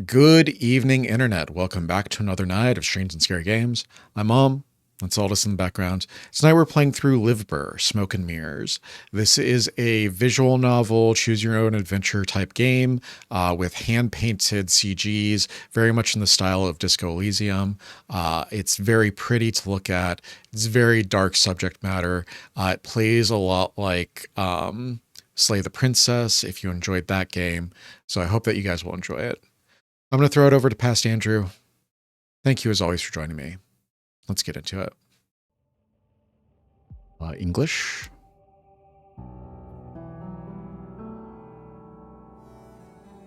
Good evening, Internet. Welcome back to another night of Strange and Scary Games. I'm Mom. That's all this in the background. Tonight we're playing through Livber, Smoke and Mirrors. This is a visual novel, choose-your-own-adventure type game with hand-painted CGs, very much in the style of Disco Elysium. It's very pretty to look at. It's very dark subject matter. It plays a lot like Slay the Princess, if you enjoyed that game. So I hope that you guys will enjoy it. I'm going to throw it over to Past Andrew. Thank you as always for joining me. Let's get into it. English.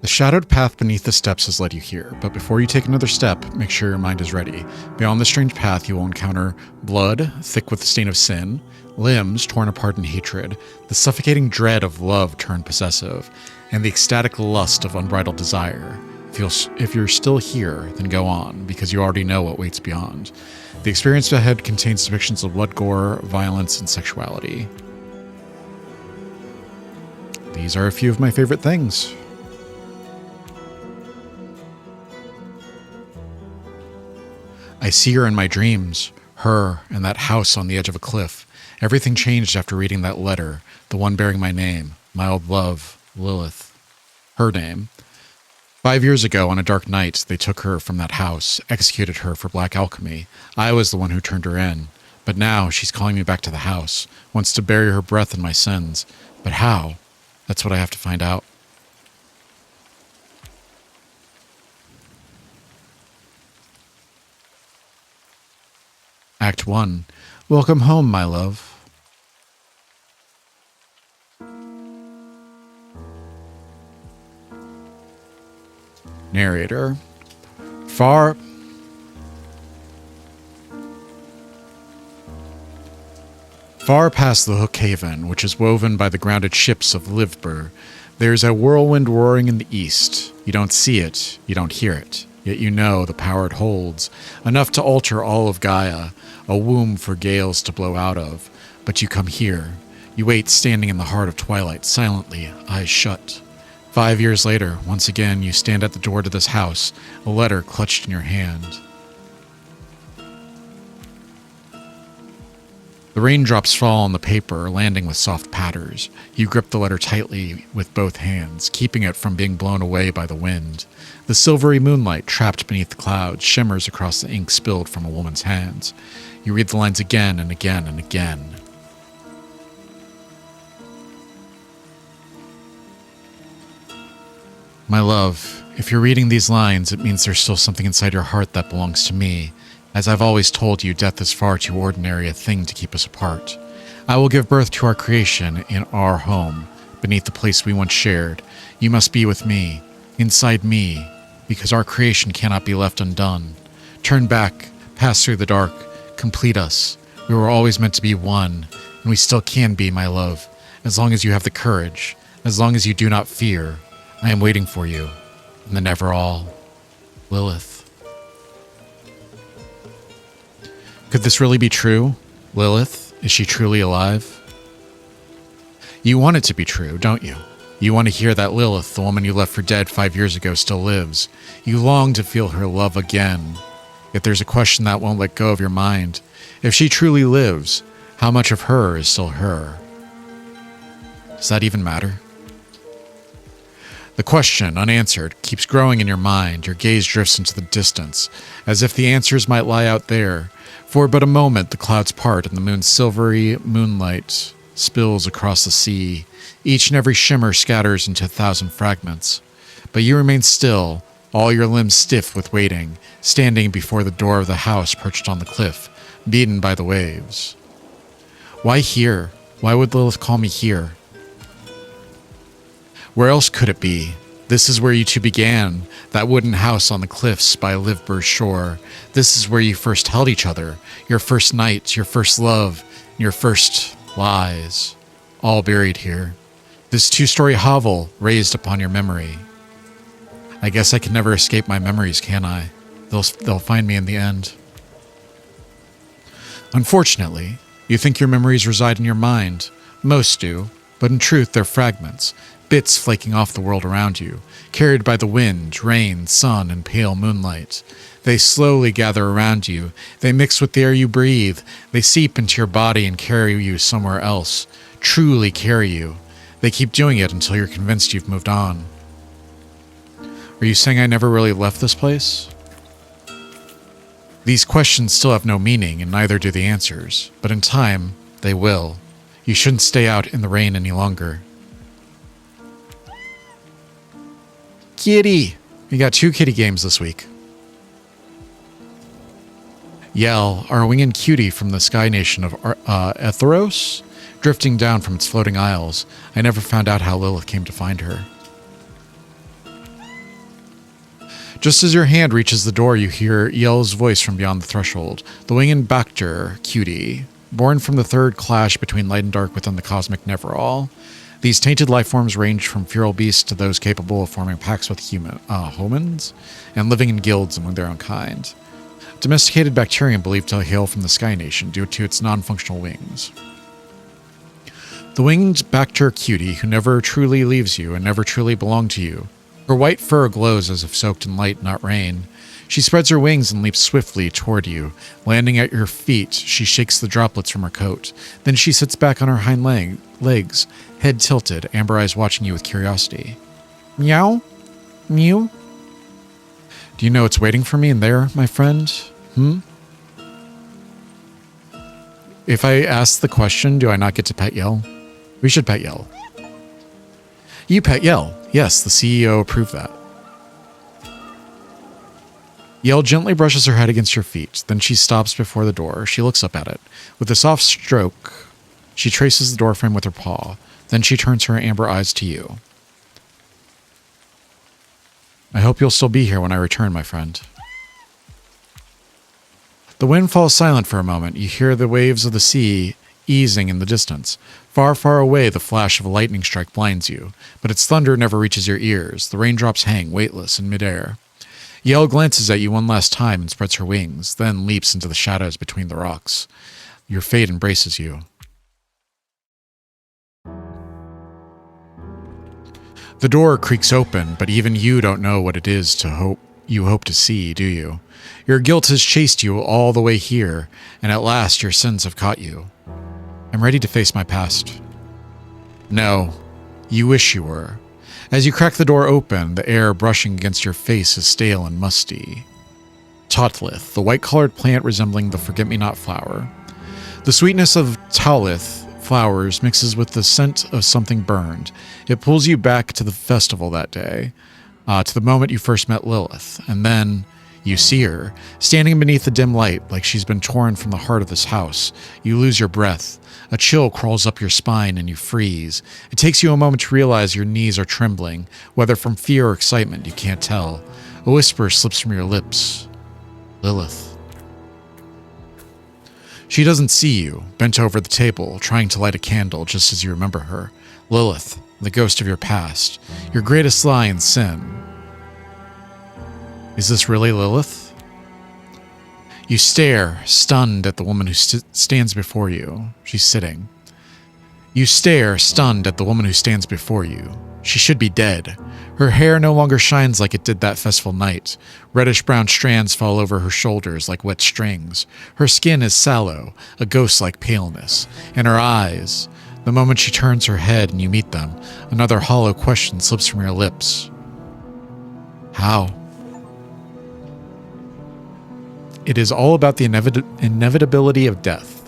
The shadowed path beneath the steps has led you here, but before you take another step, make sure your mind is ready. Beyond the strange path, you will encounter blood, thick with the stain of sin, limbs torn apart in hatred, the suffocating dread of love turned possessive, and the ecstatic lust of unbridled desire. If you're still here, then go on, because you already know what waits beyond. The experience ahead contains depictions of blood, gore, violence, and sexuality. These are a few of my favorite things. I see her in my dreams, her and that house on the edge of a cliff. Everything changed after reading that letter, the one bearing my name, my old love, Lilith. Her name. 5 years ago, on a dark night, they took her from that house, executed her for black alchemy. I was the one who turned her in. But now she's calling me back to the house, wants to bury her breath in my sins. But how? That's what I have to find out. Act 1. Welcome home, my love. Narrator. Far past the Hook Haven, which is woven by the grounded ships of Livber, there's a whirlwind roaring in the east. You don't see it, you don't hear it, yet you know the power it holds, enough to alter all of Gaia, a womb for gales to blow out of. But you come here. You wait standing in the heart of twilight, silently, eyes shut. 5 years later, once again, you stand at the door to this house, a letter clutched in your hand. The raindrops fall on the paper, landing with soft patters. You grip the letter tightly with both hands, keeping it from being blown away by the wind. The silvery moonlight, trapped beneath the clouds, shimmers across the ink spilled from a woman's hands. You read the lines again and again and again. My love, if you're reading these lines, it means there's still something inside your heart that belongs to me. As I've always told you, death is far too ordinary a thing to keep us apart. I will give birth to our creation in our home, beneath the place we once shared. You must be with me, inside me, because our creation cannot be left undone. Turn back, pass through the dark, complete us. We were always meant to be one, and we still can be, my love, as long as you have the courage, as long as you do not fear. I am waiting for you, in the never all. Lilith. Could this really be true? Lilith? Is she truly alive? You want it to be true, don't you? You want to hear that Lilith, the woman you left for dead 5 years ago, still lives. You long to feel her love again. Yet there's a question that won't let go of your mind. If she truly lives, how much of her is still her? Does that even matter? The question, unanswered, keeps growing in your mind. Your gaze drifts into the distance, as if the answers might lie out there. For but a moment, the clouds part, and the moon's silvery moonlight spills across the sea. Each and every shimmer scatters into 1,000 fragments. But you remain still, all your limbs stiff with waiting, standing before the door of the house perched on the cliff, beaten by the waves. Why here? Why would Lilith call me here? Where else could it be? This is where you two began, that wooden house on the cliffs by Livber's shore. This is where you first held each other, your first night, your first love, your first lies, all buried here. This two-story hovel raised upon your memory. I guess I can never escape my memories, can I? They'll find me in the end. Unfortunately, you think your memories reside in your mind. Most do. but in truth they're fragments, bits flaking off the world around you, carried by the wind, rain, sun, and pale moonlight. They slowly gather around you, they mix with the air you breathe, they seep into your body and carry you somewhere else, truly carry you. They keep doing it until you're convinced you've moved on. Are you saying I never really left this place? These questions still have no meaning, and neither do the answers, but in time, they will. You shouldn't stay out in the rain any longer. Kitty! We got 2 kitty games this week. Yell, our winged cutie from the sky nation of Etheros, drifting down from its floating isles. I never found out how Lilith came to find her. Just as your hand reaches the door, you hear Yell's voice from beyond the threshold. The winged Bacter cutie, born from the third clash between light and dark within the cosmic Neverall. These tainted life forms range from feral beasts to those capable of forming packs with humans and living in guilds among their own kind. Domesticated bacterium believed to hail from the Sky Nation due to its non-functional wings. The winged Bacter cutie who never truly leaves you and never truly belonged to you. Her white fur glows as if soaked in light, not rain. She spreads her wings and leaps swiftly toward you. Landing at your feet, she shakes the droplets from her coat. Then she sits back on her hind legs, head tilted, amber eyes watching you with curiosity. Meow? Mew? Do you know what's waiting for me in there, my friend? If I ask the question, do I not get to pet Yell? We should pet Yell. You pet Yell. Yes, the CEO approved that. Yell gently brushes her head against your feet. Then she stops before the door. She looks up at it. With a soft stroke, she traces the doorframe with her paw. Then she turns her amber eyes to you. I hope you'll still be here when I return, my friend. The wind falls silent for a moment. You hear the waves of the sea easing in the distance. Far, far away, the flash of a lightning strike blinds you, but its thunder never reaches your ears. The raindrops hang weightless in midair. Yell glances at you one last time and spreads her wings, then leaps into the shadows between the rocks. Your fate embraces you. The door creaks open, but even you don't know what it is you hope to see, do you? Your guilt has chased you all the way here, and at last your sins have caught you. I'm ready to face my past. No, you wish you were. As you crack the door open, the air brushing against your face is stale and musty. Totlith, the white-colored plant resembling the forget-me-not flower. The sweetness of Tallith flowers mixes with the scent of something burned. It pulls you back to the festival that day, to the moment you first met Lilith, and then you see her, standing beneath the dim light like she's been torn from the heart of this house. You lose your breath. A chill crawls up your spine and you freeze. It takes you a moment to realize your knees are trembling, whether from fear or excitement, you can't tell. A whisper slips from your lips. Lilith. She doesn't see you, bent over the table, trying to light a candle just as you remember her. Lilith, the ghost of your past, your greatest lie and sin. Is this really Lilith? You stare, stunned, at the woman who stands before you. She's sitting. You stare, stunned, at the woman who stands before you. She should be dead. Her hair no longer shines like it did that festival night. Reddish-brown strands fall over her shoulders like wet strings. Her skin is sallow, a ghost-like paleness. And her eyes, the moment she turns her head and you meet them, another hollow question slips from your lips. How? It is all about the inevitability of death.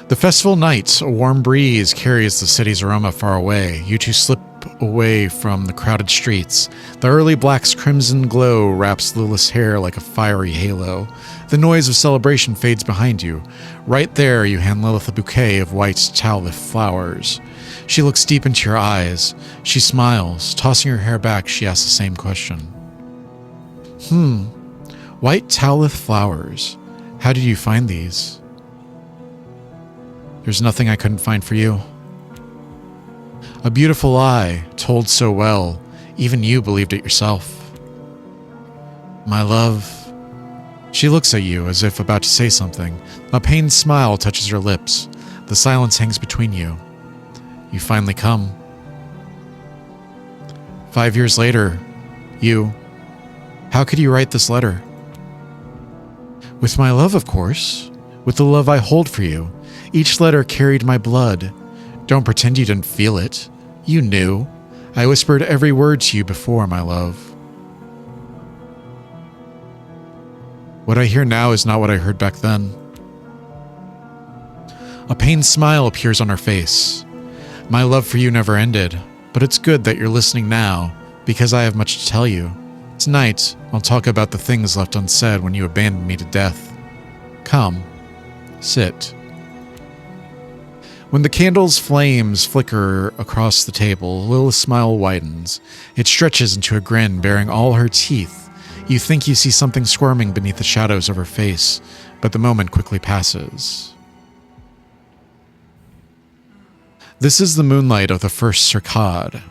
The festival night, a warm breeze carries the city's aroma far away. You two slip away from the crowded streets. The early black's crimson glow wraps Lilith's hair like a fiery halo. The noise of celebration fades behind you. Right there, you hand Lilith a bouquet of white Tallith flowers. She looks deep into your eyes. She smiles. Tossing her hair back, she asks the same question. White Tallith flowers. How did you find these? There's nothing I couldn't find for you. A beautiful lie, told so well. Even you believed it yourself. My love, She looks at you as if about to say something. A pained smile touches her lips. The silence hangs between you. You finally come. 5 years later, you... How could you write this letter? With my love, of course. With the love I hold for you. Each letter carried my blood. Don't pretend you didn't feel it. You knew. I whispered every word to you before, my love. What I hear now is not what I heard back then. A pained smile appears on her face. My love for you never ended, but it's good that you're listening now, because I have much to tell you. Tonight, I'll talk about the things left unsaid when you abandoned me to death. Come, sit. When the candle's flames flicker across the table, Lilith's smile widens. It stretches into a grin, baring all her teeth. You think you see something squirming beneath the shadows of her face, but the moment quickly passes. This is the moonlight of the first circade.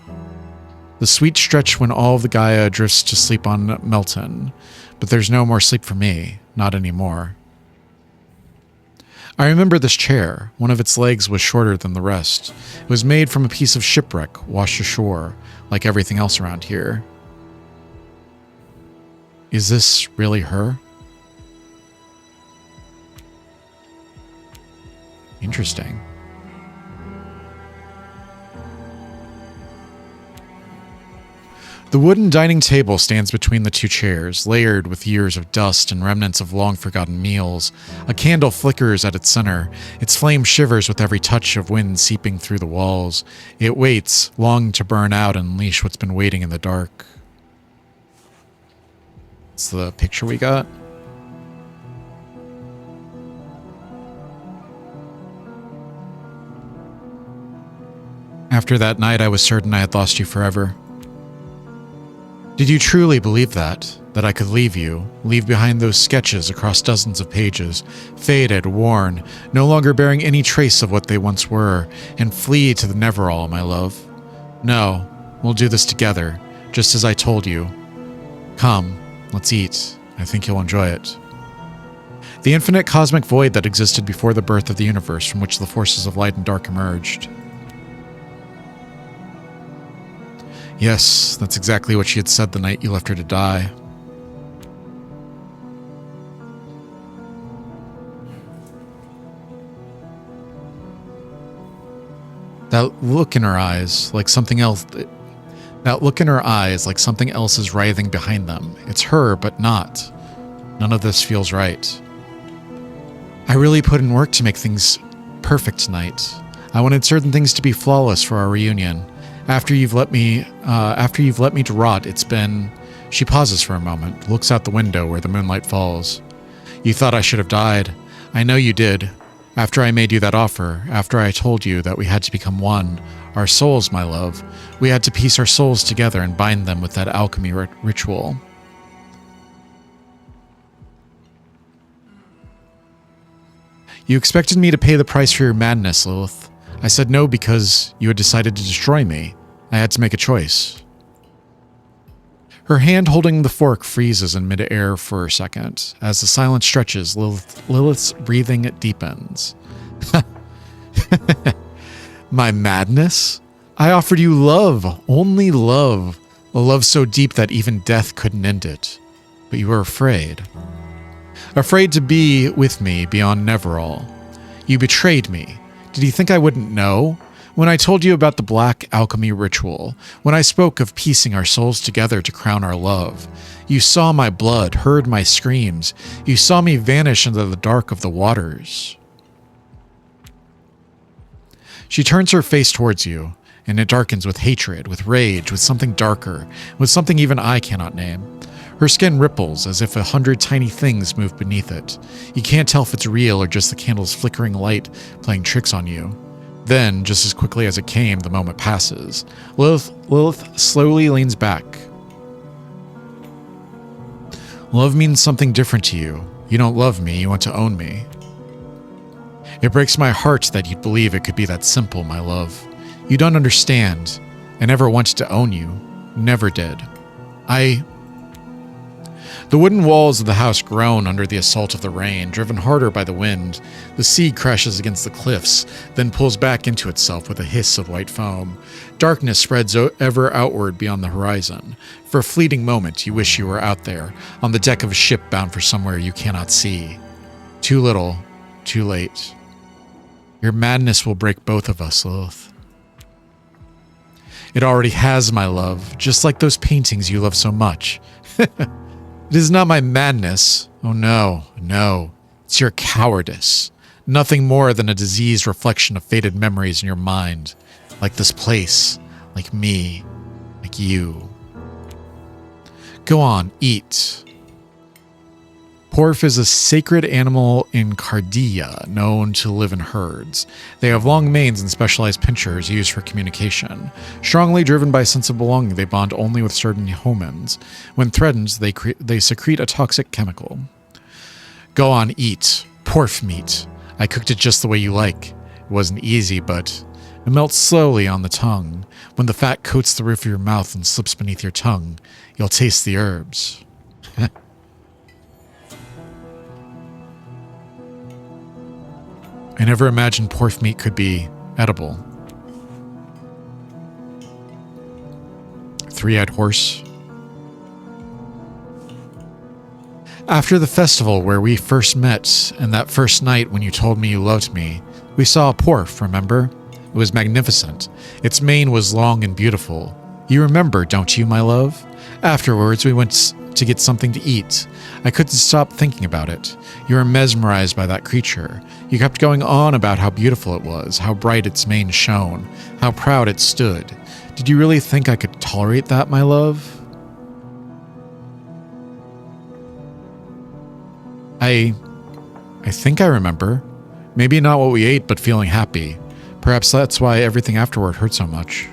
The sweet stretch when all of the Gaia drifts to sleep on Melton, but there's no more sleep for me, not anymore. I remember this chair. One of its legs was shorter than the rest. It was made from a piece of shipwreck washed ashore, like everything else around here. Is this really her? Interesting. The wooden dining table stands between the two chairs, layered with years of dust and remnants of long-forgotten meals. A candle flickers at its center. Its flame shivers with every touch of wind seeping through the walls. It waits, longing to burn out and unleash what's been waiting in the dark. It's the picture we got. After that night, I was certain I had lost you forever. Did you truly believe that? That I could leave you, leave behind those sketches across dozens of pages, faded, worn, no longer bearing any trace of what they once were, and flee to the Neverall, my love? No, we'll do this together, just as I told you. Come, let's eat. I think you'll enjoy it. The infinite cosmic void that existed before the birth of the universe, from which the forces of light and dark emerged. Yes, that's exactly what she had said the night you left her to die. That look in her eyes, like something else. That look in her eyes, like something else is writhing behind them. It's her, but not. None of this feels right. I really put in work to make things perfect tonight. I wanted certain things to be flawless for our reunion. After you've let me to rot, it's been... She pauses for a moment, looks out the window where the moonlight falls. You thought I should have died. I know you did. After I made you that offer, after I told you that we had to become one, our souls, my love, we had to piece our souls together and bind them with that alchemy ritual. You expected me to pay the price for your madness, Lilith. I said no because you had decided to destroy me. I had to make a choice. Her hand holding the fork freezes in midair for a second. As the silence stretches, Lilith's breathing deepens. My madness? I offered you love, only love. A love so deep that even death couldn't end it. But you were afraid. Afraid to be with me beyond Neverall. You betrayed me. Did you think I wouldn't know? When I told you about the black alchemy ritual, when I spoke of piecing our souls together to crown our love, you saw my blood, heard my screams. You saw me vanish into the dark of the waters. She turns her face towards you, and it darkens with hatred, with rage, with something darker, with something even I cannot name. Her skin ripples as if 100 tiny things move beneath it. You can't tell if it's real or just the candle's flickering light playing tricks on you. Then, just as quickly as it came, the moment passes. Lilith slowly leans back. Love means something different to you. You don't love me, you want to own me. It breaks my heart that you'd believe it could be that simple, my love. You don't understand. I never wanted to own you. Never did. The wooden walls of the house groan under the assault of the rain, driven harder by the wind. The sea crashes against the cliffs, then pulls back into itself with a hiss of white foam. Darkness spreads ever outward beyond the horizon. For a fleeting moment, you wish you were out there, on the deck of a ship bound for somewhere you cannot see. Too little, too late. Your madness will break both of us, Lilith. It already has, my love, just like those paintings you love so much. It is not my madness. Oh no, no. It's your cowardice. Nothing more than a diseased reflection of faded memories in your mind. Like this place, like me, like you. Go on, eat. Porf is a sacred animal in Cardia, known to live in herds. They have long manes and specialized pinchers used for communication. Strongly driven by a sense of belonging, they bond only with certain homins. When threatened, they secrete a toxic chemical. Go on, eat. Porf meat. I cooked it just the way you like. It wasn't easy, but it melts slowly on the tongue. When the fat coats the roof of your mouth and slips beneath your tongue, you'll taste the herbs. I never imagined porf meat could be edible. Three-eyed horse. After the festival where we first met, and that first night when you told me you loved me, we saw a porf, remember? It was magnificent. Its mane was long and beautiful. You remember, don't you, my love? Afterwards, we went to get something to eat. I couldn't stop thinking about it. You were mesmerized by that creature. You kept going on about how beautiful it was, how bright its mane shone, how proud it stood. Did you really think I could tolerate that, my love? I think I remember. Maybe not what we ate, but feeling happy. Perhaps that's why everything afterward hurt so much.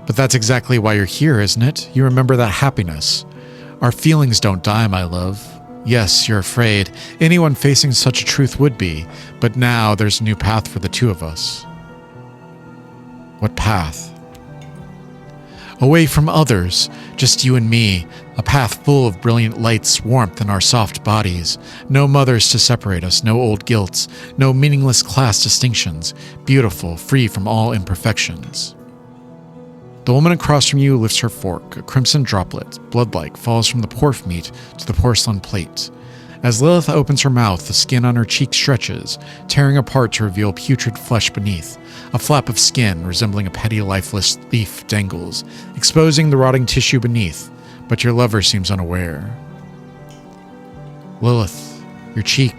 But that's exactly why you're here, isn't it? You remember that happiness. Our feelings don't die, my love. Yes, you're afraid. Anyone facing such a truth would be. But now there's a new path for the two of us. What path? Away from others, just you and me. A path full of brilliant lights, warmth in our soft bodies. No mothers to separate us, no old guilts, no meaningless class distinctions. Beautiful, free from all imperfections. The woman across from you lifts her fork. A crimson droplet, blood-like, falls from the porf meat to the porcelain plate. As Lilith opens her mouth, the skin on her cheek stretches, tearing apart to reveal putrid flesh beneath. A flap of skin, resembling a petty, lifeless leaf, dangles, exposing the rotting tissue beneath, but your lover seems unaware. Lilith, your cheek.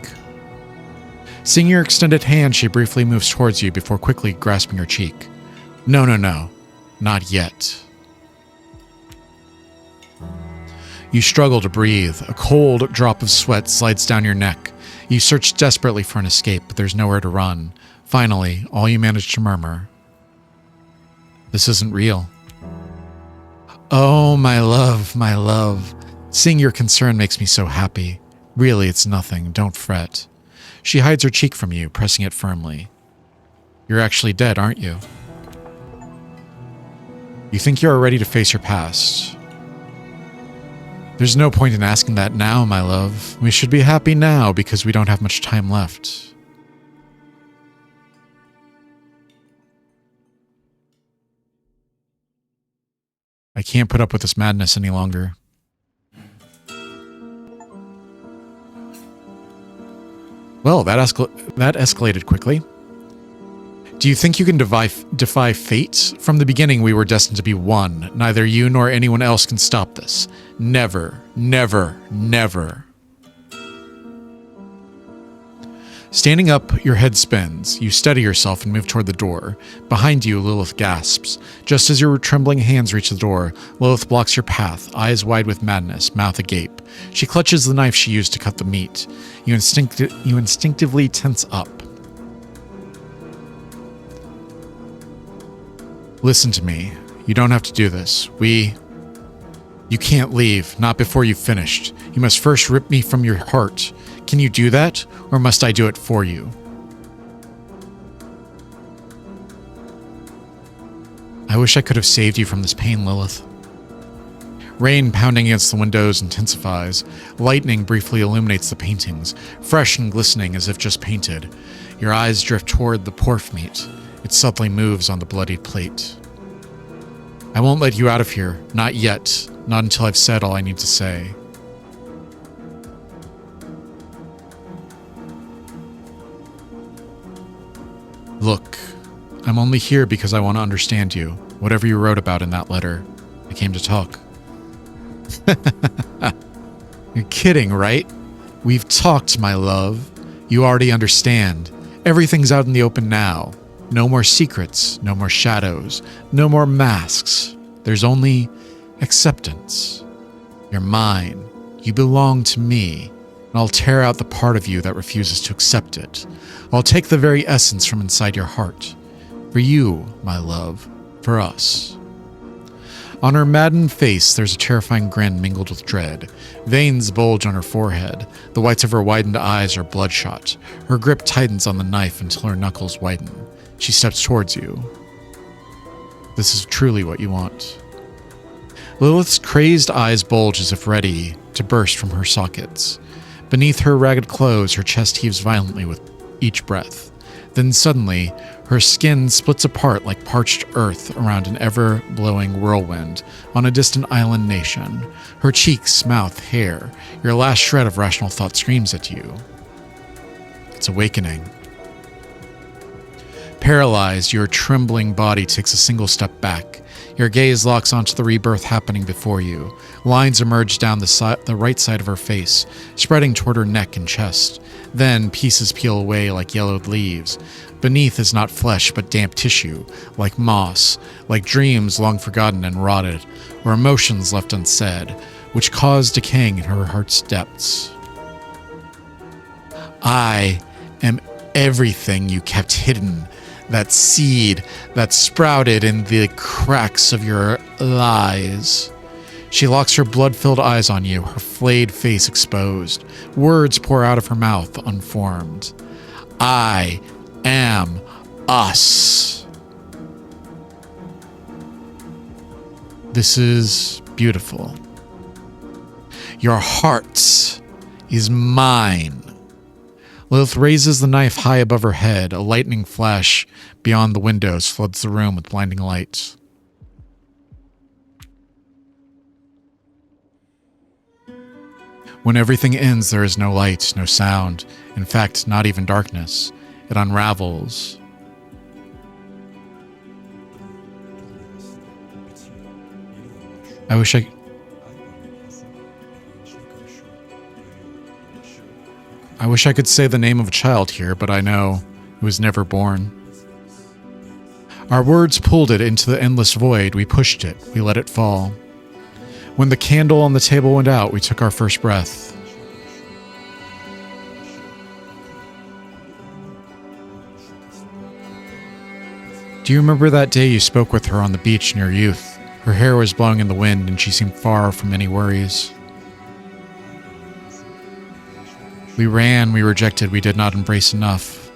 Seeing your extended hand, she briefly moves towards you before quickly grasping your cheek. No, no, no. Not yet. You struggle to breathe. A cold drop of sweat slides down your neck. You search desperately for an escape, but there's nowhere to run. Finally, all you manage to murmur. This isn't real. Oh, my love, my love. Seeing your concern makes me so happy. Really, it's nothing. Don't fret. She hides her cheek from you, pressing it firmly. You're actually dead, aren't you? You think you are ready to face your past. There's no point in asking that now, my love. We should be happy now because we don't have much time left. I can't put up with this madness any longer. Well, that escalated quickly. Do you think you can defy fate? From the beginning, we were destined to be one. Neither you nor anyone else can stop this. Never, never, never. Standing up, your head spins. You steady yourself and move toward the door. Behind you, Lilith gasps. Just as your trembling hands reach the door, Lilith blocks your path, eyes wide with madness, mouth agape. She clutches the knife she used to cut the meat. You instinctively tense up. Listen to me. You don't have to do this. You can't leave, not before you've finished. You must first rip me from your heart. Can you do that, or must I do it for you? I wish I could have saved you from this pain, Lilith. Rain pounding against the windows intensifies. Lightning briefly illuminates the paintings, fresh and glistening as if just painted. Your eyes drift toward the pork meat. It subtly moves on the bloodied plate. I won't let you out of here. Not yet. Not until I've said all I need to say. Look, I'm only here because I want to understand you. Whatever you wrote about in that letter. I came to talk. You're kidding, right? We've talked, my love. You already understand. Everything's out in the open now. No more secrets, no more shadows, no more masks. There's only acceptance. You're mine. You belong to me. And I'll tear out the part of you that refuses to accept it. I'll take the very essence from inside your heart. For you, my love. For us. On her maddened face, there's a terrifying grin mingled with dread. Veins bulge on her forehead. The whites of her widened eyes are bloodshot. Her grip tightens on the knife until her knuckles widen. She steps towards you. This is truly what you want. Lilith's crazed eyes bulge as if ready to burst from her sockets. Beneath her ragged clothes, her chest heaves violently with each breath. Then suddenly, her skin splits apart like parched earth around an ever-blowing whirlwind on a distant island nation. Her cheeks, mouth, hair, your last shred of rational thought screams at you. It's awakening. Paralyzed, your trembling body takes a single step back. Your gaze locks onto the rebirth happening before you. Lines emerge down the right side of her face, spreading toward her neck and chest. Then pieces peel away like yellowed leaves. Beneath is not flesh, but damp tissue, like moss, like dreams long forgotten and rotted, or emotions left unsaid, which cause decaying in her heart's depths. I am everything you kept hidden. That seed that sprouted in the cracks of your lies. She locks her blood-filled eyes on you, her flayed face exposed. Words pour out of her mouth, unformed. I am us. This is beautiful. Your heart is mine. Lilith raises the knife high above her head. A lightning flash beyond the windows floods the room with blinding light. When everything ends, there is no light, no sound. In fact, not even darkness. It unravels. I wish I could say the name of a child here, but I know it was never born. Our words pulled it into the endless void. We pushed it. We let it fall. When the candle on the table went out, we took our first breath. Do you remember that day you spoke with her on the beach in your youth? Her hair was blowing in the wind and she seemed far from any worries. We ran, we rejected, we did not embrace enough.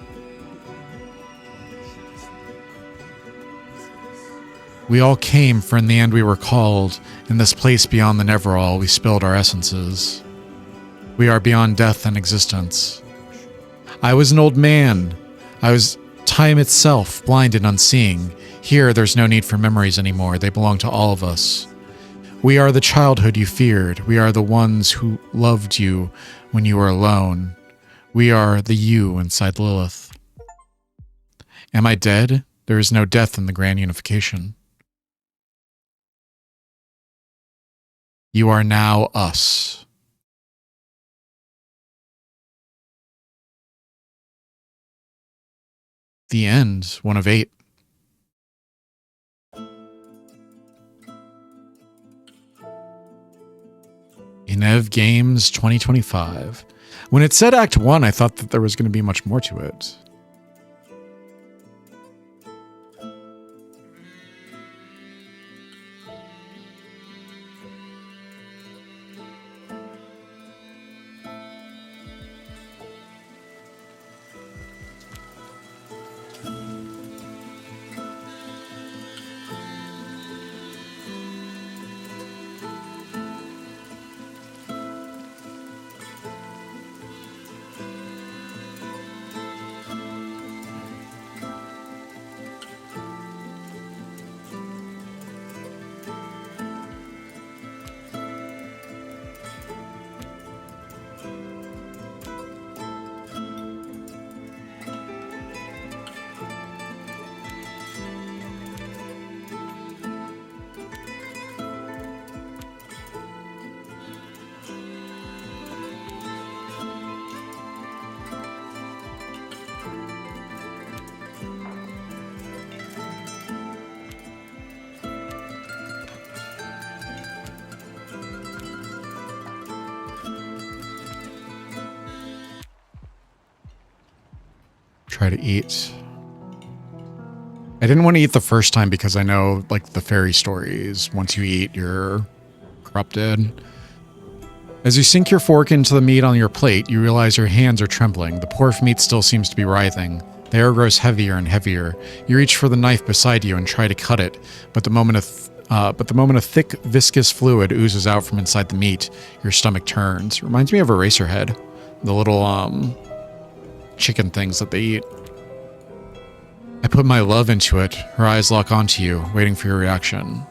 We all came, for in the end we were called. In this place beyond the never-all, we spilled our essences. We are beyond death and existence. I was an old man. I was time itself, blind and unseeing. Here, there's no need for memories anymore. They belong to all of us. We are the childhood you feared. We are the ones who loved you when you were alone. We are the you inside Lilith. Am I dead? There is no death in the grand unification. You are now us. The end, one of 8. InEv Games 2025. When it said Act 1, I thought that there was going to be much more to it. try to eat. I didn't want to eat the first time because I know, like, the fairy stories. Once you eat, you're corrupted. As you sink your fork into the meat on your plate, you realize your hands are trembling. The pork meat still seems to be writhing. The air grows heavier and heavier. You reach for the knife beside you and try to cut it, but the moment a thick, viscous fluid oozes out from inside the meat, your stomach turns. Reminds me of Eraserhead, the little chicken things that they eat. I put my love into it. Her eyes lock onto you, waiting for your reaction.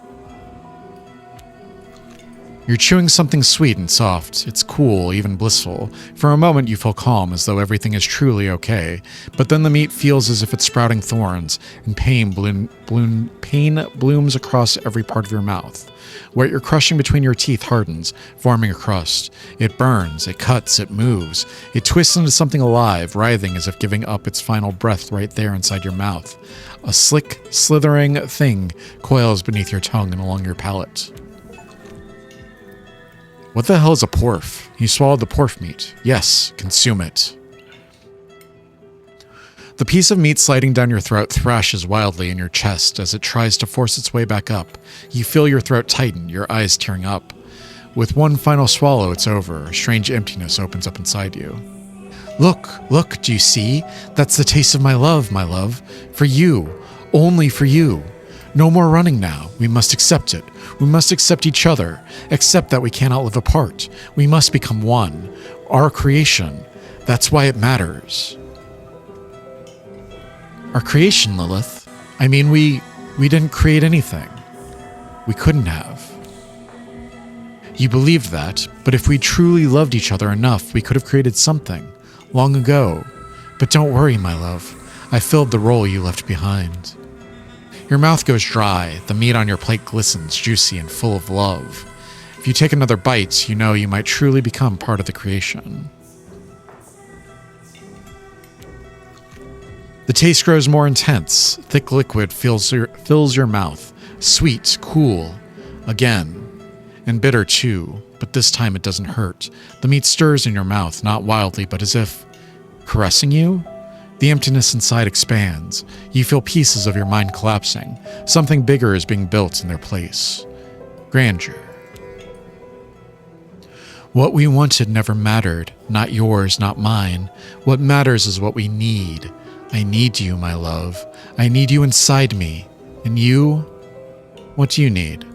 You're chewing something sweet and soft. It's cool, even blissful. For a moment, you feel calm, as though everything is truly okay. But then the meat feels as if it's sprouting thorns, and pain blooms across every part of your mouth. What you're crushing between your teeth hardens, forming a crust. It burns, it cuts, it moves. It twists into something alive, writhing as if giving up its final breath right there inside your mouth. A slick, slithering thing coils beneath your tongue and along your palate. What the hell is a porf? You swallowed the porf meat. Yes, consume it. The piece of meat sliding down your throat thrashes wildly in your chest as it tries to force its way back up. You feel your throat tighten, your eyes tearing up. With one final swallow, it's over. A strange emptiness opens up inside you. Look, look, do you see? That's the taste of my love, my love. For you, only for you. No more running now. We must accept it. We must accept each other. Accept that we cannot live apart. We must become one. Our creation. That's why it matters. Our creation, Lilith. I mean, we didn't create anything. We couldn't have. You believed that, but if we truly loved each other enough, we could have created something. Long ago. But don't worry, my love. I filled the role you left behind. Your mouth goes dry. The meat on your plate glistens, juicy and full of love. If you take another bite, you know you might truly become part of the creation. The taste grows more intense. Thick liquid fills your mouth. Sweet, cool, again. And bitter too, but this time it doesn't hurt. The meat stirs in your mouth, not wildly, but as if caressing you. The emptiness inside expands. You feel pieces of your mind collapsing. Something bigger is being built in their place. Grandeur. What we wanted never mattered. Not yours, not mine. What matters is what we need. I need you, my love. I need you inside me. And you? What do you need?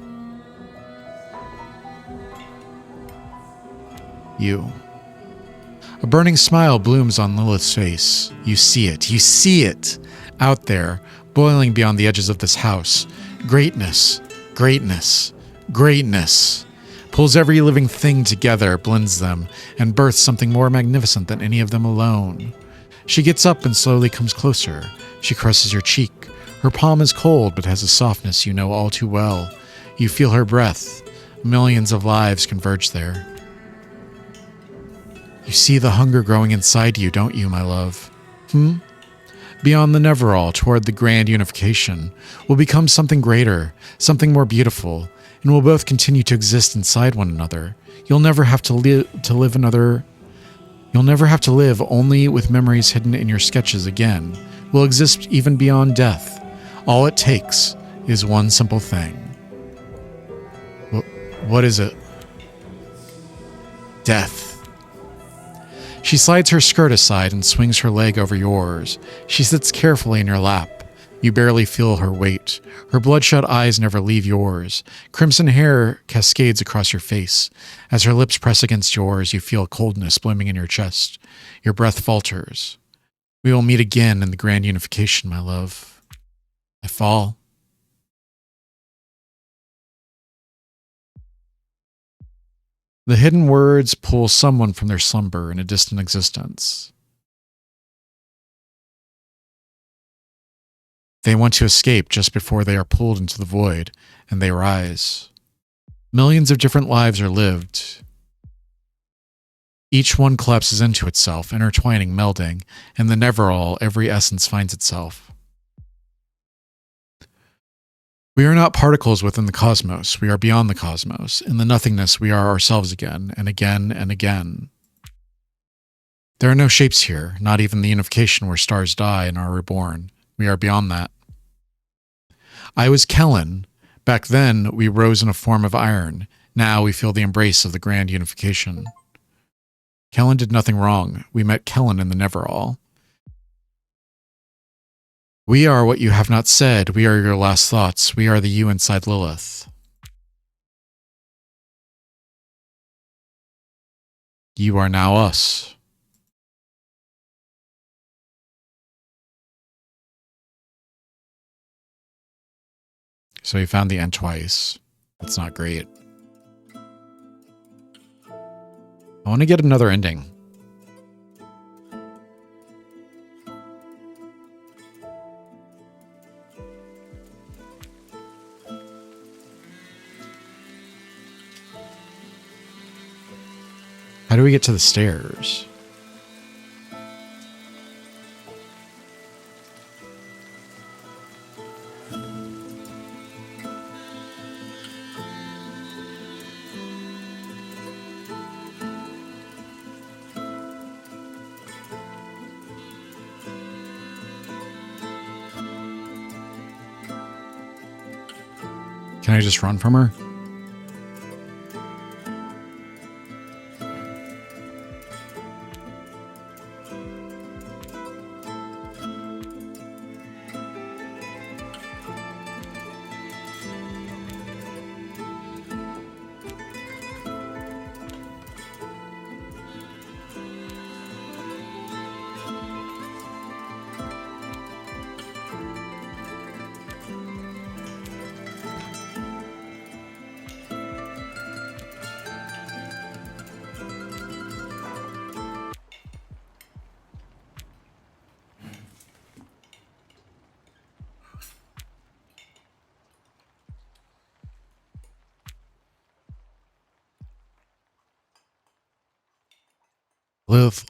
You. A burning smile blooms on Lilith's face. You see it. You see it! Out there, boiling beyond the edges of this house. Greatness. Greatness. Greatness. Pulls every living thing together, blends them, and births something more magnificent than any of them alone. She gets up and slowly comes closer. She caresses your cheek. Her palm is cold, but has a softness you know all too well. You feel her breath. Millions of lives converge there. You see the hunger growing inside you, don't you, my love? Beyond the Neverall, toward the grand unification, we'll become something greater, something more beautiful, and we'll both continue to exist inside one another. You'll never have to live only with memories hidden in your sketches again. We'll exist even beyond death. All it takes is one simple thing. What is it? Death. She slides her skirt aside and swings her leg over yours. She sits carefully in your lap. You barely feel her weight. Her bloodshot eyes never leave yours. Crimson hair cascades across your face. As her lips press against yours, you feel coldness blooming in your chest. Your breath falters. We will meet again in the grand unification, my love. I fall. The hidden words pull someone from their slumber in a distant existence. They want to escape just before they are pulled into the void, and they rise. Millions of different lives are lived. Each one collapses into itself, intertwining, melding. In the Neverall, every essence finds itself. We are not particles within the cosmos. We are beyond the cosmos. In the nothingness, we are ourselves again, and again, and again. There are no shapes here, not even the unification where stars die and are reborn. We are beyond that. I was Kellen. Back then, we rose in a form of iron. Now we feel the embrace of the grand unification. Kellen did nothing wrong. We met Kellen in the Neverall. We are what you have not said. We are your last thoughts. We are the you inside Lilith. You are now us. So he found the end twice. That's not great. I want to get another ending. How do we get to the stairs? Can I just run from her?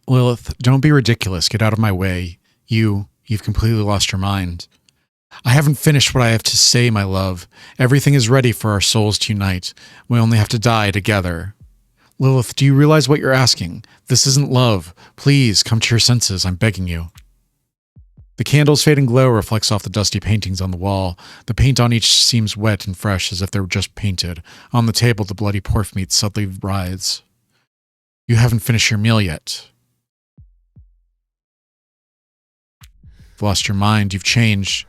Lilith, don't be ridiculous. Get out of my way. You've completely lost your mind. I haven't finished what I have to say, my love. Everything is ready for our souls to unite. We only have to die together. Lilith, do you realize what you're asking? This isn't love. Please, come to your senses. I'm begging you. The candle's fading glow reflects off the dusty paintings on the wall. The paint on each seems wet and fresh, as if they were just painted. On the table, the bloody pork meat suddenly writhes. You haven't finished your meal yet. You've lost your mind. You've changed.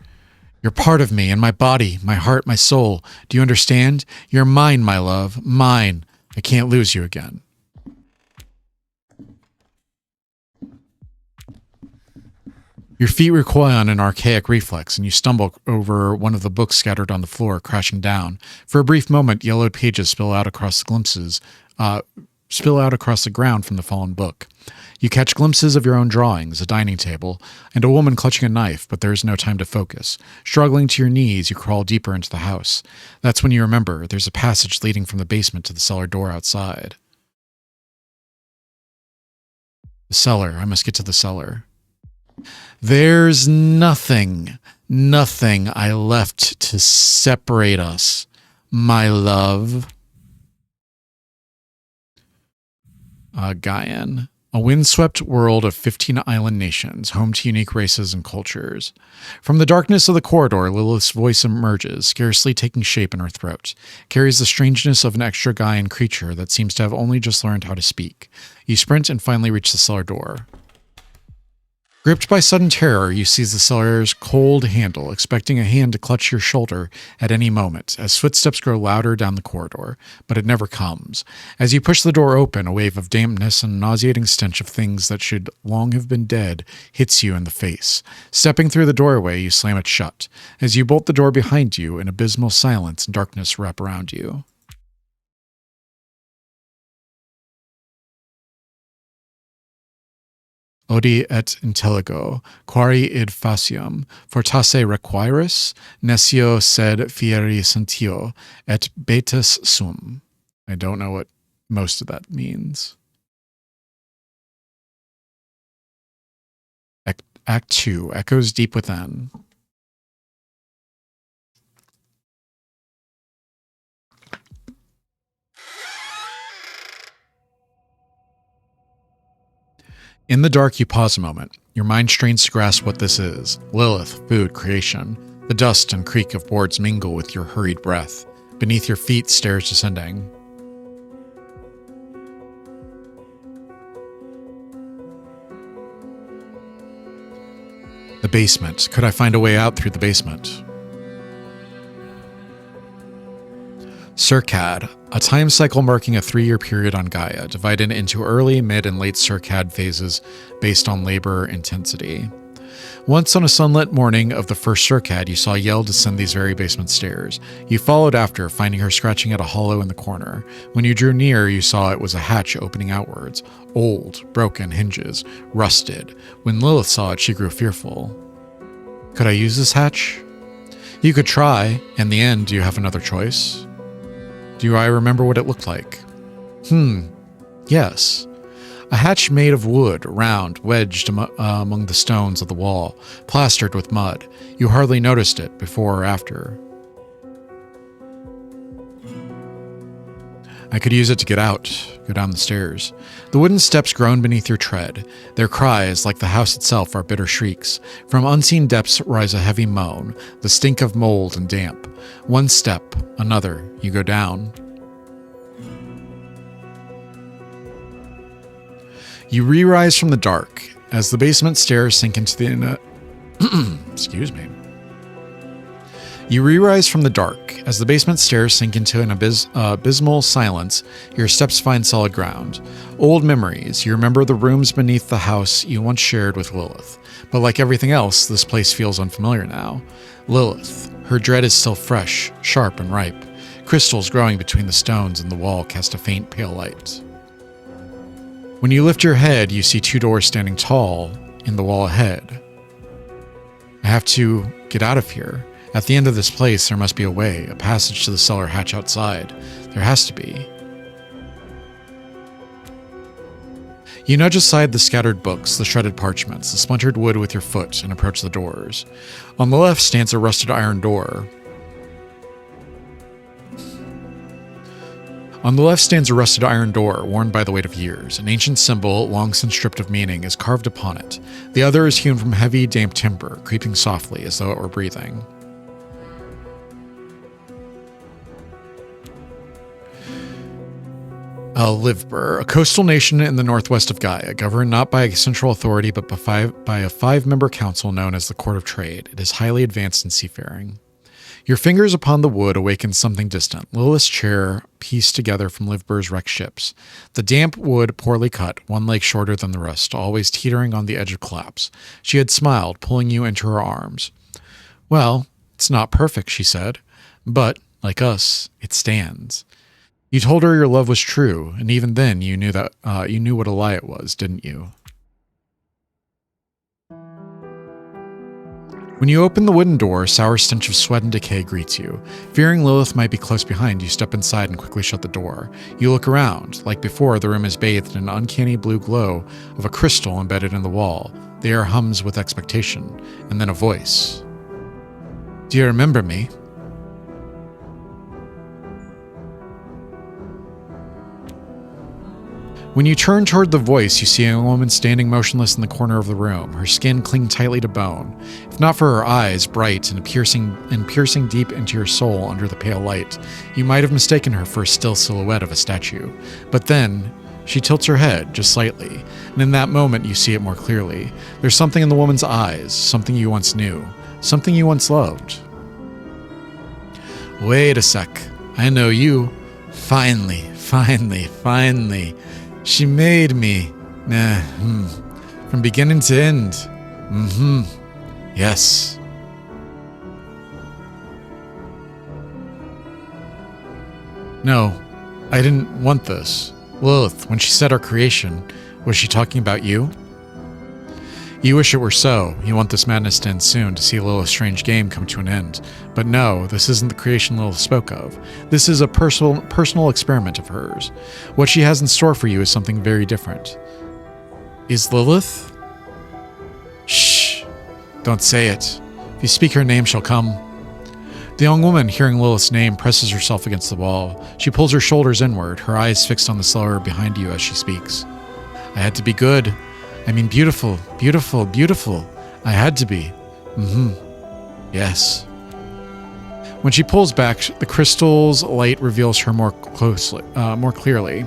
You're part of me and my body, my heart, my soul. Do you understand? You're mine, my love. Mine. I can't lose you again. Your feet recoil on an archaic reflex, and you stumble over one of the books scattered on the floor, crashing down. For a brief moment, yellowed pages spill out across the ground from the fallen book. You catch glimpses of your own drawings, a dining table, and a woman clutching a knife, but there is no time to focus. Struggling to your knees, you crawl deeper into the house. That's when you remember there's a passage leading from the basement to the cellar door outside. The cellar. I must get to the cellar. There's nothing I left to separate us, my love. Gaian. A windswept world of 15 island nations, home to unique races and cultures. From the darkness of the corridor, Lilith's voice emerges, scarcely taking shape in her throat. Carries the strangeness of an extra Gaian creature that seems to have only just learned how to speak. You sprint and finally reach the cellar door. Gripped by sudden terror, you seize the cellar's cold handle, expecting a hand to clutch your shoulder at any moment, as footsteps grow louder down the corridor, but it never comes. As you push the door open, a wave of dampness and nauseating stench of things that should long have been dead hits you in the face. Stepping through the doorway, you slam it shut. As you bolt the door behind you, an abysmal silence and darkness wrap around you. Odi et intelligo, quari id faciam, fortasse requiris, nescio sed fieri sentio, et betis sum. I don't know what most of that means. Act 2, Echoes Deep Within. In the dark, you pause a moment. Your mind strains to grasp what this is. Lilith, food, creation. The dust and creak of boards mingle with your hurried breath. Beneath your feet, stairs descending. The basement. Could I find a way out through the basement? Circad, a time cycle marking a 3-year period on Gaia, divided into early, mid, and late Circad phases based on labor intensity. Once on a sunlit morning of the first Circad, you saw Yell descend these very basement stairs. You followed after, finding her scratching at a hollow in the corner. When you drew near, you saw it was a hatch opening outwards. Old, broken hinges, rusted. When Lilith saw it, she grew fearful. Could I use this hatch? You could try. In the end, do you have another choice? Do I remember what it looked like? Yes. A hatch made of wood, round, wedged among the stones of the wall, plastered with mud. You hardly noticed it before or after. I could use it to get out, go down the stairs. The wooden steps groan beneath your tread. Their cries, like the house itself, are bitter shrieks. From unseen depths rise a heavy moan, the stink of mold and damp. One step, another, you go down. You re-rise from the dark as the basement stairs sink into the excuse me. You re-rise from the dark as the basement stairs sink into an abysmal silence. Your steps find solid ground. Old memories. You remember the rooms beneath the house you once shared with Lilith. But like everything else, this place feels unfamiliar now. Lilith. Her dread is still fresh, sharp, and ripe. Crystals growing between the stones and the wall cast a faint pale light. When you lift your head, you see 2 doors standing tall in the wall ahead. I have to get out of here. At the end of this place, there must be a way, a passage to the cellar hatch outside. There has to be. You nudge aside the scattered books, the shredded parchments, the splintered wood with your foot, and approach the doors. On the left stands a rusted iron door. Worn by the weight of years. An ancient symbol, long since stripped of meaning, is carved upon it. The other is hewn from heavy, damp timber, creeping softly as though it were breathing. Livber, a coastal nation in the northwest of Gaia, governed not by a central authority but by a 5-member council known as the Court of Trade. It is highly advanced in seafaring. Your fingers upon the wood awaken something distant. Lilith's chair pieced together from Livber's wrecked ships. The damp wood poorly cut, one leg shorter than the rest, always teetering on the edge of collapse. She had smiled, pulling you into her arms. Well, it's not perfect, she said, but, like us, it stands. You told her your love was true, and even then you knew that you knew what a lie it was, didn't you? When you open the wooden door, a sour stench of sweat and decay greets you. Fearing Lilith might be close behind, you step inside and quickly shut the door. You look around. Like before, the room is bathed in an uncanny blue glow of a crystal embedded in the wall. The air hums with expectation, and then a voice. Do you remember me? When you turn toward the voice, you see a woman standing motionless in the corner of the room, her skin clinging tightly to bone. If not for her eyes, bright and piercing deep into your soul under the pale light, you might have mistaken her for a still silhouette of a statue. But then, she tilts her head, just slightly, and in that moment you see it more clearly. There's something in the woman's eyes, something you once knew, something you once loved. Wait a sec, I know you. Finally. She made me. From beginning to end. Yes. No, I didn't want this. Lilith, when she said our creation, was she talking about you? You wish it were so. You want this madness to end soon, to see Lilith's strange game come to an end. But no, this isn't the creation Lilith spoke of. This is a personal experiment of hers. What she has in store for you is something very different. Is Lilith? Shh. Don't say it. If you speak her name, she'll come. The young woman, hearing Lilith's name, presses herself against the wall. She pulls her shoulders inward, her eyes fixed on the cellar behind you as she speaks. I had to be good. I I mean, beautiful, beautiful, beautiful. I had to be. Yes. When she pulls back, the crystal's light reveals her more clearly.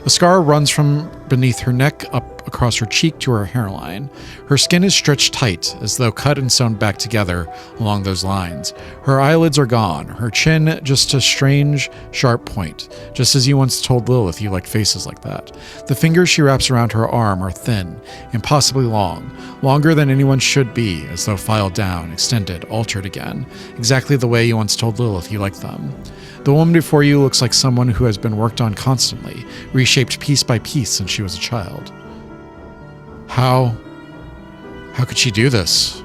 A scar runs from beneath her neck up across her cheek to her hairline. Her skin is stretched tight, as though cut and sewn back together along those lines. Her eyelids are gone, her chin just a strange, sharp point, just as you once told Lilith you liked faces like that. The fingers she wraps around her arm are thin, impossibly long, longer than anyone should be, as though filed down, extended, altered again, exactly the way you once told Lilith you liked them. The woman before you looks like someone who has been worked on constantly, reshaped piece by piece since she was a child. How could she do this?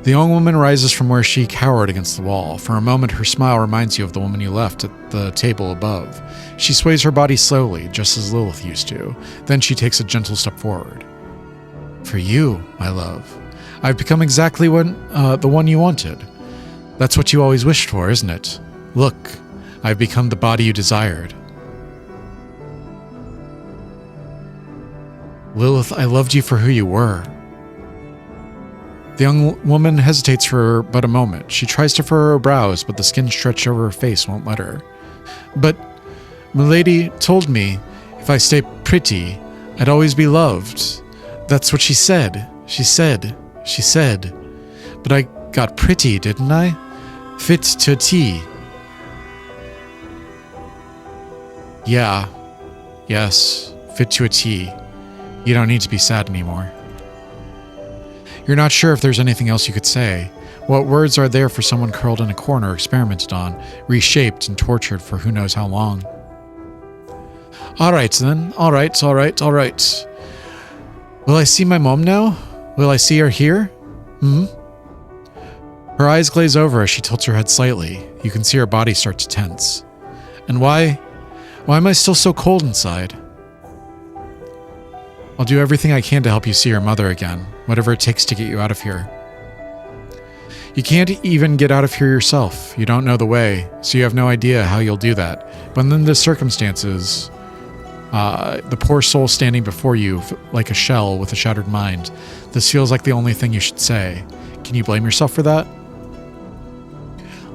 The young woman rises from where she cowered against the wall. For a moment, her smile reminds you of the woman you left at the table above. She sways her body slowly, just as Lilith used to. Then she takes a gentle step forward. For you, my love, I've become exactly the one you wanted. That's what you always wished for, isn't it? Look, I've become the body you desired. Lilith, I loved you for who you were. The young woman hesitates for but a moment. She tries to furrow her brows, but the skin stretched over her face won't let her. But Milady told me if I stay pretty, I'd always be loved. That's what she said. She said. But I got pretty, didn't I? Fit to a T. Yeah. Yes. Fit to a T. You don't need to be sad anymore. You're not sure if there's anything else you could say. What words are there for someone curled in a corner, experimented on, reshaped and tortured for who knows how long? All right, then. All right. Will I see my mom now? Will I see her here? Her eyes glaze over as she tilts her head slightly. You can see her body start to tense. And why am I still so cold inside? I'll do everything I can to help you see your mother again, whatever it takes to get you out of here. You can't even get out of here yourself. You don't know the way, so you have no idea how you'll do that. But in the circumstances, the poor soul standing before you like a shell with a shattered mind, this feels like the only thing you should say. Can you blame yourself for that?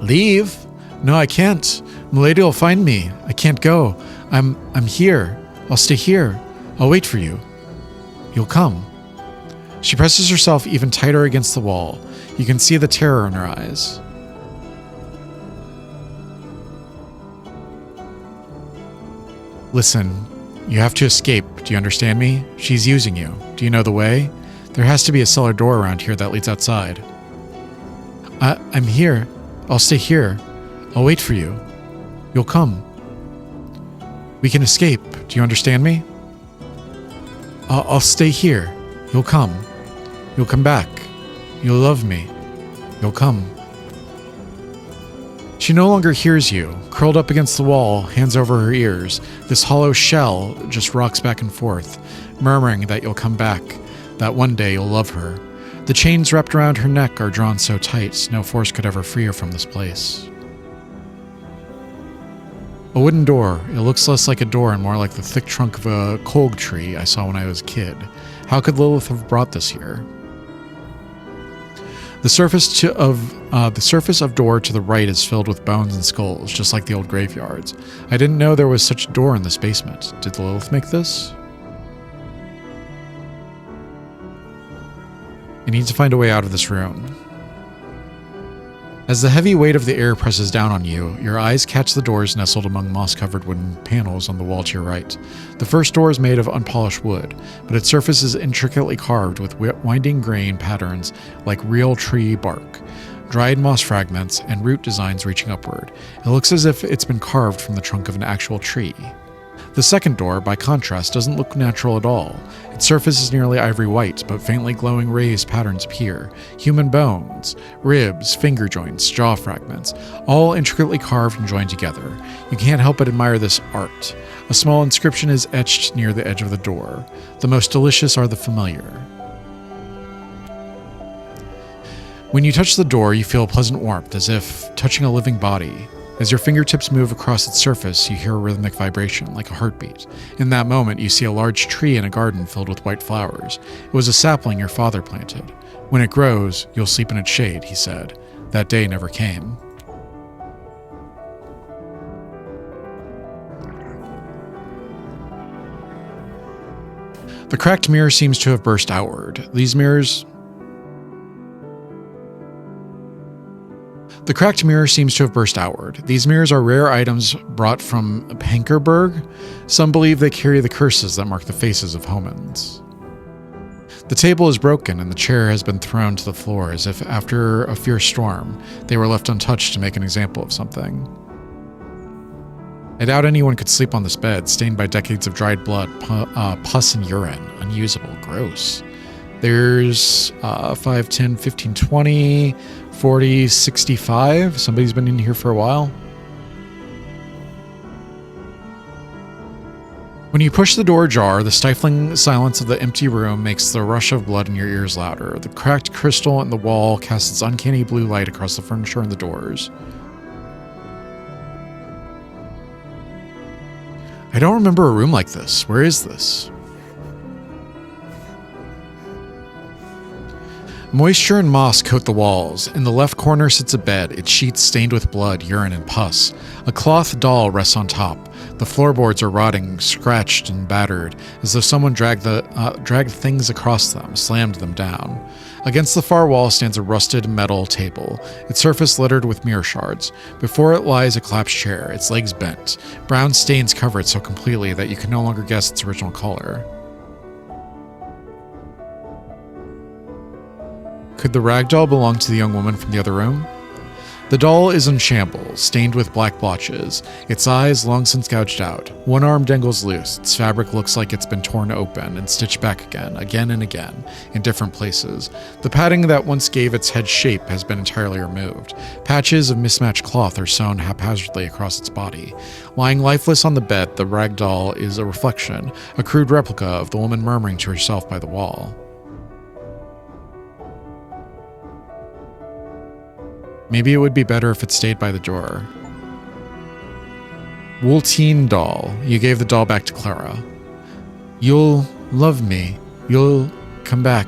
Leave? No, I can't. Milady will find me. I can't go. I'm here. I'll stay here. I'll wait for you. You'll come. She presses herself even tighter against the wall. You can see the terror in her eyes. Listen, you have to escape. Do you understand me? She's using you. Do you know the way? There has to be a cellar door around here that leads outside. I'm here. I'll stay here. I'll wait for you. You'll come. We can escape. Do you understand me? I'll stay here. You'll come. You'll come back. You'll love me. You'll come. She no longer hears you. Curled up against the wall, hands over her ears, this hollow shell just rocks back and forth, murmuring that you'll come back, that one day you'll love her. The chains wrapped around her neck are drawn so tight, no force could ever free her from this place. A wooden door. It looks less like a door and more like the thick trunk of a kolg tree I saw when I was a kid. How could Lilith have brought this here? The surface of door to the right is filled with bones and skulls, just like the old graveyards. I didn't know there was such a door in this basement. Did Lilith make this? I need to find a way out of this room. As the heavy weight of the air presses down on you, your eyes catch the doors nestled among moss-covered wooden panels on the wall to your right. The first door is made of unpolished wood, but its surface is intricately carved with winding grain patterns like real tree bark, dried moss fragments, and root designs reaching upward. It looks as if it's been carved from the trunk of an actual tree. The second door, by contrast, doesn't look natural at all. Its surface is nearly ivory white, but faintly glowing raised patterns appear. Human bones, ribs, finger joints, jaw fragments, all intricately carved and joined together. You can't help but admire this art. A small inscription is etched near the edge of the door. The most delicious are the familiar. When you touch the door, you feel a pleasant warmth, as if touching a living body. As your fingertips move across its surface, you hear a rhythmic vibration, like a heartbeat. In that moment, you see a large tree in a garden filled with white flowers. It was a sapling your father planted. When it grows, you'll sleep in its shade, he said. That day never came. The cracked mirror seems to have burst outward. The cracked mirror seems to have burst outward. These mirrors are rare items brought from Pankerberg. Some believe they carry the curses that mark the faces of homins. The table is broken and the chair has been thrown to the floor as if after a fierce storm, they were left untouched to make an example of something. I doubt anyone could sleep on this bed, stained by decades of dried blood, pus and urine. Unusable. Gross. There's 5, 10, 15, 20, 40, 65. Somebody's been in here for a while. When you push the door ajar, the stifling silence of the empty room makes the rush of blood in your ears louder. The cracked crystal in the wall casts its uncanny blue light across the furniture and the doors. I don't remember a room like this. Where is this? Moisture and moss coat the walls. In the left corner sits a bed, its sheets stained with blood, urine, and pus. A cloth doll rests on top. The floorboards are rotting, scratched and battered, as though someone dragged things across them, slammed them down. Against the far wall stands a rusted metal table, its surface littered with mirror shards. Before it lies a collapsed chair, its legs bent. Brown stains cover it so completely that you can no longer guess its original color. Could the rag doll belong to the young woman from the other room? The doll is in shambles, stained with black blotches, its eyes long since gouged out. One arm dangles loose, its fabric looks like it's been torn open and stitched back again and again, in different places. The padding that once gave its head shape has been entirely removed. Patches of mismatched cloth are sewn haphazardly across its body. Lying lifeless on the bed, the rag doll is a reflection, a crude replica of the woman murmuring to herself by the wall. Maybe it would be better if it stayed by the door. Woolteen doll. You gave the doll back to Clara. You'll love me. You'll come back.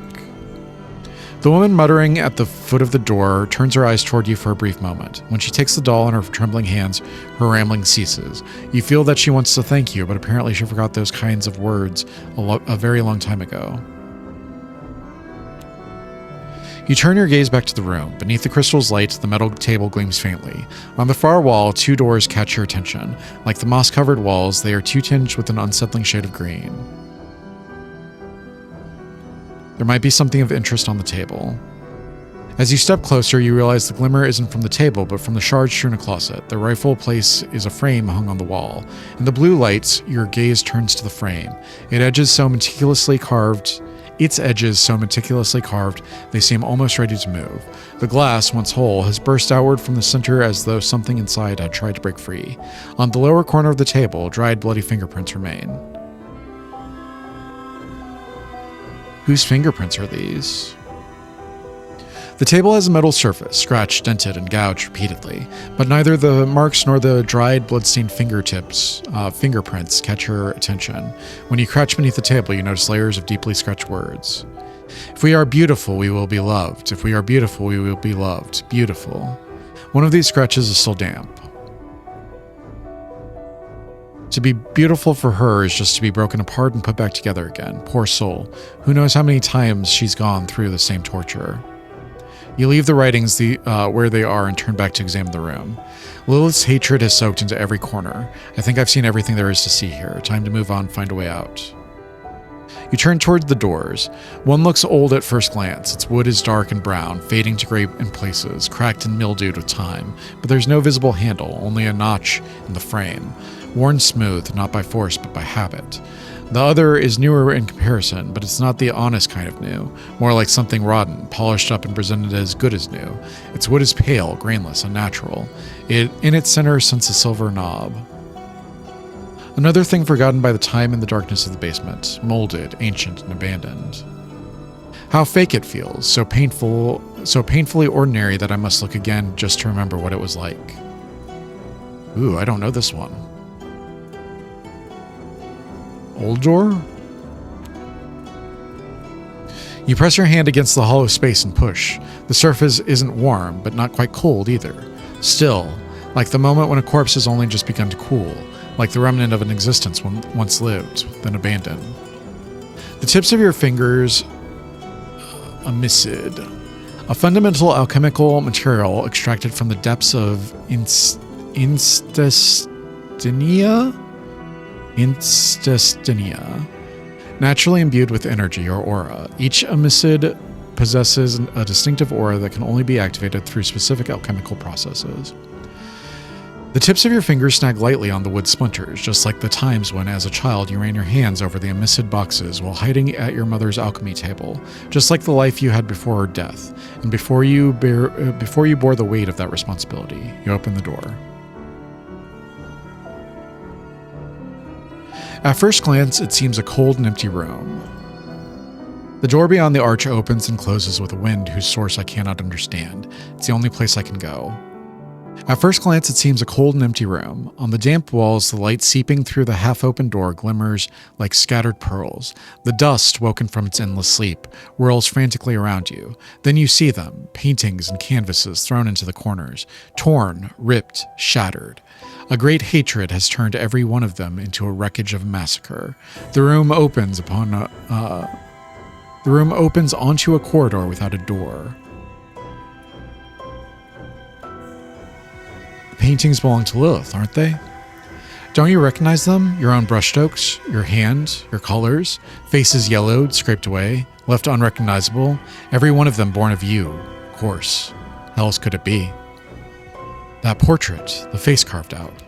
The woman muttering at the foot of the door turns her eyes toward you for a brief moment. When she takes the doll in her trembling hands, her rambling ceases. You feel that she wants to thank you, but apparently she forgot those kinds of words a very long time ago. You turn your gaze back to the room. Beneath the crystal's light, the metal table gleams faintly. On the far wall, two doors catch your attention. Like the moss-covered walls, they are tinged with an unsettling shade of green. There might be something of interest on the table. As you step closer, you realize the glimmer isn't from the table, but from the shards strewn in a closet. The rightful place is a frame hung on the wall. In the blue lights, your gaze turns to the frame. Its edges so meticulously carved, they seem almost ready to move. The glass, once whole, has burst outward from the center as though something inside had tried to break free. On the lower corner of the table, dried bloody fingerprints remain. Whose fingerprints are these? The table has a metal surface, scratched, dented, and gouged repeatedly, but neither the marks nor the dried, blood-stained fingerprints catch your attention. When you crouch beneath the table, you notice layers of deeply scratched words. If we are beautiful, we will be loved. If we are beautiful, we will be loved. Beautiful. One of these scratches is still damp. To be beautiful for her is just to be broken apart and put back together again. Poor soul. Who knows how many times she's gone through the same torture. You leave the writings where they are and turn back to examine the room. Lilith's hatred has soaked into every corner. I think I've seen everything there is to see here. Time to move on, find a way out. You turn toward the doors. One looks old at first glance. Its wood is dark and brown, fading to gray in places, cracked and mildewed with time. But there's no visible handle, only a notch in the frame. Worn smooth, not by force, but by habit. The other is newer in comparison, but it's not the honest kind of new. More like something rotten, polished up and presented as good as new. Its wood is pale, grainless, unnatural. In its center sits a silver knob. Another thing forgotten by the time and the darkness of the basement, molded, ancient, and abandoned. How fake it feels, so painfully ordinary that I must look again just to remember what it was like. Ooh, I don't know this one. Old door? You press your hand against the hollow space and push. The surface isn't warm, but not quite cold either. Still, like the moment when a corpse has only just begun to cool, like the remnant of an existence once lived, then abandoned. The tips of your fingers... Amicid. A fundamental alchemical material extracted from the depths of Instastinia. Naturally imbued with energy or aura, each amicid possesses a distinctive aura that can only be activated through specific alchemical processes. The tips of your fingers snag lightly on the wood splinters, just like the times when, as a child, you ran your hands over the amicid boxes while hiding at your mother's alchemy table, just like the life you had before her death, and before you bore the weight of that responsibility. You open the door. At first glance, it seems a cold and empty room. The door beyond the arch opens and closes with a wind whose source I cannot understand. It's the only place I can go. At first glance, it seems a cold and empty room. On the damp walls, the light seeping through the half-open door glimmers like scattered pearls. The dust, woken from its endless sleep, whirls frantically around you. Then you see them, paintings and canvases thrown into the corners, torn, ripped, shattered. A great hatred has turned every one of them into a wreckage of massacre. The room opens onto a corridor without a door. The paintings belong to Lilith, aren't they? Don't you recognize them? Your own brushstrokes, your hand, your colors, faces yellowed, scraped away, left unrecognizable, every one of them born of you, of course. How else could it be? That portrait, the face carved out.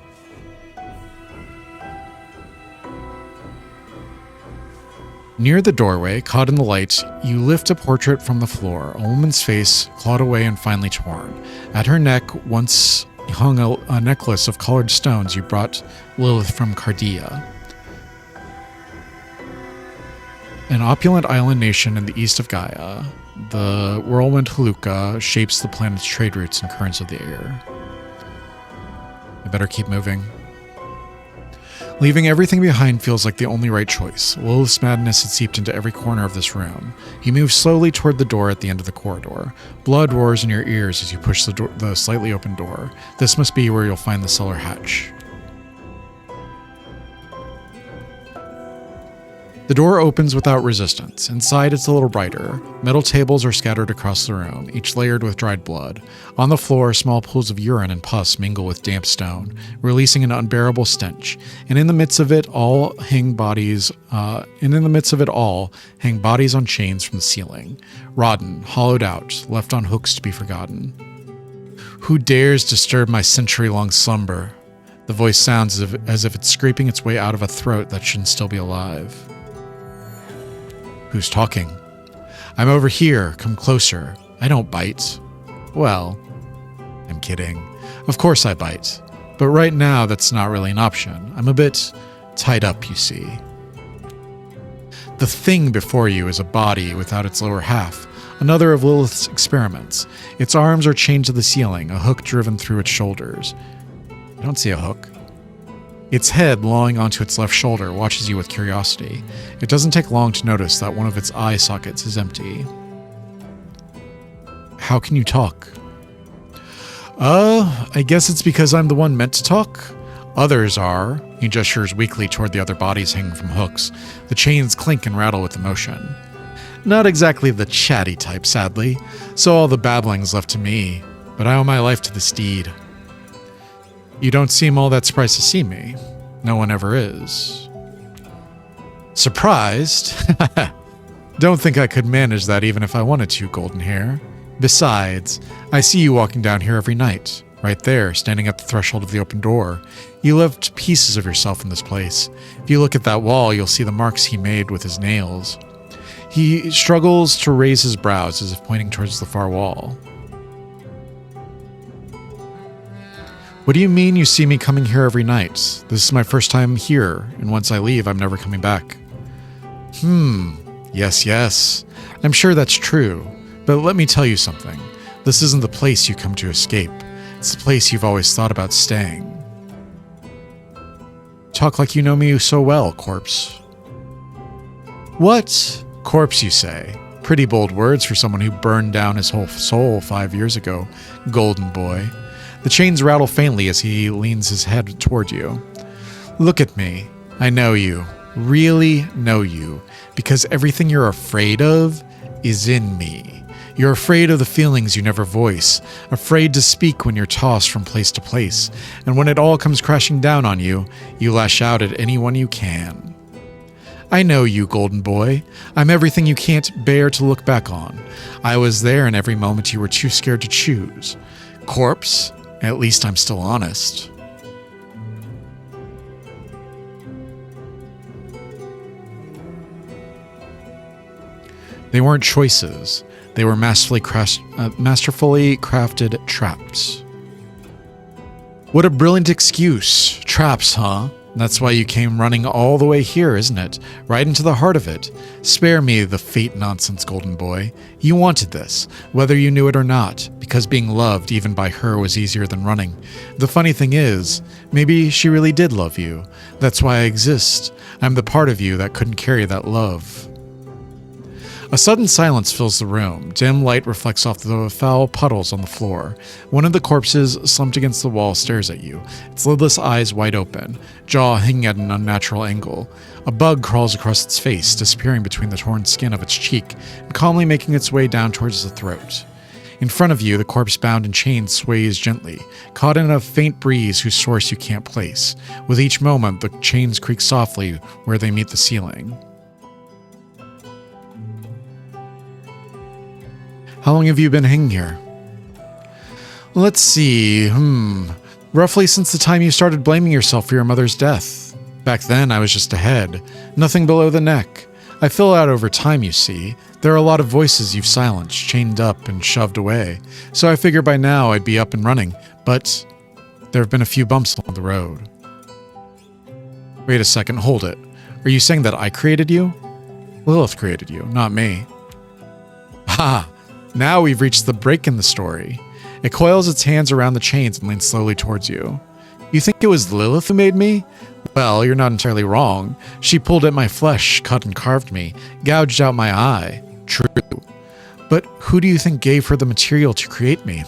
Near the doorway, caught in the light, you lift a portrait from the floor, a woman's face, clawed away and finely torn. At her neck once hung a necklace of colored stones you brought Lilith from Cardia, an opulent island nation in the east of Gaia. The whirlwind Haluka shapes the planet's trade routes and currents of the air. I better keep moving. Leaving everything behind feels like the only right choice. Lilith's madness had seeped into every corner of this room. You move slowly toward the door at the end of the corridor. Blood roars in your ears as you push the slightly open door. This must be where you'll find the cellar hatch. The door opens without resistance. Inside, it's a little brighter. Metal tables are scattered across the room, each layered with dried blood. On the floor, small pools of urine and pus mingle with damp stone, releasing an unbearable stench. And in the midst of it all, hang bodies on chains from the ceiling, rotten, hollowed out, left on hooks to be forgotten. Who dares disturb my century-long slumber? The voice sounds as if it's scraping its way out of a throat that shouldn't still be alive. Who's talking? I'm over here. Come closer. I don't bite. Well, I'm kidding. Of course I bite. But right now, that's not really an option. I'm a bit tied up, you see. The thing before you is a body without its lower half, another of Lilith's experiments. Its arms are chained to the ceiling, a hook driven through its shoulders. I don't see a hook. Its head, lolling onto its left shoulder, watches you with curiosity. It doesn't take long to notice that one of its eye sockets is empty. How can you talk? I guess it's because I'm the one meant to talk. Others are. He gestures weakly toward the other bodies hanging from hooks. The chains clink and rattle with emotion. Not exactly the chatty type, sadly, so all the babbling's left to me, but I owe my life to the steed. You don't seem all that surprised to see me. No one ever is. Surprised? Don't think I could manage that even if I wanted to, Golden Hair. Besides, I see you walking down here every night. Right there, standing at the threshold of the open door. You left pieces of yourself in this place. If you look at that wall, you'll see the marks he made with his nails. He struggles to raise his brows as if pointing towards the far wall. What do you mean you see me coming here every night? This is my first time here, and once I leave, I'm never coming back. Yes. I'm sure that's true, but let me tell you something. This isn't the place you come to escape. It's the place you've always thought about staying. talk like you know me so well, corpse. What? Corpse, you say? Pretty bold words for someone who burned down his whole soul 5 years ago, golden boy. The chains rattle faintly as he leans his head toward you. Look at me. I know you. Really know you. Because everything you're afraid of is in me. You're afraid of the feelings you never voice, afraid to speak when you're tossed from place to place, and when it all comes crashing down on you, you lash out at anyone you can. I know you, golden boy. I'm everything you can't bear to look back on. I was there in every moment you were too scared to choose. Corpse, at least I'm still honest. They weren't choices. They were masterfully crafted traps. What a brilliant excuse. Traps, huh? That's why you came running all the way here, isn't it? Right into the heart of it. Spare me the fate nonsense, golden boy. You wanted this, whether you knew it or not, because being loved even by her was easier than running. The funny thing is, maybe she really did love you. That's why I exist. I'm the part of you that couldn't carry that love. A sudden silence fills the room. Dim light reflects off the foul puddles on the floor. One of the corpses, slumped against the wall, stares at you, its lidless eyes wide open, jaw hanging at an unnatural angle. A bug crawls across its face, disappearing between the torn skin of its cheek, and calmly making its way down towards the throat. In front of you, the corpse bound in chains sways gently, caught in a faint breeze whose source you can't place. With each moment, the chains creak softly where they meet the ceiling. How long have you been hanging here? Let's see, roughly since the time you started blaming yourself for your mother's death. Back then, I was just a head, nothing below the neck. I fill out over time, you see. There are a lot of voices you've silenced, chained up, and shoved away. So I figure by now I'd be up and running, but there have been a few bumps along the road. Wait a second, hold it. Are you saying that I created you? Lilith created you, not me. Ha! Now we've reached the break in the story. It coils its hands around the chains and leans slowly towards you. You think it was Lilith who made me? Well, you're not entirely wrong. She pulled at my flesh, cut and carved me, gouged out my eye. True. But who do you think gave her the material to create me,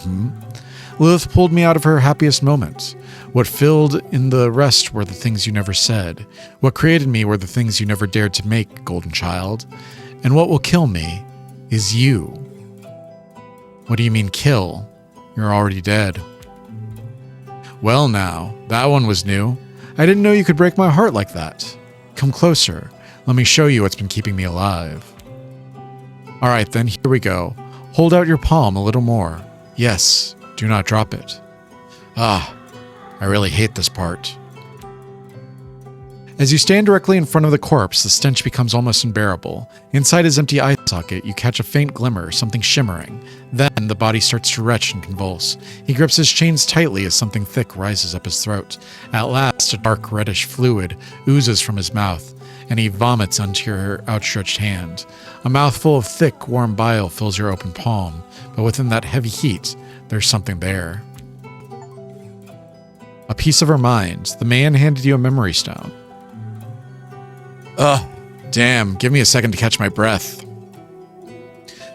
Lilith pulled me out of her happiest moment. What filled in the rest were the things you never said. What created me were the things you never dared to make, golden child. And what will kill me is you. What do you mean kill? You're already dead. Well now, that one was new. I didn't know you could break my heart like that. Come closer. Let me show you what's been keeping me alive. Alright then, here we go. Hold out your palm a little more. Yes, do not drop it. Ah, I really hate this part. As you stand directly in front of the corpse, the stench becomes almost unbearable. Inside his empty eye socket, you catch a faint glimmer, something shimmering. Then, the body starts to retch and convulse. He grips his chains tightly as something thick rises up his throat. At last, a dark reddish fluid oozes from his mouth, and he vomits onto your outstretched hand. A mouthful of thick, warm bile fills your open palm, but within that heavy heat, there's something there. A piece of her mind. The man handed you a memory stone. Ugh, damn, give me a second to catch my breath.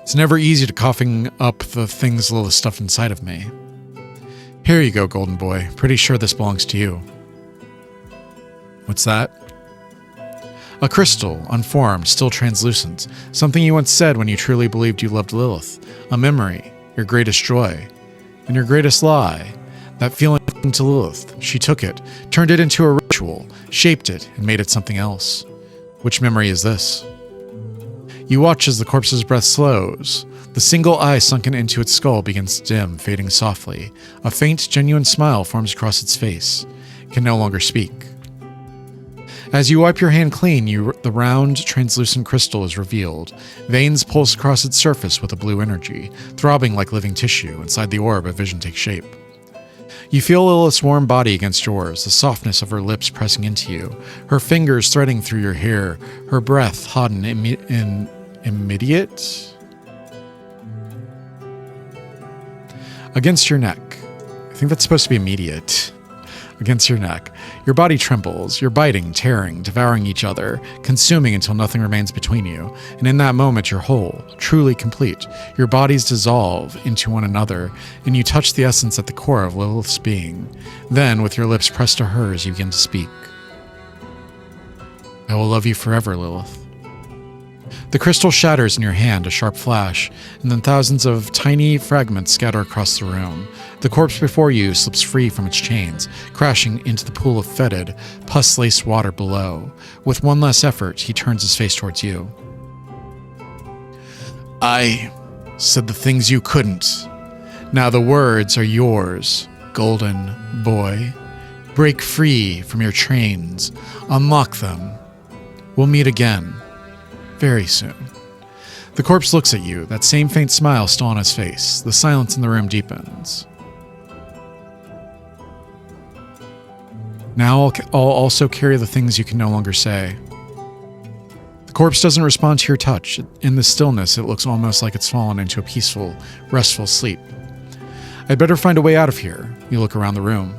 It's never easy to coughing up the things Lilith stuffed inside of me. Here you go, golden boy. Pretty sure this belongs to you. What's that? A crystal, unformed, still translucent. Something you once said when you truly believed you loved Lilith. A memory, your greatest joy, and your greatest lie. That feeling to Lilith. She took it, turned it into a ritual, shaped it, and made it something else. Which memory is this? You watch as the corpse's breath slows. The single eye sunken into its skull begins to dim, fading softly. A faint, genuine smile forms across its face. It can no longer speak. As you wipe your hand clean, the round, translucent crystal is revealed. Veins pulse across its surface with a blue energy, throbbing like living tissue. Inside the orb, a vision takes shape. You feel Lilith's warm body against yours, the softness of her lips pressing into you, her fingers threading through your hair, her breath hot and immediate against your neck. I think that's supposed to be immediate. against your neck. Your body trembles. You're biting, tearing, devouring each other, consuming until nothing remains between you. And in that moment, you're whole, truly complete. Your bodies dissolve into one another, and you touch the essence at the core of Lilith's being. Then, with your lips pressed to hers, you begin to speak. I will love you forever, Lilith. The crystal shatters in your hand, a sharp flash, and then thousands of tiny fragments scatter across the room. The corpse before you slips free from its chains, crashing into the pool of fetid, pus-laced water below. With one last effort, he turns his face towards you. I said the things you couldn't. Now the words are yours, golden boy. Break free from your chains. Unlock them. We'll meet again. Very soon. The corpse looks at you, that same faint smile still on his face. The silence in the room deepens. Now I'll also carry the things you can no longer say. The corpse doesn't respond to your touch. In the stillness, it looks almost like it's fallen into a peaceful, restful sleep. I'd better find a way out of here. You look around the room.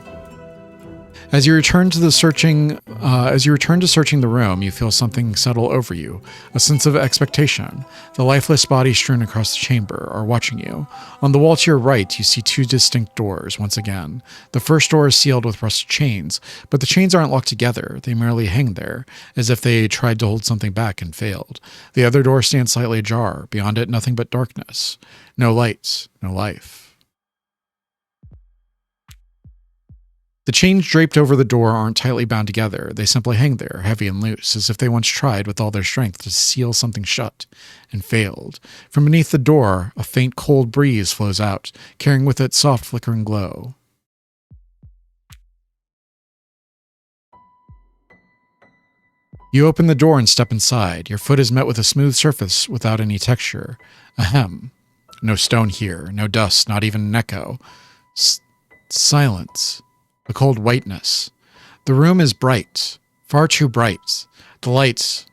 As you return to searching the room, you feel something settle over you, a sense of expectation. The lifeless bodies strewn across the chamber are watching you. On the wall to your right, you see two distinct doors once again. The first door is sealed with rusted chains, but the chains aren't locked together. They merely hang there, as if they tried to hold something back and failed. The other door stands slightly ajar. Beyond it, nothing but darkness. No light, no life. The chains draped over the door aren't tightly bound together. They simply hang there, heavy and loose, as if they once tried with all their strength to seal something shut, and failed. From beneath the door, a faint cold breeze flows out, carrying with it soft flickering glow. You open the door and step inside. Your foot is met with a smooth surface without any texture. Ahem. No stone here, no dust, not even an echo. Silence. A cold whiteness. The room is bright, far too bright. The light,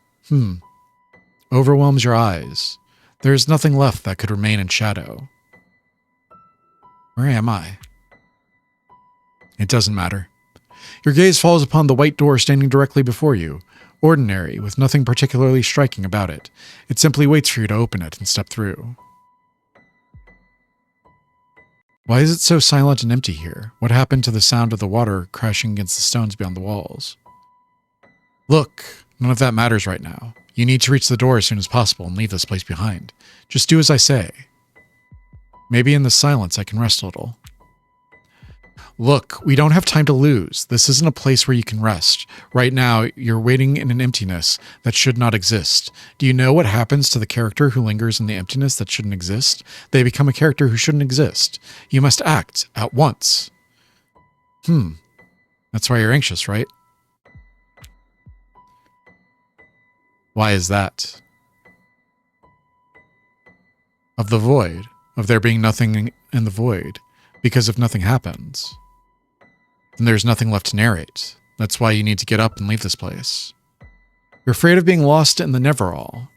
overwhelms your eyes. There is nothing left that could remain in shadow. Where am I? It doesn't matter. Your gaze falls upon the white door standing directly before you. Ordinary, with nothing particularly striking about it. It simply waits for you to open it and step through. Why is it so silent and empty here? What happened to the sound of the water crashing against the stones beyond the walls? Look, none of that matters right now. You need to reach the door as soon as possible and leave this place behind. Just do as I say. Maybe in the silence I can rest a little. Look, we don't have time to lose. This isn't a place where you can rest. Right now, you're waiting in an emptiness that should not exist. Do you know what happens to the character who lingers in the emptiness that shouldn't exist? They become a character who shouldn't exist. You must act at once. That's why you're anxious, right? Why is that? Of the void, of there being nothing in the void, because if nothing happens, then there's nothing left to narrate. That's why you need to get up and leave this place. You're afraid of being lost in the never-all,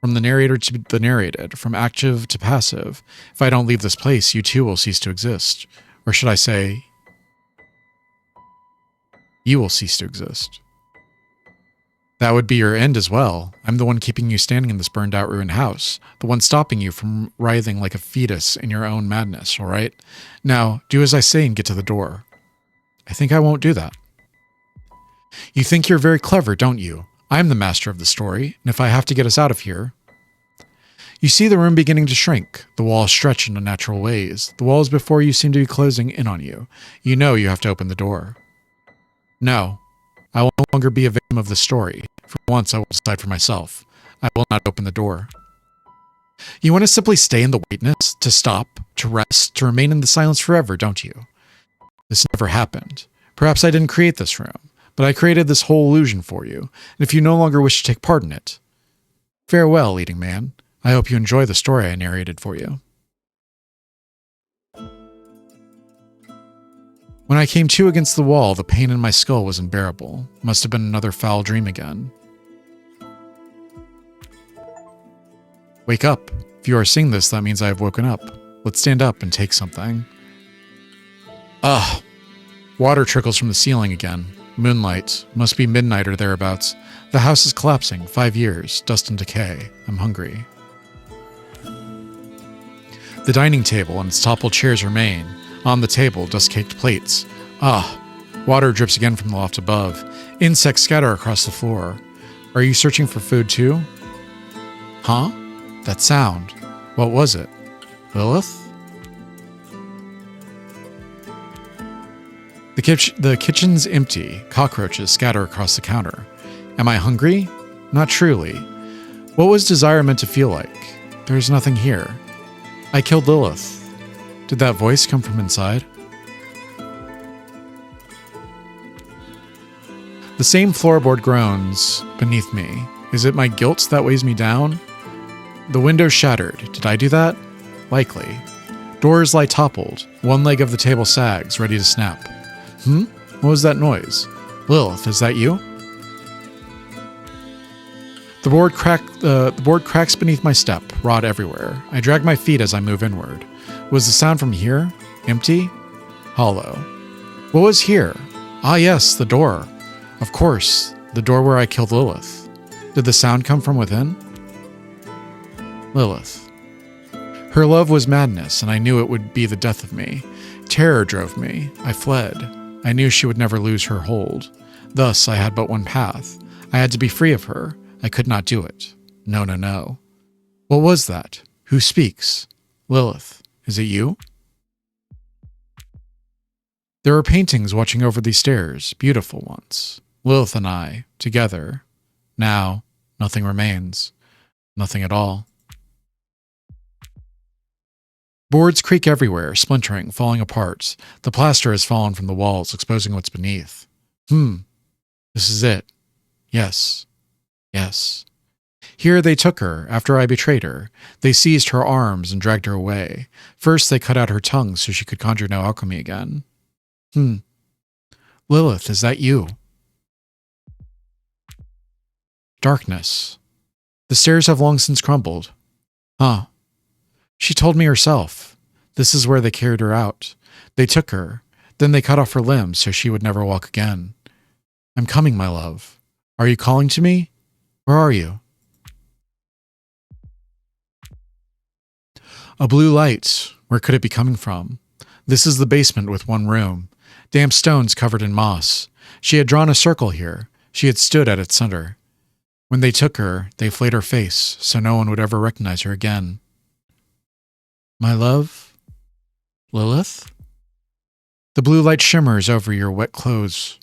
from the narrator to the narrated, from active to passive. If I don't leave this place, you too will cease to exist. Or should I say, you will cease to exist. That would be your end as well. I'm the one keeping you standing in this burned-out ruined house, the one stopping you from writhing like a fetus in your own madness, all right? Now, do as I say and get to the door. I think I won't do that. You think you're very clever, don't you? I'm the master of the story, and if I have to get us out of here... You see the room beginning to shrink. The walls stretch in unnatural ways. The walls before you seem to be closing in on you. You know you have to open the door. No, I will no longer be a victim of the story. For once, I will decide for myself. I will not open the door. You want to simply stay in the whiteness, to stop, to rest, to remain in the silence forever, don't you? This never happened. Perhaps I didn't create this room, but I created this whole illusion for you, and if you no longer wish to take part in it, farewell, leading man. I hope you enjoy the story I narrated for you. When I came to against the wall, the pain in my skull was unbearable. Must have been another foul dream again. Wake up. If you are seeing this, that means I have woken up. Let's stand up and take something. Ugh. Water trickles from the ceiling again. Moonlight. Must be midnight or thereabouts. The house is collapsing. 5 years. Dust and decay. I'm hungry. The dining table and its toppled chairs remain. On the table, dust-caked plates. Ah. Water drips again from the loft above. Insects scatter across the floor. Are you searching for food too? Huh? That sound. What was it? Lilith? The kitchen's empty. Cockroaches scatter across the counter. Am I hungry? Not truly. What was desire meant to feel like? There's nothing here. I killed Lilith. Did that voice come from inside? The same floorboard groans beneath me. Is it my guilt that weighs me down? The window shattered. Did I do that? Likely. Doors lie toppled. One leg of the table sags, ready to snap. What was that noise? Lilith, is that you? The board cracks beneath my step, rod everywhere. I drag my feet as I move inward. Was the sound from here? Empty? Hollow. What was here? Ah yes, the door. Of course, the door where I killed Lilith. Did the sound come from within? Lilith. Her love was madness, and I knew it would be the death of me. Terror drove me. I fled. I knew she would never lose her hold. Thus, I had but one path. I had to be free of her. I could not do it. No, no, no. What was that? Who speaks? Lilith. Is it you? There are paintings watching over these stairs, beautiful ones. Lilith and I, together. Now, nothing remains. Nothing at all. Boards creak everywhere, splintering, falling apart. The plaster has fallen from the walls, exposing what's beneath. This is it. Yes. Yes. Here they took her, after I betrayed her. They seized her arms and dragged her away. First they cut out her tongue so she could conjure no alchemy again. Lilith, is that you? Darkness. The stairs have long since crumbled. Huh. She told me herself. This is where they carried her out. They took her. Then they cut off her limbs so she would never walk again. I'm coming, my love. Are you calling to me? Where are you? A blue light. Where could it be coming from? This is the basement with one room. Damp stones covered in moss. She had drawn a circle here. She had stood at its center. When they took her, they flayed her face so no one would ever recognize her again. My love? Lilith? The blue light shimmers over your wet clothes.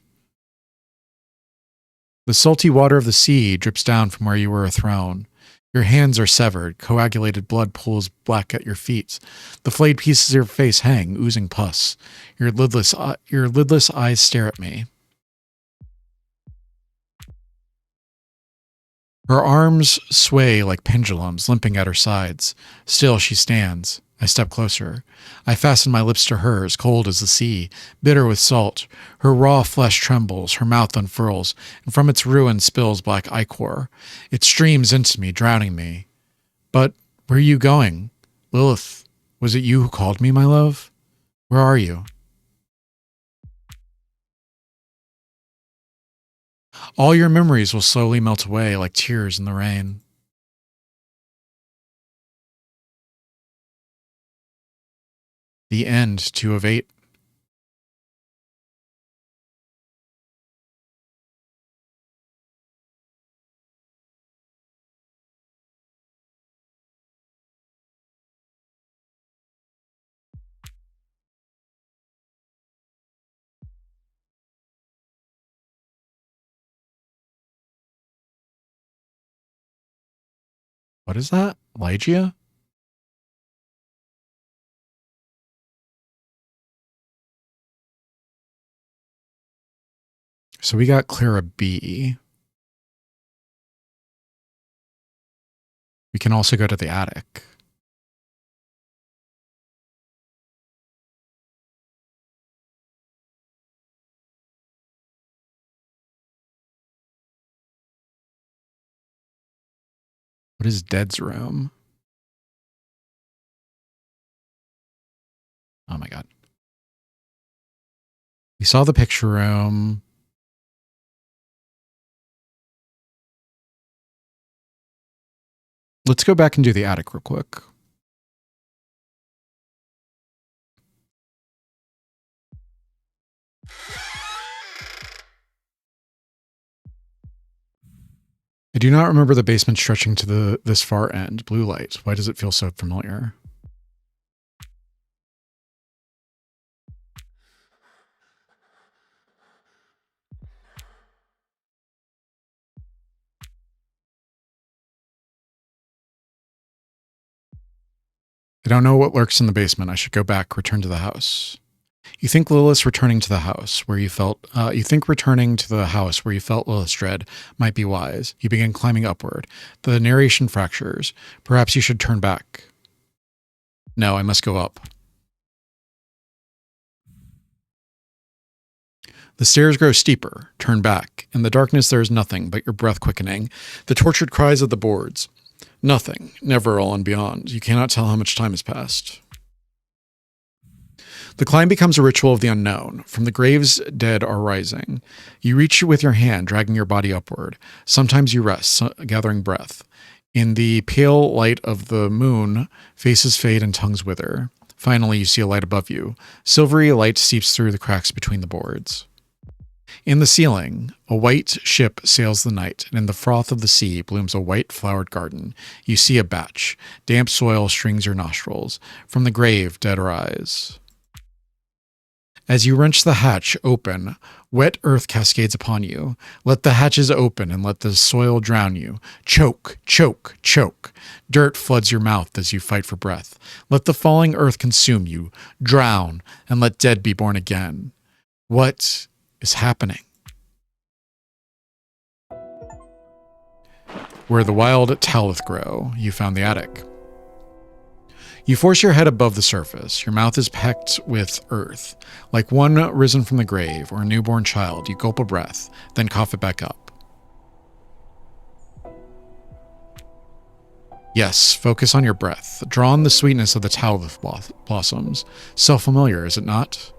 The salty water of the sea drips down from where you were thrown. Your hands are severed. Coagulated blood pools black at your feet. The flayed pieces of your face hang, oozing pus. Your lidless eyes stare at me. Her arms sway like pendulums, limping at her sides. Still she stands. I step closer. I fasten my lips to hers, cold as the sea, bitter with salt. Her raw flesh trembles, her mouth unfurls, and from its ruin spills black ichor. It streams into me, drowning me. But where are you going? Lilith, was it you who called me, my love? Where are you? All your memories will slowly melt away like tears in the rain. The end, 2 of 8. What is that? Lygia? So we got Clara B. We can also go to the attic. What is Dead's room? Oh my god. We saw the picture room. Let's go back and do the attic real quick. I do not remember the basement stretching to this far end. Blue light. Why does it feel so familiar? I don't know what lurks in the basement. I should go back, return to the house. You think Lilith's returning to the house where you felt, returning to the house where you felt Lilith's dread might be wise. You begin climbing upward. The narration fractures. Perhaps you should turn back. No, I must go up. The stairs grow steeper. Turn back. In the darkness there is nothing but your breath quickening, the tortured cries of the boards. Nothing, never all and beyond. You cannot tell how much time has passed. The climb becomes a ritual of the unknown. From the graves, dead are rising. You reach with your hand, dragging your body upward. Sometimes you rest, gathering breath. In the pale light of the moon, faces fade and tongues wither. Finally, you see a light above you. Silvery light seeps through the cracks between the boards. In the ceiling, a white ship sails the night, and in the froth of the sea blooms a white flowered garden. You see a batch. Damp soil strings your nostrils. From the grave, dead rise. As you wrench the hatch open, wet earth cascades upon you. Let the hatches open and let the soil drown you. Choke, choke, choke. Dirt floods your mouth as you fight for breath. Let the falling earth consume you. Drown, and let dead be born again. What is happening? Where the wild Lilith grow, you found the attic. You force your head above the surface. Your mouth is packed with earth. Like one risen from the grave or a newborn child, you gulp a breath, then cough it back up. Yes, focus on your breath. Draw on the sweetness of the Lilith blossoms. So familiar, is it not?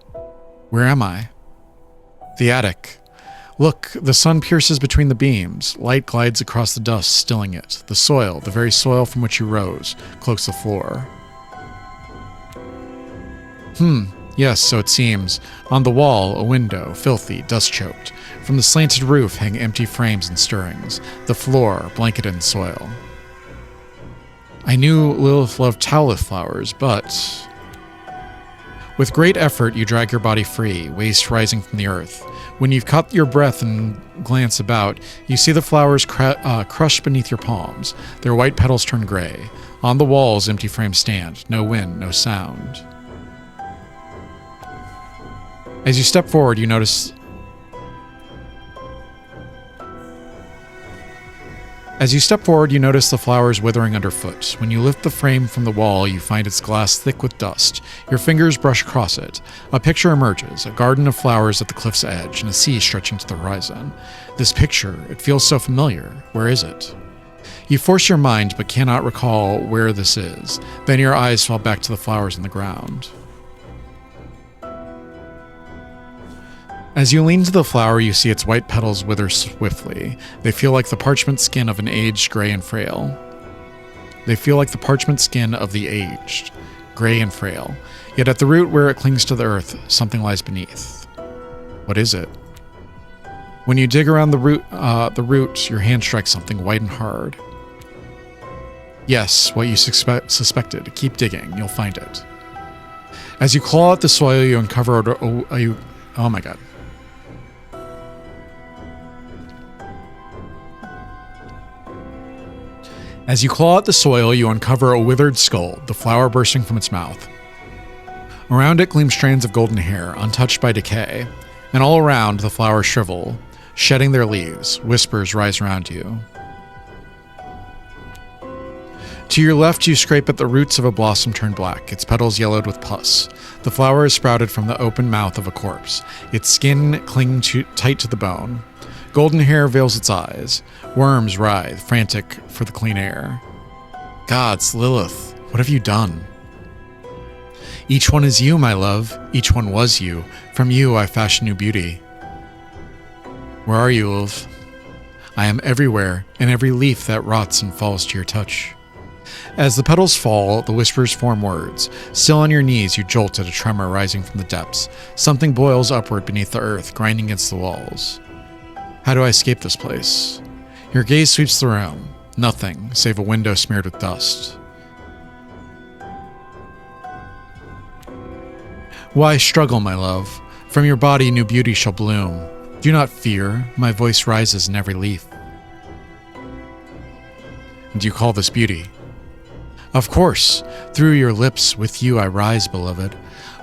Where am I? The attic. Look, the sun pierces between the beams. Light glides across the dust, stilling it. The soil, the very soil from which you rose, cloaks the floor. Yes, so it seems. On the wall, a window, filthy, dust-choked. From the slanted roof hang empty frames and stirrings. The floor, blanketed in soil. I knew Lilith loved Lilith flowers, but... With great effort, you drag your body free, waste rising from the earth. When you've caught your breath and glance about, you see the flowers crushed beneath your palms. Their white petals turn gray. On the walls, empty frames stand. No wind, no sound. As you step forward, you notice... the flowers withering underfoot. When you lift the frame from the wall, you find its glass thick with dust. Your fingers brush across it. A picture emerges, a garden of flowers at the cliff's edge, and a sea stretching to the horizon. This picture, it feels so familiar. Where is it? You force your mind, but cannot recall where this is. Then your eyes fall back to the flowers on the ground. As you lean to the flower, you see its white petals wither swiftly. They feel like the parchment skin of an aged, gray and frail. Yet at the root where it clings to the earth, something lies beneath. What is it? When you dig around the root, your hand strikes something white and hard. Yes, what you suspected. Keep digging, you'll find it. As you claw at the soil, you uncover oh my god. As you claw at the soil, you uncover a withered skull, the flower bursting from its mouth. Around it gleam strands of golden hair, untouched by decay, and all around the flowers shrivel, shedding their leaves. Whispers rise around you. To your left, you scrape at the roots of a blossom turned black, its petals yellowed with pus. The flower is sprouted from the open mouth of a corpse, its skin clinging tight to the bone. Golden hair veils its eyes. Worms writhe, frantic for the clean air. Gods, Lilith, what have you done? Each one is you, my love. Each one was you. From you I fashion new beauty. Where are you, Lilith? I am everywhere, in every leaf that rots and falls to your touch. As the petals fall, the whispers form words. Still on your knees, you jolt at a tremor rising from the depths. Something boils upward beneath the earth, grinding against the walls. How do I escape this place? Your gaze sweeps the room. Nothing, save a window smeared with dust. Why struggle, my love? From your body new beauty shall bloom. Do not fear, my voice rises in every leaf. And you call this beauty? Of course, through your lips, with you I rise, beloved.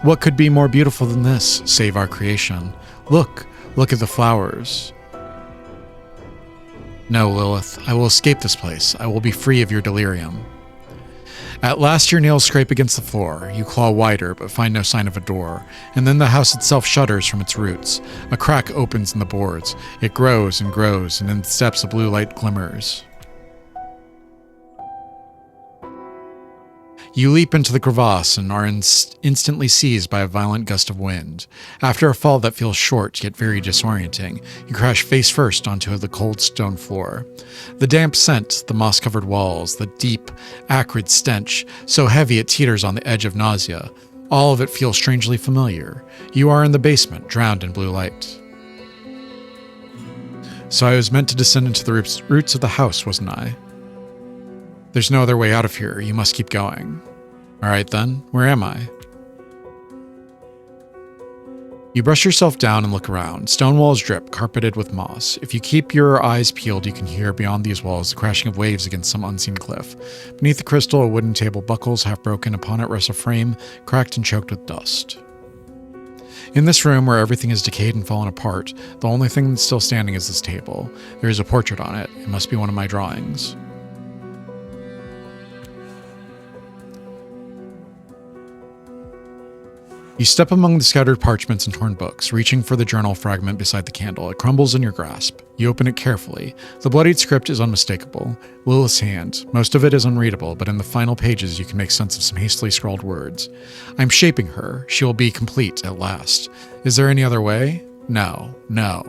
What could be more beautiful than this, save our creation? Look at the flowers. No, Lilith, I will escape this place. I will be free of your delirium. At last your nails scrape against the floor. You claw wider, but find no sign of a door. And then the house itself shudders from its roots. A crack opens in the boards. It grows, and in the steps a blue light glimmers. You leap into the crevasse and are instantly seized by a violent gust of wind. After a fall that feels short yet very disorienting, you crash face first onto the cold stone floor. The damp scent, the moss-covered walls, the deep, acrid stench, so heavy it teeters on the edge of nausea, all of it feels strangely familiar. You are in the basement, drowned in blue light. So I was meant to descend into the roots of the house, wasn't I? There's no other way out of here. You must keep going. All right then, where am I? You brush yourself down and look around. Stone walls drip, carpeted with moss. If you keep your eyes peeled, you can hear beyond these walls the crashing of waves against some unseen cliff. Beneath the crystal, a wooden table buckles, half broken. Upon it rests a frame, cracked and choked with dust. In this room, where everything is decayed and fallen apart, the only thing that's still standing is this table. There is a portrait on it. It must be one of my drawings. You step among the scattered parchments and torn books, reaching for the journal fragment beside the candle. It crumbles in your grasp. You open it carefully. The bloodied script is unmistakable. Lilith's hand. Most of it is unreadable, but in the final pages you can make sense of some hastily scrawled words. I'm shaping her. She will be complete at last. Is there any other way? No, no,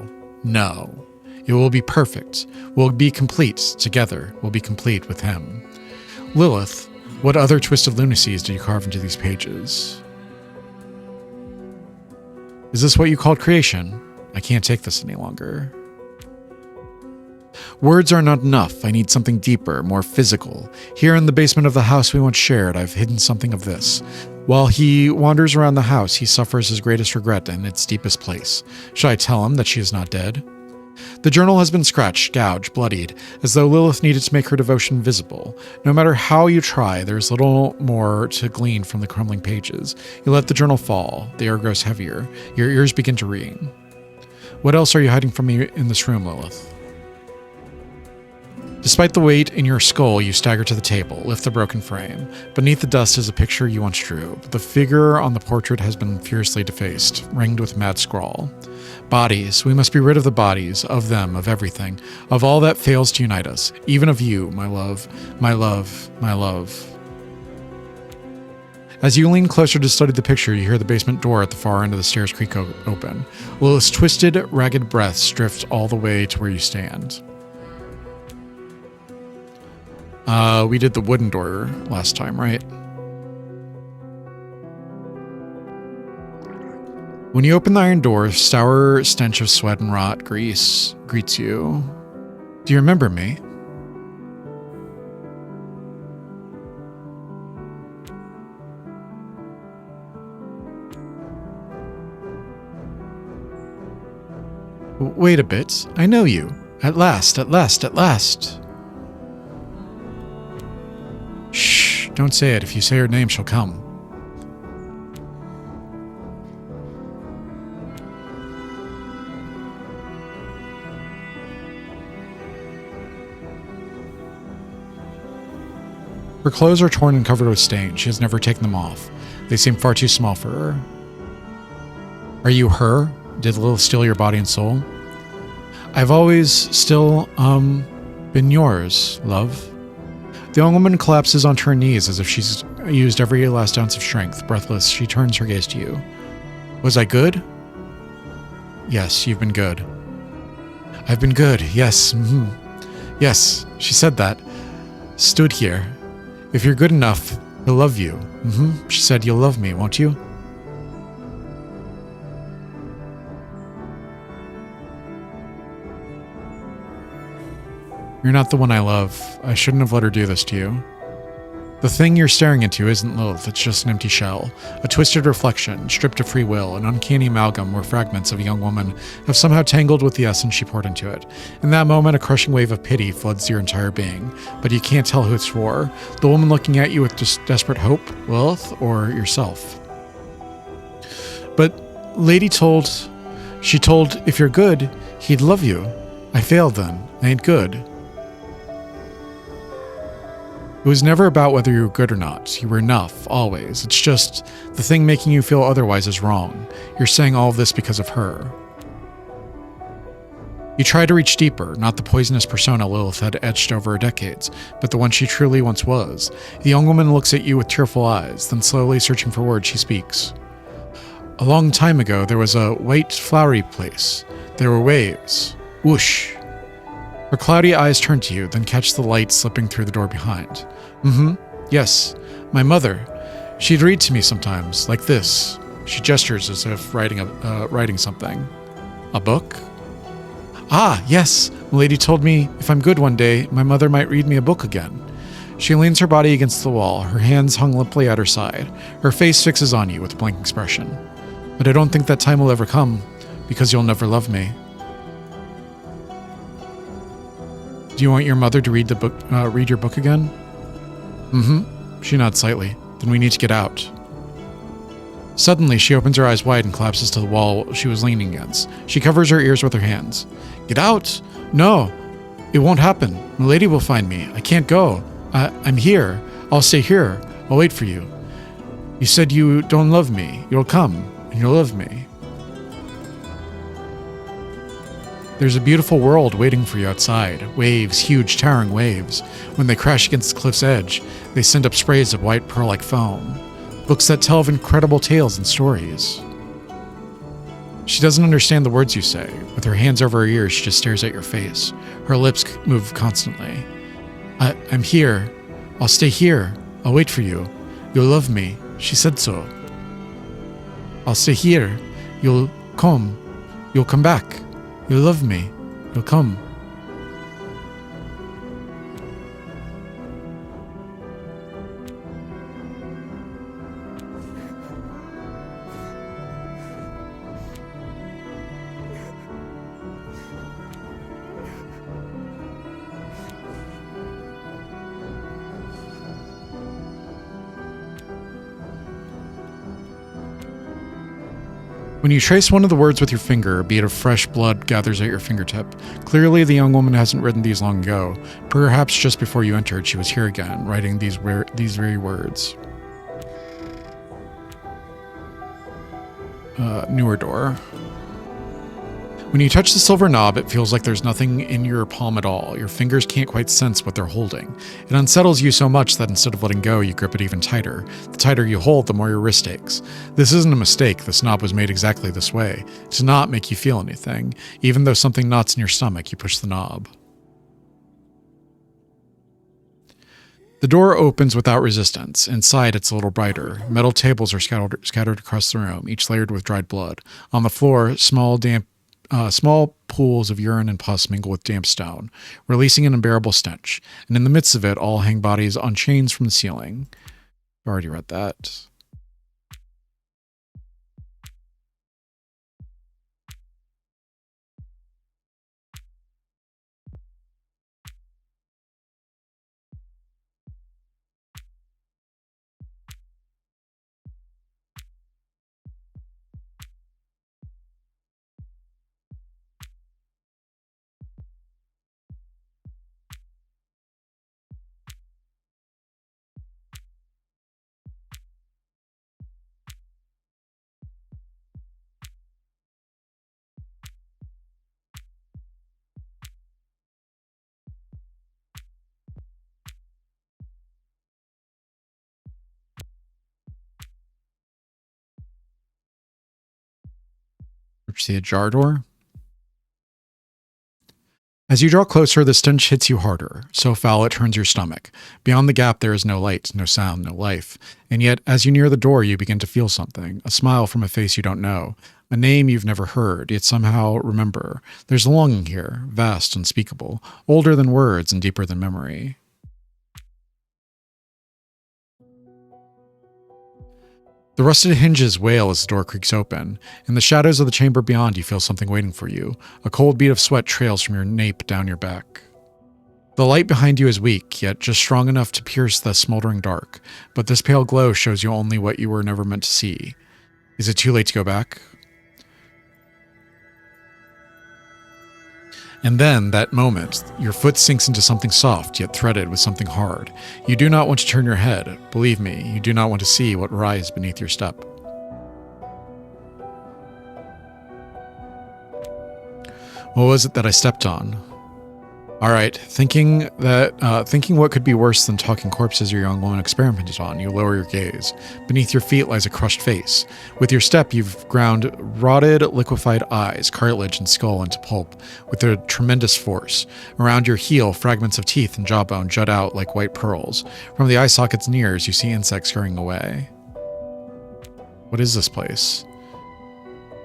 no. It will be perfect. We'll be complete together. We'll be complete with him. Lilith, what other twisted lunacies did you carve into these pages? Is this what you called creation? I can't take this any longer. Words are not enough. I need something deeper, more physical. Here in the basement of the house we once shared, I've hidden something of this. While he wanders around the house, he suffers his greatest regret in its deepest place. Shall I tell him that she is not dead? The journal has been scratched, gouged, bloodied, as though Lilith needed to make her devotion visible. No matter how you try, there's little more to glean from the crumbling pages. You let the journal fall. The air grows heavier. Your ears begin to ring. What else are you hiding from me in this room, Lilith? Despite the weight in your skull, you stagger to the table, lift the broken frame. Beneath the dust is a picture you once drew, but the figure on the portrait has been fiercely defaced, ringed with mad scrawl. Bodies. We must be rid of the bodies, of them, of everything, of all that fails to unite us, even of you, my love, my love, my love. As you lean closer to study the picture, you hear the basement door at the far end of the stairs creak open. Lilith's twisted, ragged breaths drift all the way to where you stand. We did the wooden door last time, right? When you open the iron door, a sour stench of sweat and rot grease greets you. Do you remember me? Wait a bit. I know you. At last, at last, at last. Shh, don't say it. If you say her name, she'll come. Her clothes are torn and covered with stains. She has never taken them off. They seem far too small for her. Are you her? Did Lilith steal your body and soul? I've always still, been yours, love. The young woman collapses onto her knees as if she's used every last ounce of strength. Breathless, she turns her gaze to you. Was I good? Yes, you've been good. I've been good, yes. Yes, she said that. Stood here. If you're good enough, he'll love you. She said you'll love me, won't you? You're not the one I love. I shouldn't have let her do this to you. The thing you're staring into isn't Lilith, it's just an empty shell. A twisted reflection, stripped of free will, an uncanny amalgam where fragments of a young woman have somehow tangled with the essence she poured into it. In that moment, a crushing wave of pity floods your entire being, but you can't tell who it's for. The woman looking at you with just desperate hope, Lilith, or yourself. But Lady told, if you're good, he'd love you. I failed then. I ain't good. It was never about whether you were good or not. You were enough, always. It's just the thing making you feel otherwise is wrong. You're saying all of this because of her. You try to reach deeper, not the poisonous persona Lilith had etched over decades, but the one she truly once was. The young woman looks at you with tearful eyes, then slowly searching for words, she speaks. A long time ago, there was a white, flowery place. There were waves. Whoosh. Her cloudy eyes turn to you, then catch the light slipping through the door behind. Yes, my mother. She'd read to me sometimes, like this. She gestures as if writing something. A book? Ah, yes. Milady told me if I'm good one day, my mother might read me a book again. She leans her body against the wall, her hands hung limply at her side. Her face fixes on you with a blank expression. But I don't think that time will ever come, because you'll never love me. Do you want your mother to read your book again? She nods slightly. Then we need to get out. Suddenly, she opens her eyes wide and collapses to the wall she was leaning against. She covers her ears with her hands. Get out? No, it won't happen. Milady will find me. I can't go. I'm here. I'll stay here. I'll wait for you. You said you don't love me. You'll come, and you'll love me. There's a beautiful world waiting for you outside. Waves, huge, towering waves. When they crash against the cliff's edge, they send up sprays of white pearl-like foam. Books that tell of incredible tales and stories. She doesn't understand the words you say. With her hands over her ears, she just stares at your face. Her lips move constantly. I'm here. I'll stay here. I'll wait for you. You'll love me. She said so. I'll stay here. You'll come. You'll come back. You'll love me. You'll come. When you trace one of the words with your finger, a bead of fresh blood gathers at your fingertip. Clearly, the young woman hasn't written these long ago. Perhaps just before you entered, she was here again, writing these very words. Newer door. When you touch the silver knob, it feels like there's nothing in your palm at all. Your fingers can't quite sense what they're holding. It unsettles you so much that instead of letting go, you grip it even tighter. The tighter you hold, the more your wrist aches. This isn't a mistake. This knob was made exactly this way. To not make you feel anything. Even though something knots in your stomach, you push the knob. The door opens without resistance. Inside, it's a little brighter. Metal tables are scattered across the room, each layered with dried blood. On the floor, small pools of urine and pus mingle with damp stone, releasing an unbearable stench. And in the midst of it, all hang bodies on chains from the ceiling. I already read that. Approach the ajar door. As you draw closer, the stench hits you harder, so foul it turns your stomach. Beyond the gap, there is no light, no sound, no life. And yet, as you near the door, you begin to feel something, a smile from a face you don't know, a name you've never heard, yet somehow remember. There's a longing here, vast, unspeakable, older than words and deeper than memory. The rusted hinges wail as the door creaks open. In the shadows of the chamber beyond, you feel something waiting for you. A cold bead of sweat trails from your nape down your back. The light behind you is weak, yet just strong enough to pierce the smoldering dark. But this pale glow shows you only what you were never meant to see. Is it too late to go back? And then, that moment, your foot sinks into something soft, yet threaded with something hard. You do not want to turn your head. Believe me, you do not want to see what lies beneath your step. What was it that I stepped on? Alright, thinking what could be worse than talking corpses your young woman experimented on, you lower your gaze. Beneath your feet lies a crushed face. With your step, you've ground rotted, liquefied eyes, cartilage, and skull into pulp with a tremendous force. Around your heel, fragments of teeth and jawbone jut out like white pearls. From the eye sockets and ears, you see insects scurrying away. What is this place?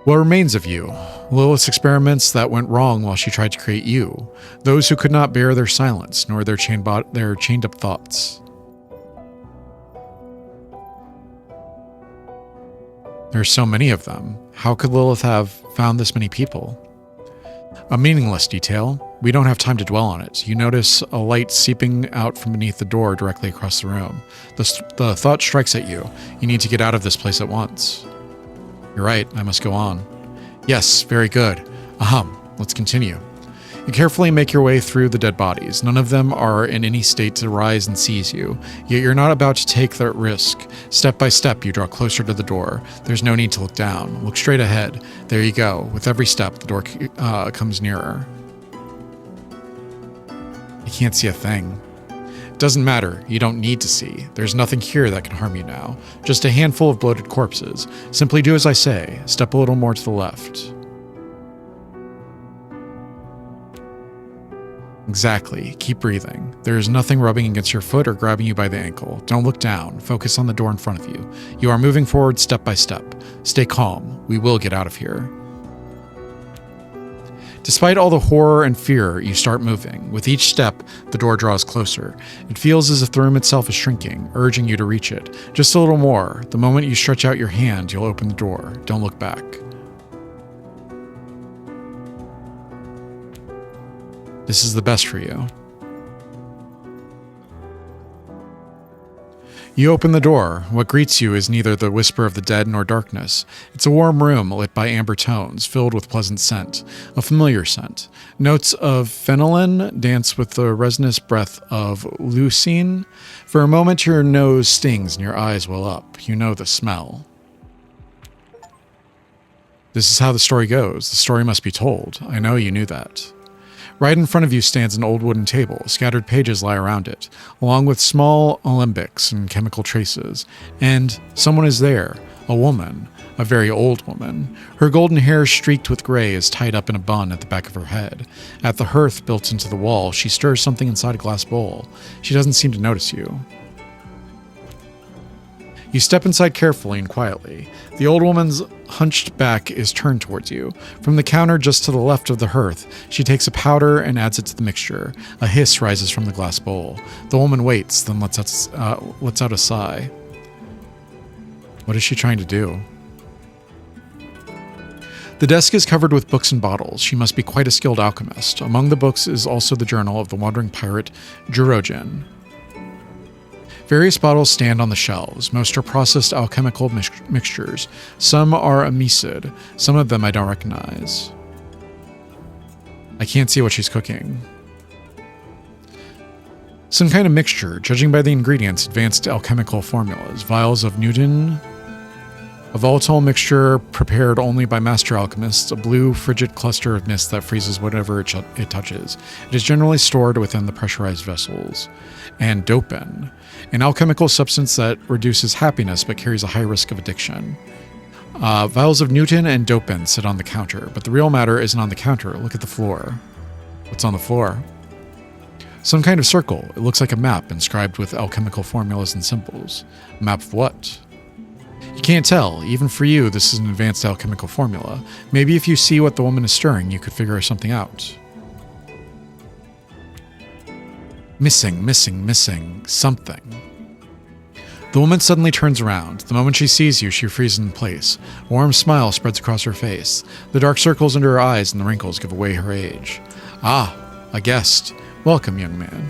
What remains of you? Lilith's experiments that went wrong while she tried to create you. Those who could not bear their silence, nor their chained-up thoughts. There are so many of them. How could Lilith have found this many people? A meaningless detail. We don't have time to dwell on it. You notice a light seeping out from beneath the door directly across the room. The thought strikes at you. You need to get out of this place at once. You're right, I must go on. Yes, very good. Let's continue. You carefully make your way through the dead bodies. None of them are in any state to rise and seize you, yet you're not about to take that risk. Step by step, you draw closer to the door. There's no need to look down. Look straight ahead. There you go. With every step, the door comes nearer. You can't see a thing. Doesn't matter, you don't need to see. There's nothing here that can harm you now. Just a handful of bloated corpses. Simply do as I say. Step a little more to the left. Exactly. Keep breathing. There is nothing rubbing against your foot or grabbing you by the ankle. Don't look down. Focus on the door in front of you. You are moving forward step by step. Stay calm. We will get out of here. Despite all the horror and fear, you start moving. With each step, the door draws closer. It feels as if the room itself is shrinking, urging you to reach it. Just a little more. The moment you stretch out your hand, you'll open the door. Don't look back. This is the best for you. You open the door. What greets you is neither the whisper of the dead nor darkness. It's a warm room lit by amber tones, filled with pleasant scent. A familiar scent. Notes of phenolin dance with the resinous breath of leucine. For a moment your nose stings and your eyes well up. You know the smell. This is how the story goes. The story must be told. I know you knew that. Right in front of you stands an old wooden table. Scattered pages lie around it, along with small alembics and chemical traces. And someone is there, a woman, a very old woman. Her golden hair streaked with gray is tied up in a bun at the back of her head. At the hearth built into the wall, she stirs something inside a glass bowl. She doesn't seem to notice you. You step inside carefully and quietly. The old woman's hunched back is turned towards you. From the counter just to the left of the hearth, she takes a powder and adds it to the mixture. A hiss rises from the glass bowl. The woman waits, then lets out a sigh. What is she trying to do? The desk is covered with books and bottles. She must be quite a skilled alchemist. Among the books is also the journal of the wandering pirate Jurogen. Various bottles stand on the shelves. Most are processed alchemical mixtures. Some are amicid. Some of them I don't recognize. I can't see what she's cooking. Some kind of mixture, judging by the ingredients, advanced alchemical formulas. Vials of Newton, a volatile mixture prepared only by master alchemists, a blue, frigid cluster of mist that freezes whatever it touches. It is generally stored within the pressurized vessels. And dopen, an alchemical substance that reduces happiness but carries a high risk of addiction. Vials of Newton and dopant sit on the counter, but the real matter isn't on the counter. Look at the floor. What's on the floor? Some kind of circle. It looks like a map inscribed with alchemical formulas and symbols. A map of what? You can't tell. Even for you, this is an advanced alchemical formula. Maybe if you see what the woman is stirring, you could figure something out. Missing something. The woman suddenly turns around. The moment she sees you, she freezes in place. A warm smile spreads across her face. The dark circles under her eyes and the wrinkles give away her age. Ah, a guest. Welcome, young man.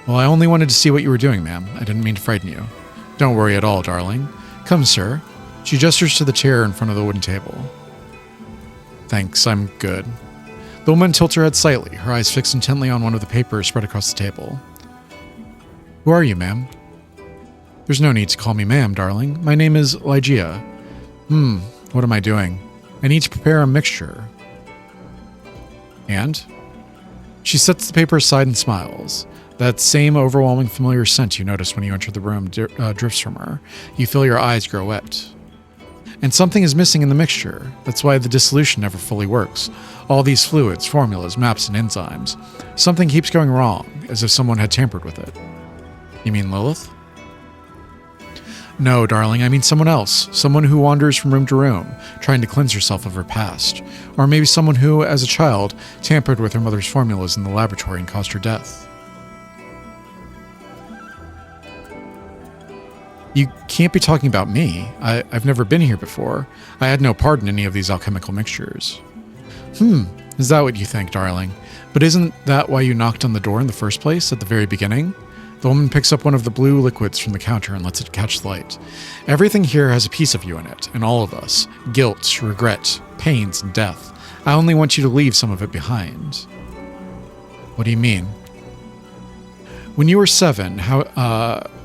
Well, I only wanted to see what you were doing, ma'am. I didn't mean to frighten you. Don't worry at all, darling. Come, sir. She gestures to the chair in front of the wooden table. Thanks, I'm good. The woman tilts her head slightly, her eyes fixed intently on one of the papers spread across the table. Who are you, ma'am? There's no need to call me ma'am, darling. My name is Lygia. What am I doing? I need to prepare a mixture. And? She sets the paper aside and smiles. That same overwhelming familiar scent you noticed when you entered the room drifts from her. You feel your eyes grow wet. And something is missing in the mixture. That's why the dissolution never fully works. All these fluids, formulas, maps, and enzymes. Something keeps going wrong, as if someone had tampered with it. You mean Lilith? No, darling, I mean someone else. Someone who wanders from room to room, trying to cleanse herself of her past. Or maybe someone who, as a child, tampered with her mother's formulas in the laboratory and caused her death. You can't be talking about me. I've never been here before. I had no part in any of these alchemical mixtures. Is that what you think, darling? But isn't that why you knocked on the door in the first place, at the very beginning? The woman picks up one of the blue liquids from the counter and lets it catch the light. Everything here has a piece of you in it, and all of us. Guilt, regret, pains, and death. I only want you to leave some of it behind. What do you mean? When you were seven, how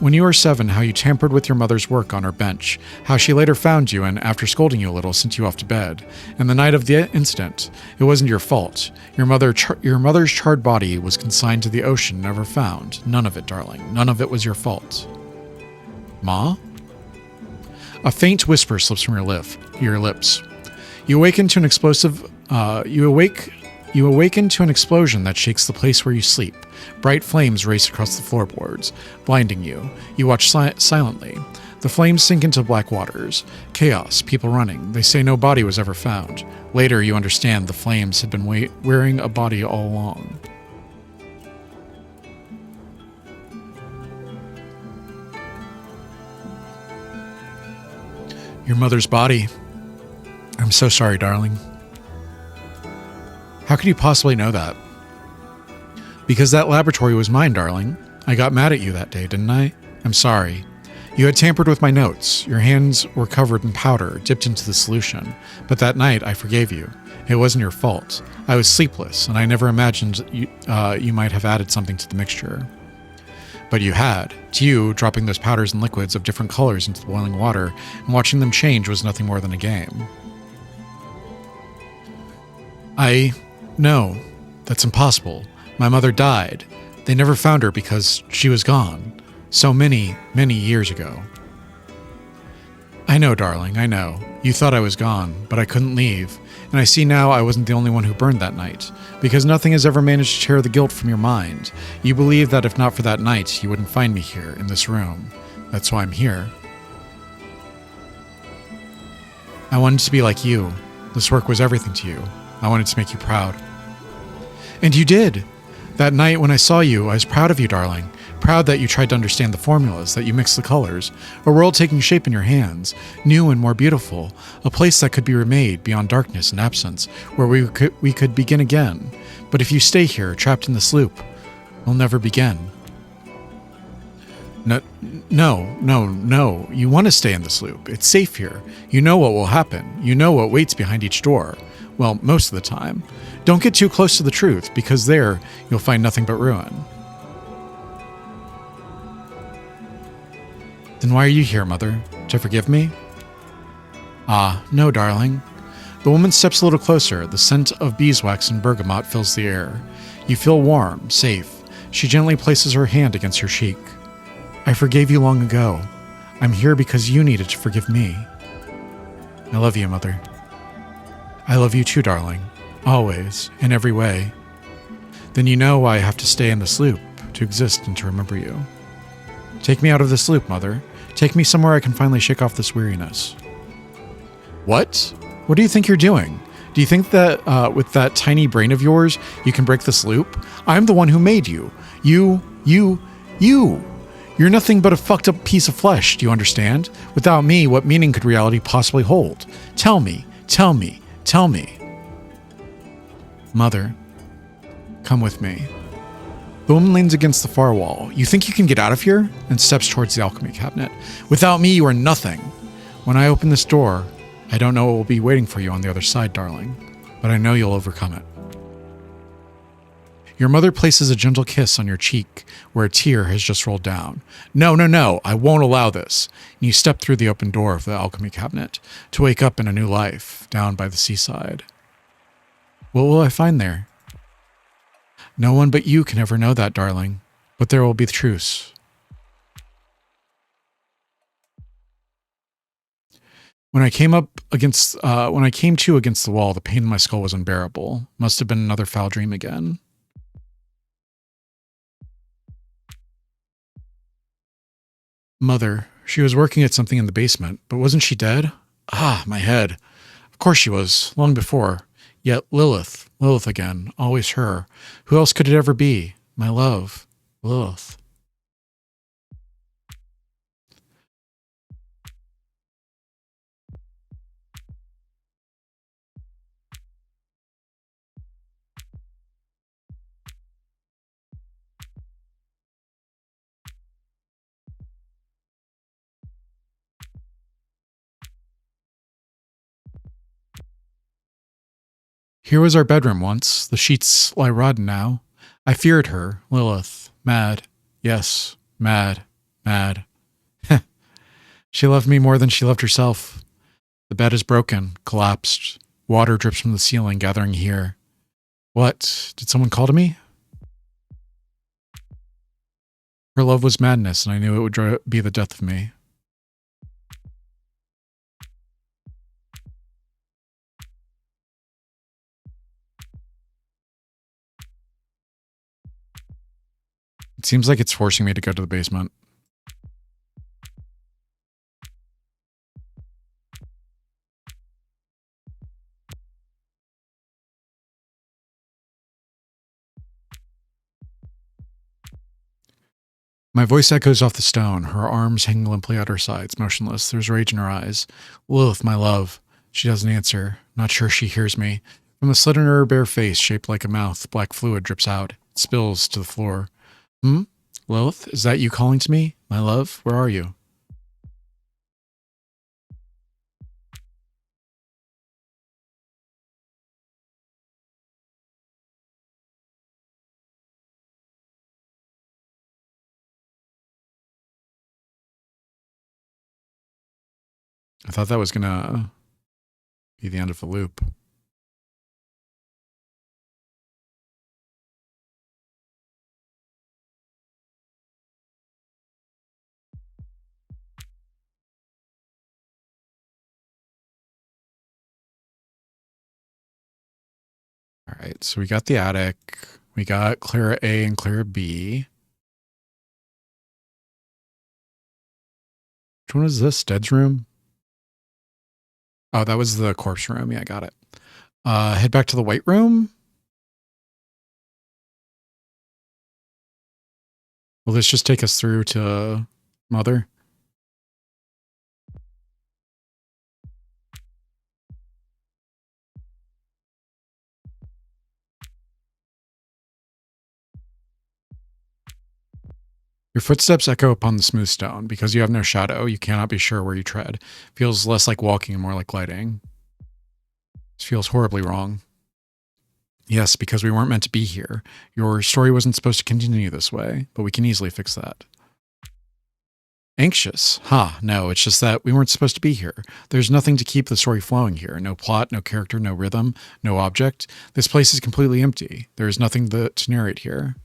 you tampered with your mother's work on her bench, how she later found you and, after scolding you a little, sent you off to bed. And the night of the incident, it wasn't your fault. Your mother's charred body was consigned to the ocean, never found. None of it, darling. None of it was your fault. Ma? A faint whisper slips from your lips. You awaken to an explosive. You awaken to an explosion that shakes the place where you sleep. Bright flames race across the floorboards, blinding you. You watch silently. The flames sink into black waters. Chaos, people running. They say no body was ever found. Later, you understand the flames had been wearing a body all along. Your mother's body. I'm so sorry, darling. How could you possibly know that? Because that laboratory was mine, darling. I got mad at you that day, didn't I? I'm sorry. You had tampered with my notes. Your hands were covered in powder, dipped into the solution. But that night, I forgave you. It wasn't your fault. I was sleepless, and I never imagined you might have added something to the mixture. But you had. To you, dropping those powders and liquids of different colors into the boiling water and watching them change was nothing more than a game. No, that's impossible. My mother died. They never found her because she was gone. So many, many years ago. I know, darling, I know. You thought I was gone, but I couldn't leave. And I see now I wasn't the only one who burned that night. Because nothing has ever managed to tear the guilt from your mind. You believe that if not for that night, you wouldn't find me here, in this room. That's why I'm here. I wanted to be like you. This work was everything to you. I wanted to make you proud. And you did! That night when I saw you, I was proud of you, darling. Proud that you tried to understand the formulas, that you mixed the colors. A world taking shape in your hands, new and more beautiful. A place that could be remade beyond darkness and absence, where we could begin again. But if you stay here, trapped in this loop, we'll never begin. No. You want to stay in this loop. It's safe here. You know what will happen. You know what waits behind each door. Well, most of the time. Don't get too close to the truth, because there, you'll find nothing but ruin. Then why are you here, Mother? To forgive me? Ah, no, darling. The woman steps a little closer. The scent of beeswax and bergamot fills the air. You feel warm, safe. She gently places her hand against your cheek. I forgave you long ago. I'm here because you needed to forgive me. I love you, Mother. I love you too, darling. Always, in every way. Then you know why I have to stay in this loop, to exist and to remember you. Take me out of this loop, Mother. Take me somewhere I can finally shake off this weariness. What? What do you think you're doing? Do you think that with that tiny brain of yours, you can break this loop? I'm the one who made you. You. You're nothing but a fucked up piece of flesh, do you understand? Without me, what meaning could reality possibly hold? Tell me. Mother, come with me. The woman leans against the far wall. You think you can get out of here? And steps towards the alchemy cabinet. Without me, you are nothing. When I open this door, I don't know what will be waiting for you on the other side, darling, but I know you'll overcome it. Your mother places a gentle kiss on your cheek where a tear has just rolled down. No, I won't allow this. And you step through the open door of the alchemy cabinet to wake up in a new life down by the seaside. What will I find there? No one but you can ever know that, darling, but there will be the truce. When I came to against the wall, the pain in my skull was unbearable. Must have been another foul dream again. Mother, she was working at something in the basement, but wasn't she dead? Ah, my head. Of course she was, long before. Yet Lilith again, always her. Who else could it ever be? My love, Lilith. Here was our bedroom once. The sheets lie rotten now. I feared her, Lilith. Mad. Yes, mad. She loved me more than she loved herself. The bed is broken, collapsed. Water drips from the ceiling, gathering here. What? Did someone call to me? Her love was madness, and I knew it would be the death of me. It seems like it's forcing me to go to the basement. My voice echoes off the stone, her arms hanging limply at her sides, motionless. There's rage in her eyes. Lilith, my love. She doesn't answer. Not sure she hears me. From the slit in her bare face, shaped like a mouth, black fluid drips out. It spills to the floor. Lilith, is that you calling to me? My love, where are you? I thought that was gonna be the end of the loop. All right, so we got the attic. We got Clara A and Clara B. Which one is this? Dead's room? Oh, that was the corpse room. Yeah, I got it. Head back to the white room. Will this just take us through to Mother? Your footsteps echo upon the smooth stone. Because you have no shadow, you cannot be sure where you tread. Feels less like walking and more like gliding. This feels horribly wrong. Yes, because we weren't meant to be here. Your story wasn't supposed to continue this way, but we can easily fix that. Anxious? No, it's just that we weren't supposed to be here. There's nothing to keep the story flowing here. No plot, no character, no rhythm, no object. This place is completely empty. There is nothing to narrate here.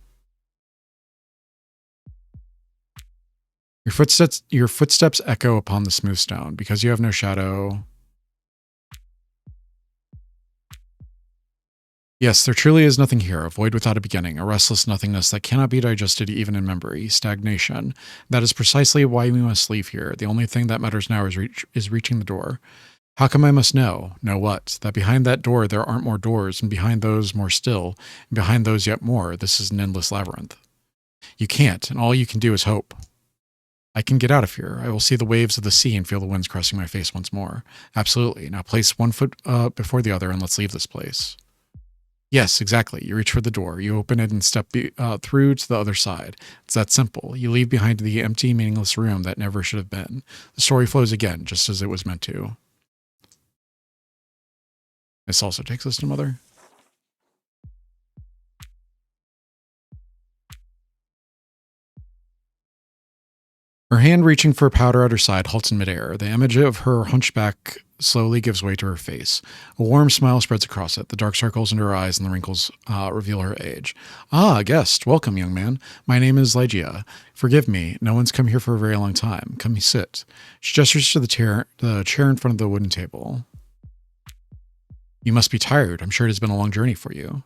Your footsteps echo upon the smooth stone. Because you have no shadow. Yes, there truly is nothing here, a void without a beginning, a restless nothingness that cannot be digested even in memory, stagnation. That is precisely why we must leave here. The only thing that matters now is reaching the door. How come I must know? Know what? That behind that door there aren't more doors, and behind those more still, and behind those yet more. This is an endless labyrinth. You can't, and all you can do is hope. I can get out of here. I will see the waves of the sea and feel the winds caressing my face once more. Absolutely. Now place one foot before the other and let's leave this place. Yes, exactly. You reach for the door, you open it and step through to the other side. It's that simple. You leave behind the empty, meaningless room that never should have been. The story flows again, just as it was meant to. This also takes us to Mother. Her hand reaching for powder at her side halts in midair. The image of her hunchback slowly gives way to her face. A warm smile spreads across it. The dark circles under her eyes and the wrinkles reveal her age. Ah, guest. Welcome, young man. My name is Lygia. Forgive me. No one's come here for a very long time. Come sit. She gestures to the chair in front of the wooden table. You must be tired. I'm sure it has been a long journey for you.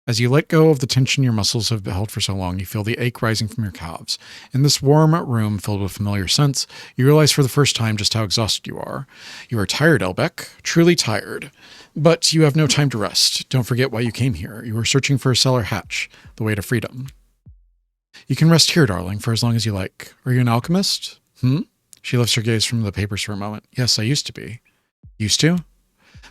As you let go of the tension your muscles have held for so long, you feel the ache rising from your calves. In this warm room filled with familiar scents, you realize for the first time just how exhausted you are. You are tired, Elbeck, truly tired. But you have no time to rest. Don't forget why you came here. You are searching for a cellar hatch, the way to freedom. You can rest here, darling, for as long as you like. Are you an alchemist? She lifts her gaze from the papers for a moment. Yes, I used to be. Used to?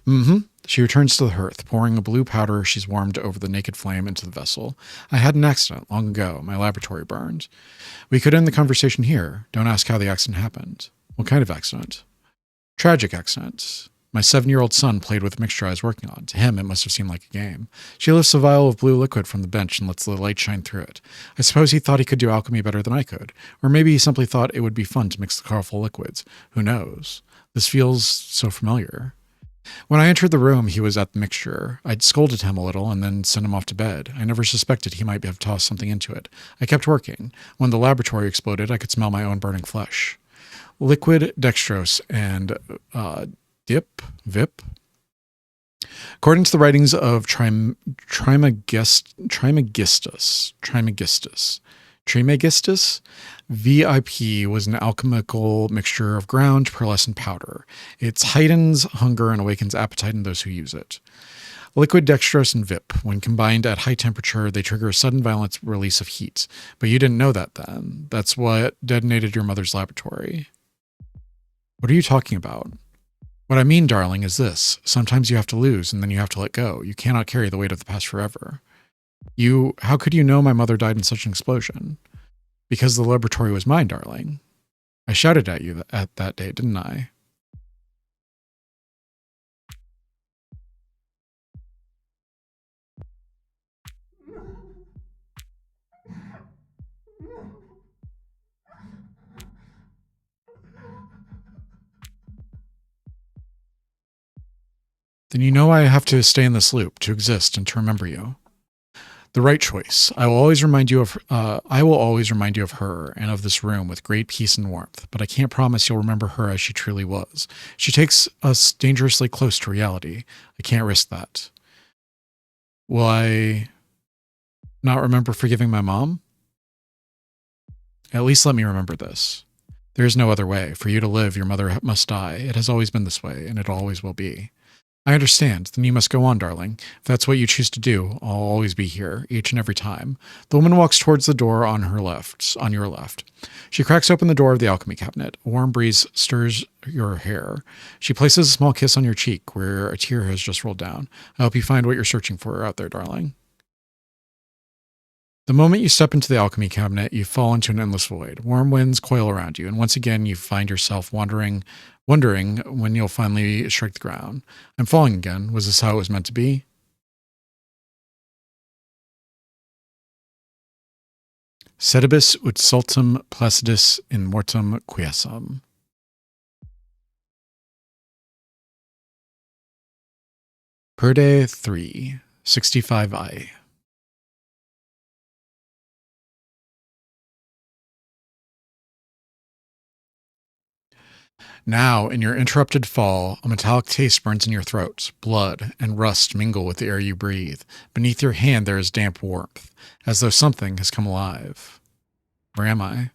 Mm-hmm. She returns to the hearth, pouring a blue powder she's warmed over the naked flame into the vessel. I had an accident long ago. My laboratory burned. We could end the conversation here. Don't ask how the accident happened. What kind of accident? Tragic accident. My 7-year-old son played with a mixture I was working on. To him, it must have seemed like a game. She lifts a vial of blue liquid from the bench and lets the light shine through it. I suppose he thought he could do alchemy better than I could. Or maybe he simply thought it would be fun to mix the colorful liquids. Who knows? This feels so familiar. When I entered the room, he was at the mixture. I'd scolded him a little and then sent him off to bed. I never suspected he might have tossed something into it. I kept working. When the laboratory exploded, I could smell my own burning flesh. Liquid dextrose and VIP. According to the writings of Trismegistus, VIP was an alchemical mixture of ground, pearlescent powder. It heightens hunger and awakens appetite in those who use it. Liquid dextrose and VIP, when combined at high temperature, they trigger a sudden violent release of heat. But you didn't know that then. That's what detonated your mother's laboratory. What are you talking about? What I mean, darling, is this. Sometimes you have to lose, and then you have to let go. You cannot carry the weight of the past forever. How could you know my mother died in such an explosion? Because the laboratory was mine, darling. I shouted at you at that day, didn't I? Then you know I have to stay in this loop, to exist and to remember you. The right choice. I will always remind you of her and of this room with great peace and warmth, but I can't promise you'll remember her as she truly was. She takes us dangerously close to reality. I can't risk that. Will I not remember forgiving my mom? At least let me remember this. There is no other way. For you to live, your mother must die. It has always been this way, and it always will be. I understand. Then you must go on, darling. If that's what you choose to do, I'll always be here, each and every time. The woman walks towards the door on your left. She cracks open the door of the alchemy cabinet. A warm breeze stirs your hair. She places a small kiss on your cheek, where a tear has just rolled down. I hope you find what you're searching for out there, darling. The moment you step into the alchemy cabinet, you fall into an endless void. Warm winds coil around you, and once again you find yourself wondering when you'll finally strike the ground. I'm falling again. Was this how it was meant to be? Sedibus ut saltum placidus in mortem quiescem. Perde 3, 65I. Now, in your interrupted fall, a metallic taste burns in your throat. Blood and rust mingle with the air you breathe. Beneath your hand there is damp warmth, as though something has come alive. Where am I?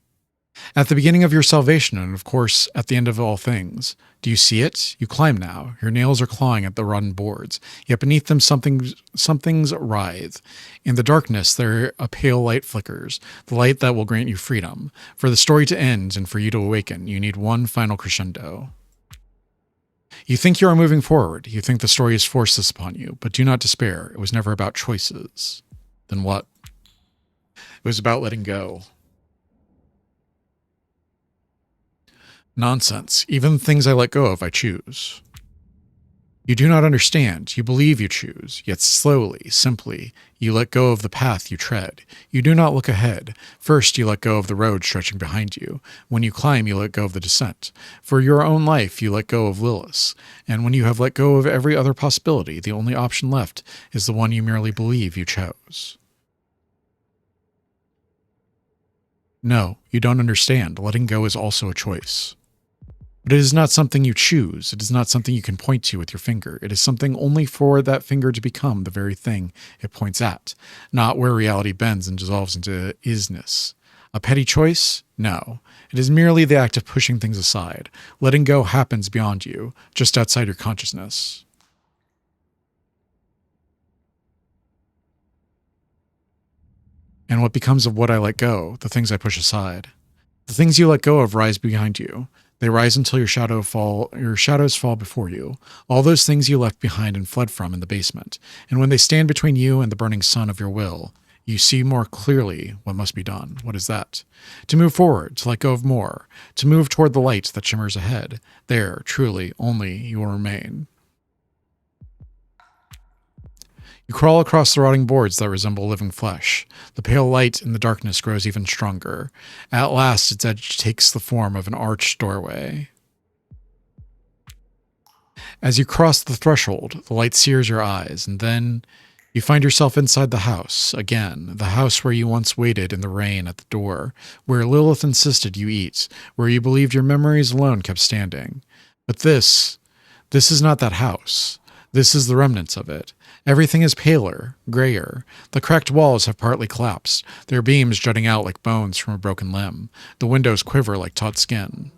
At the beginning of your salvation, and of course, at the end of all things. Do you see it? You climb now. Your nails are clawing at the rotten boards, yet beneath them something's writhe. In the darkness, there a pale light flickers, the light that will grant you freedom. For the story to end and for you to awaken, you need one final crescendo. You think you are moving forward. You think the story has forced this upon you, but do not despair. It was never about choices. Then what? It was about letting go. Nonsense. Even the things I let go of, I choose. You do not understand. You believe you choose, yet slowly, simply, you let go of the path you tread. You do not look ahead. First, you let go of the road stretching behind you. When you climb, you let go of the descent. For your own life, you let go of Lilith. And when you have let go of every other possibility, the only option left is the one you merely believe you chose. No, you don't understand. Letting go is also a choice. But it is not something you choose. It is not something you can point to with your finger. It is something only for that finger to become the very thing it points at, not where reality bends and dissolves into isness. A petty choice? No. It is merely the act of pushing things aside. Letting go happens beyond you, just outside your consciousness. And what becomes of what I let go, the things I push aside? The things you let go of rise behind you. They rise until your shadows fall before you, all those things you left behind and fled from in the basement. And when they stand between you and the burning sun of your will, you see more clearly what must be done. What is that? To move forward, to let go of more, to move toward the light that shimmers ahead. There, truly, only you will remain. You crawl across the rotting boards that resemble living flesh. The pale light in the darkness grows even stronger. At last, its edge takes the form of an arched doorway. As you cross the threshold, the light sears your eyes, and then you find yourself inside the house, again, the house where you once waited in the rain at the door, where Lilith insisted you eat, where you believed your memories alone kept standing. But this is not that house. This is the remnants of it. Everything is paler, grayer. The cracked walls have partly collapsed, their beams jutting out like bones from a broken limb. The windows quiver like taut skin.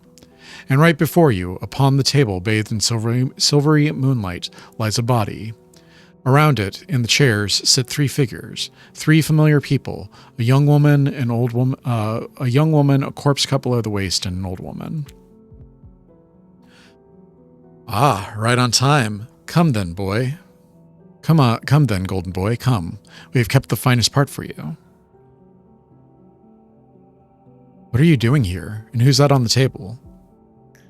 And right before you, upon the table bathed in silvery moonlight, lies a body. Around it, in the chairs, sit three figures, three familiar people: a young woman, a corpse cut below the waist, and an old woman. Ah, right on time. Come then, boy. Come then, golden boy, come. We have kept the finest part for you. What are you doing here? And who's that on the table?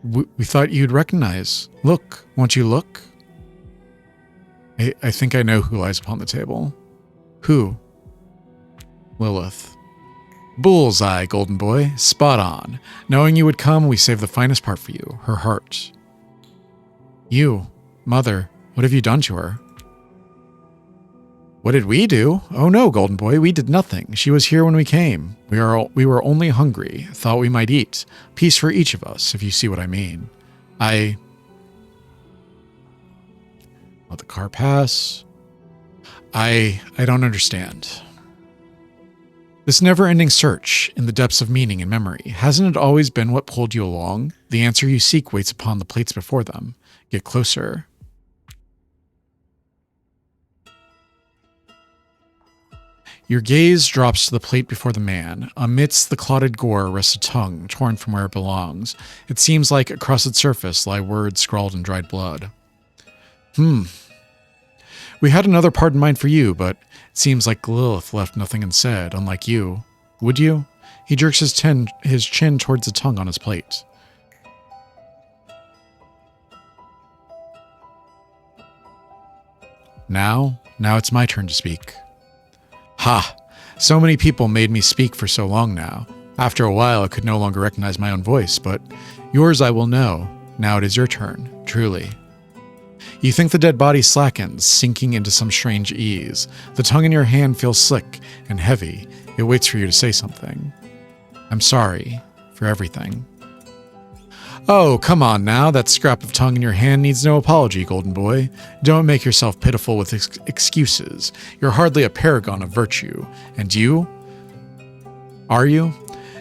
We thought you'd recognize. Look, won't you look? I think I know who lies upon the table. Who? Lilith. Bullseye, golden boy. Spot on. Knowing you would come, we saved the finest part for you, her heart. You, mother, what have you done to her? What did we do? Oh no, golden boy, we did nothing. She was here when we came. We were only hungry, thought we might eat. Peace for each of us, if you see what I mean. Let the car pass. I don't understand. This never-ending search in the depths of meaning and memory, hasn't it always been what pulled you along? The answer you seek waits upon the plates before them. Get closer. Your gaze drops to the plate before the man. Amidst the clotted gore rests a tongue, torn from where it belongs. It seems like across its surface lie words scrawled in dried blood. We had another part in mind for you, but it seems like Lilith left nothing unsaid, unlike you. Would you? He jerks his chin towards the tongue on his plate. Now it's my turn to speak. Ha! So many people made me speak for so long now. After a while, I could no longer recognize my own voice, but yours I will know. Now it is your turn, truly. You think the dead body slackens, sinking into some strange ease. The tongue in your hand feels slick and heavy. It waits for you to say something. I'm sorry for everything. Oh, come on now. That scrap of tongue in your hand needs no apology, golden boy. Don't make yourself pitiful with excuses. You're hardly a paragon of virtue. And you? Are you?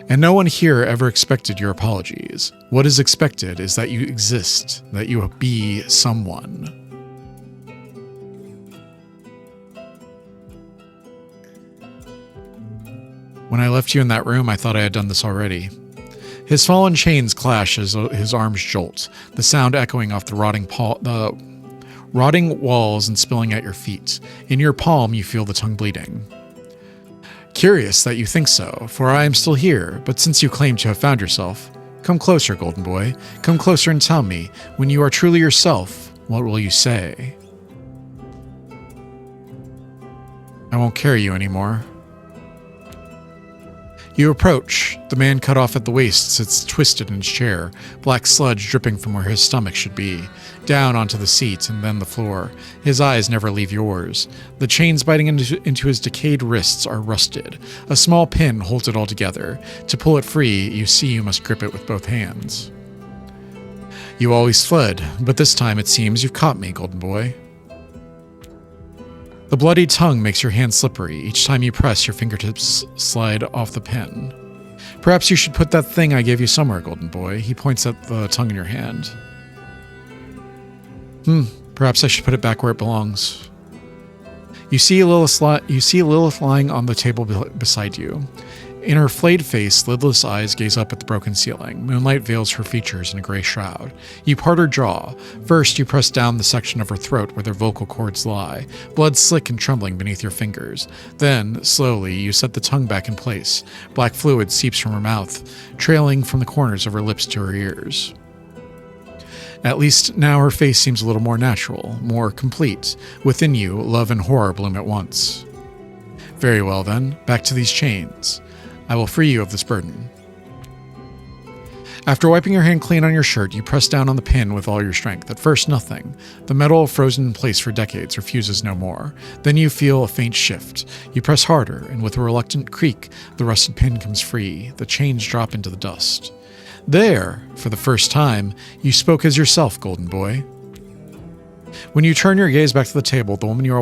And no one here ever expected your apologies. What is expected is that you exist, that you be someone. When I left you in that room, I thought I had done this already. His fallen chains clash as his arms jolt, the sound echoing off the rotting walls and spilling at your feet. In your palm, you feel the tongue bleeding. Curious that you think so, for I am still here, but since you claim to have found yourself, come closer, golden boy. Come closer and tell me, when you are truly yourself, what will you say? I won't carry you anymore. You approach. The man cut off at the waist sits twisted in his chair, black sludge dripping from where his stomach should be, down onto the seat and then the floor. His eyes never leave yours. The chains biting into his decayed wrists are rusted. A small pin holds it all together. To pull it free, you see you must grip it with both hands. You always fled, but this time it seems you've caught me, golden boy. The bloody tongue makes your hand slippery. Each time you press, your fingertips slide off the pen. Perhaps you should put that thing I gave you somewhere, golden boy. He points at the tongue in your hand. Perhaps I should put it back where it belongs. You see Lilith lying on the table beside you. In her flayed face, lidless eyes gaze up at the broken ceiling. Moonlight veils her features in a gray shroud. You part her jaw. First, you press down the section of her throat where their vocal cords lie, blood slick and trembling beneath your fingers. Then, slowly, you set the tongue back in place. Black fluid seeps from her mouth, trailing from the corners of her lips to her ears. At least now her face seems a little more natural, more complete. Within you, love and horror bloom at once. Very well then, back to these chains. I will free you of this burden. After wiping your hand clean on your shirt, you press down on the pin with all your strength. At first, nothing. The metal, frozen in place for decades, refuses no more. Then you feel a faint shift. You press harder, and with a reluctant creak, the rusted pin comes free. The chains drop into the dust. There, for the first time, you spoke as yourself, golden boy. When you turn your gaze back to the table, the women who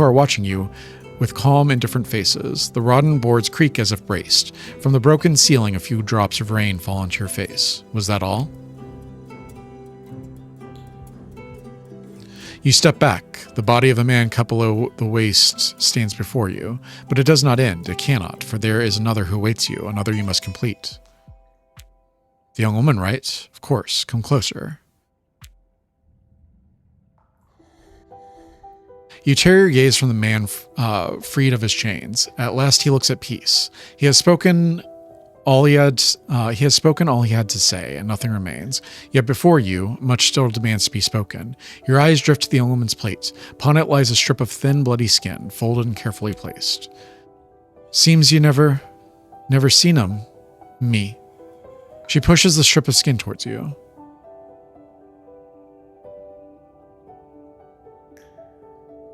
are watching you with calm, indifferent faces. The rotten boards creak as if braced. From the broken ceiling, a few drops of rain fall onto your face. Was that all? You step back. The body of a man cut below the waist stands before you. But it does not end. It cannot, for there is another who awaits you, another you must complete. The young woman, right? Of course. Come closer. You tear your gaze from the man freed of his chains. At last he looks at peace. He has spoken all he had to say, and nothing remains. Yet before you, much still demands to be spoken. Your eyes drift to the young woman's plate. Upon it lies a strip of thin, bloody skin, folded and carefully placed. Seems you never seen me. She pushes the strip of skin towards you.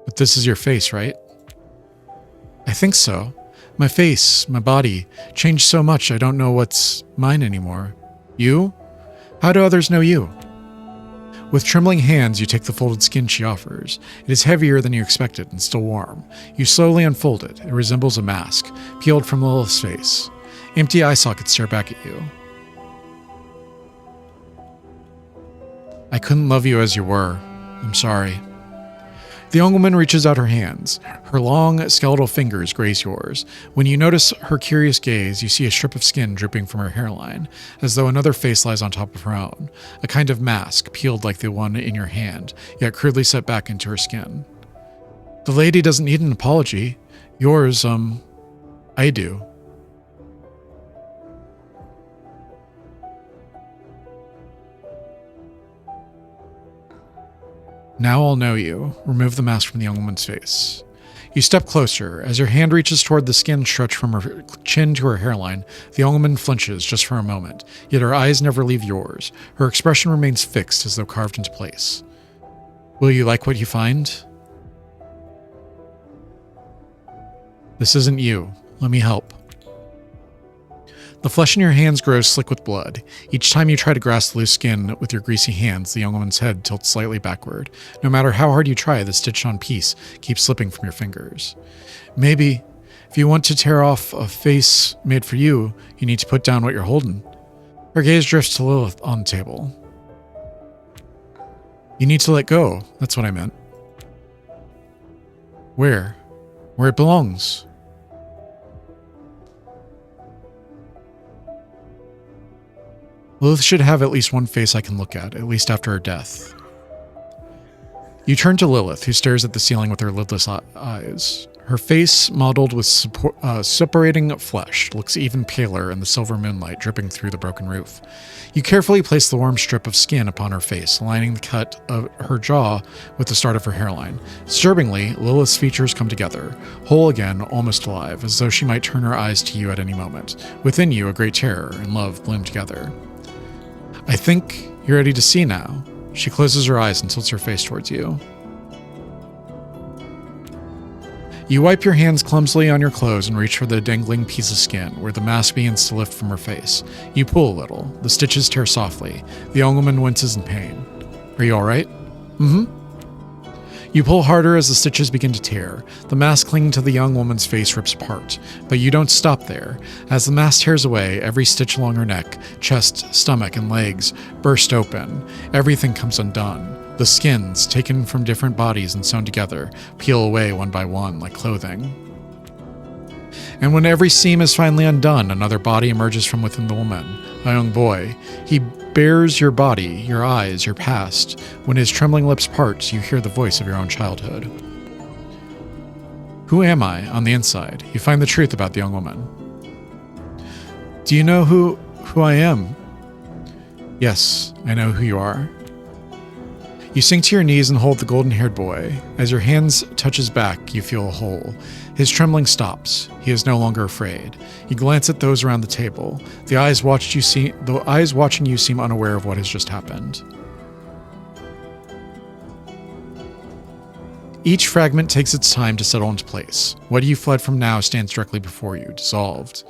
But this is your face, right? I think so. My face, my body, changed so much I don't know what's mine anymore. You? How do others know you? With trembling hands, you take the folded skin she offers. It is heavier than you expected and still warm. You slowly unfold it. It resembles a mask, peeled from Lilith's face. Empty eye sockets stare back at you. I couldn't love you as you were. I'm sorry. The young woman reaches out her hands. Her long, skeletal fingers graze yours. When you notice her curious gaze, you see a strip of skin dripping from her hairline, as though another face lies on top of her own. A kind of mask, peeled like the one in your hand, yet crudely set back into her skin. The lady doesn't need an apology. Yours, I do. Now I'll know you. Remove the mask from the young woman's face. You step closer. As your hand reaches toward the skin stretched from her chin to her hairline, the young woman flinches just for a moment, yet her eyes never leave yours. Her expression remains fixed as though carved into place. Will you like what you find? This isn't you. Let me help. The flesh in your hands grows slick with blood. Each time you try to grasp the loose skin with your greasy hands, the young woman's head tilts slightly backward. No matter how hard you try, the stitched-on piece keeps slipping from your fingers. Maybe, if you want to tear off a face made for you, you need to put down what you're holding. Her gaze drifts to Lilith on the table. You need to let go. That's what I meant. Where? Where it belongs. Lilith should have at least one face I can look at least after her death. You turn to Lilith, who stares at the ceiling with her lidless eyes. Her face, mottled with separating flesh, looks even paler in the silver moonlight dripping through the broken roof. You carefully place the warm strip of skin upon her face, aligning the cut of her jaw with the start of her hairline. Disturbingly, Lilith's features come together, whole again, almost alive, as though she might turn her eyes to you at any moment. Within you, a great terror and love bloom together. I think you're ready to see now. She closes her eyes and tilts her face towards you. You wipe your hands clumsily on your clothes and reach for the dangling piece of skin, where the mask begins to lift from her face. You pull a little. The stitches tear softly. The young woman winces in pain. Are you alright? Mm-hmm. You pull harder as the stitches begin to tear. The mask clinging to the young woman's face rips apart. But you don't stop there. As the mask tears away, every stitch along her neck, chest, stomach, and legs burst open. Everything comes undone. The skins, taken from different bodies and sewn together, peel away one by one like clothing. And when every seam is finally undone, another body emerges from within the woman, a young boy. He bears your body, your eyes, your past. When his trembling lips part, you hear the voice of your own childhood. Who am I on the inside? You find the truth about the young woman. Do you know who I am? Yes, I know who you are. You sink to your knees and hold the golden-haired boy. As your hands touch his back, you feel a hole. His trembling stops. He is no longer afraid. You glance at those around the table. The eyes watching you seem unaware of what has just happened. Each fragment takes its time to settle into place. What you fled from now stands directly before you, dissolved,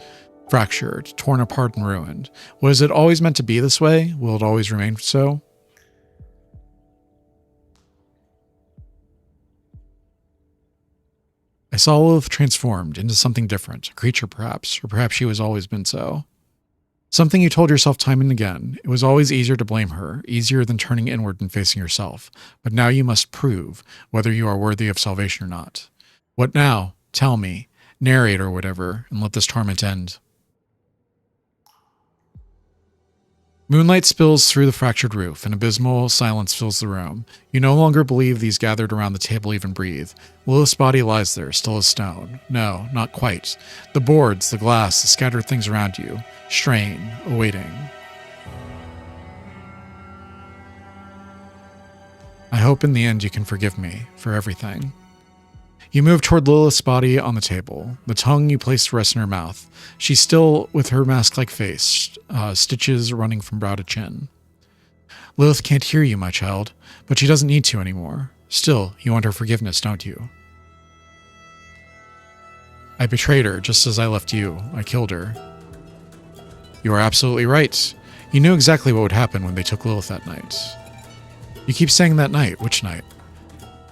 fractured, torn apart and ruined. Was it always meant to be this way? Will it always remain so? I saw Lilith transformed into something different, a creature perhaps, or perhaps she has always been so. Something you told yourself time and again. It was always easier to blame her, easier than turning inward and facing yourself. But now you must prove whether you are worthy of salvation or not. What now? Tell me, narrate or whatever, and let this torment end. Moonlight spills through the fractured roof, and abysmal silence fills the room. You no longer believe these gathered around the table even breathe. Lilith's body lies there, still as stone. No, not quite. The boards, the glass, the scattered things around you. Strain, awaiting. I hope in the end you can forgive me for everything. You move toward Lilith's body on the table. The tongue you place to rest in her mouth. She's still with her mask-like face, stitches running from brow to chin. Lilith can't hear you, my child, but she doesn't need to anymore. Still, you want her forgiveness, don't you? I betrayed her just as I left you. I killed her. You are absolutely right. You knew exactly what would happen when they took Lilith that night. You keep saying that night. Which night?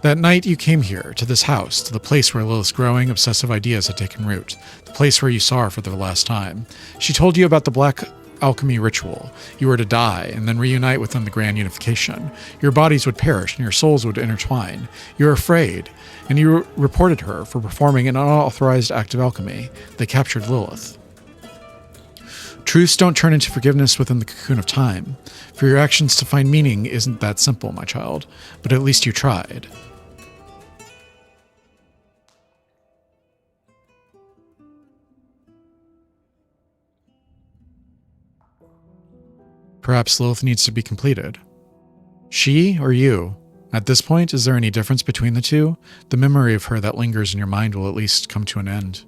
That night you came here, to this house, to the place where Lilith's growing, obsessive ideas had taken root, the place where you saw her for the last time. She told you about the black alchemy ritual. You were to die, and then reunite within the grand unification. Your bodies would perish, and your souls would intertwine. You were afraid, and you reported her for performing an unauthorized act of alchemy. They captured Lilith. Truths don't turn into forgiveness within the cocoon of time. For your actions to find meaning isn't that simple, my child, but at least you tried. Perhaps Lilith needs to be completed. She or you? At this point, is there any difference between the two? The memory of her that lingers in your mind will at least come to an end.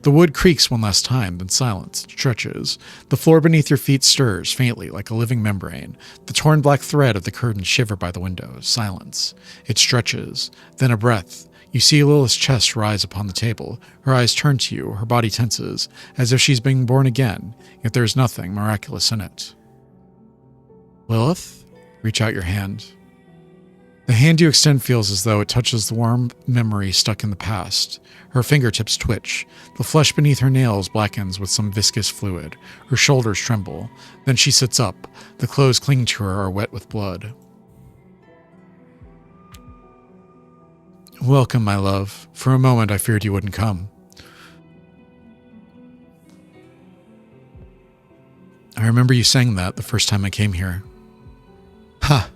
The wood creaks one last time, then silence, stretches. The floor beneath your feet stirs faintly like a living membrane. The torn black thread of the curtains shiver by the window. Silence. It stretches. Then a breath. You see Lilith's chest rise upon the table. Her eyes turn to you, her body tenses, as if she's being born again, yet there is nothing miraculous in it. Lilith? Reach out your hand. The hand you extend feels as though it touches the warm memory stuck in the past. Her fingertips twitch. The flesh beneath her nails blackens with some viscous fluid. Her shoulders tremble. Then she sits up. The clothes clinging to her are wet with blood. Welcome, my love. For a moment I feared you wouldn't come. I remember you saying that the first time I came here. Ha!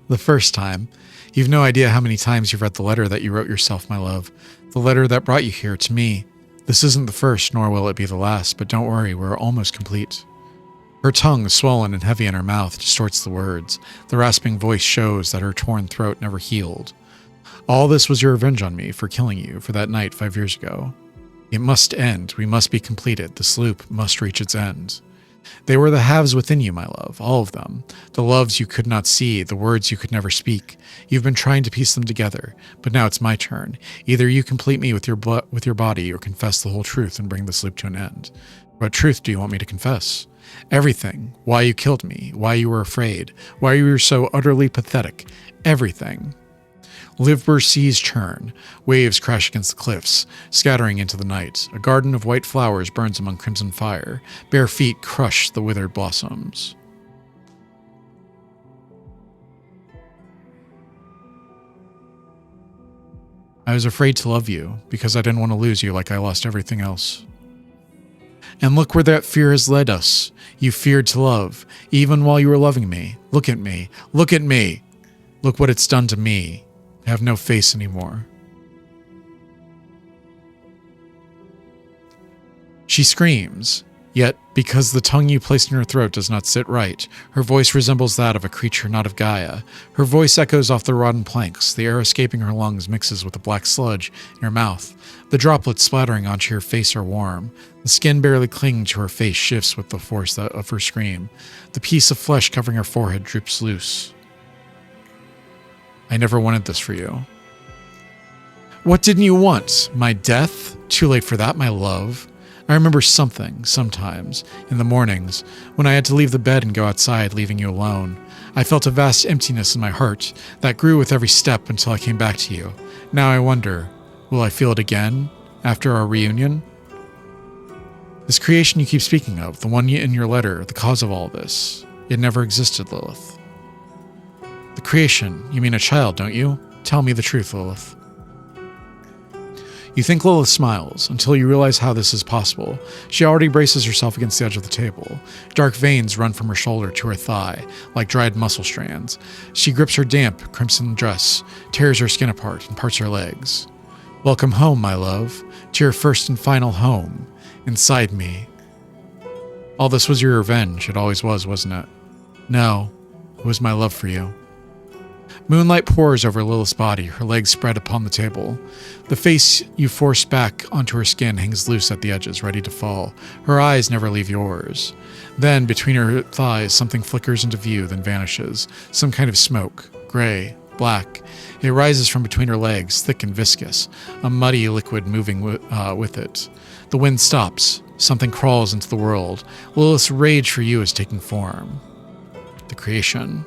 The first time. You've no idea how many times you've read the letter that you wrote yourself, my love. The letter that brought you here to me. This isn't the first, nor will it be the last, but don't worry, we're almost complete. Her tongue, swollen and heavy in her mouth, distorts the words. The rasping voice shows that her torn throat never healed. All this was your revenge on me for killing you for that night 5 years ago. It must end. We must be completed. The sloop must reach its end. They were the halves within you, my love, all of them. The loves you could not see, the words you could never speak. You've been trying to piece them together, but now it's my turn. Either you complete me with your body or confess the whole truth and bring the sloop to an end. What truth do you want me to confess? Everything. Why you killed me, why you were afraid, why you were so utterly pathetic. Everything. Livber seas churn. Waves crash against the cliffs, scattering into the night. A garden of white flowers burns among crimson fire. Bare feet crush the withered blossoms. I was afraid to love you, because I didn't want to lose you like I lost everything else. And look where that fear has led us. You feared to love, even while you were loving me. Look at me. Look at me. Look what it's done to me. I have no face anymore. She screams, yet because the tongue you placed in her throat does not sit right, her voice resembles that of a creature not of Gaia. Her voice echoes off the rotten planks. The air escaping her lungs mixes with the black sludge in her mouth. The droplets splattering onto your face are warm. The skin barely clinging to her face shifts with the force of her scream. The piece of flesh covering her forehead droops loose. I never wanted this for you. What didn't you want? My death? Too late for that, my love. I remember something, sometimes, in the mornings, when I had to leave the bed and go outside, leaving you alone. I felt a vast emptiness in my heart that grew with every step until I came back to you. Now I wonder, will I feel it again, after our reunion? This creation you keep speaking of, the one in your letter, the cause of all this, it never existed, Lilith. The creation, you mean a child, don't you? Tell me the truth, Lilith. You think Lilith smiles, until you realize how this is possible. She already braces herself against the edge of the table. Dark veins run from her shoulder to her thigh, like dried muscle strands. She grips her damp, crimson dress, tears her skin apart, and parts her legs. Welcome home, my love, to your first and final home, inside me. All this was your revenge, it always was, wasn't it? No, it was my love for you. Moonlight pours over Lilith's body, her legs spread upon the table. The face you forced back onto her skin hangs loose at the edges, ready to fall. Her eyes never leave yours. Then, between her thighs, something flickers into view, then vanishes. Some kind of smoke, gray, black. It rises from between her legs, thick and viscous, a muddy liquid moving with it. The wind stops. Something crawls into the world. Lilith's rage for you is taking form. The creation.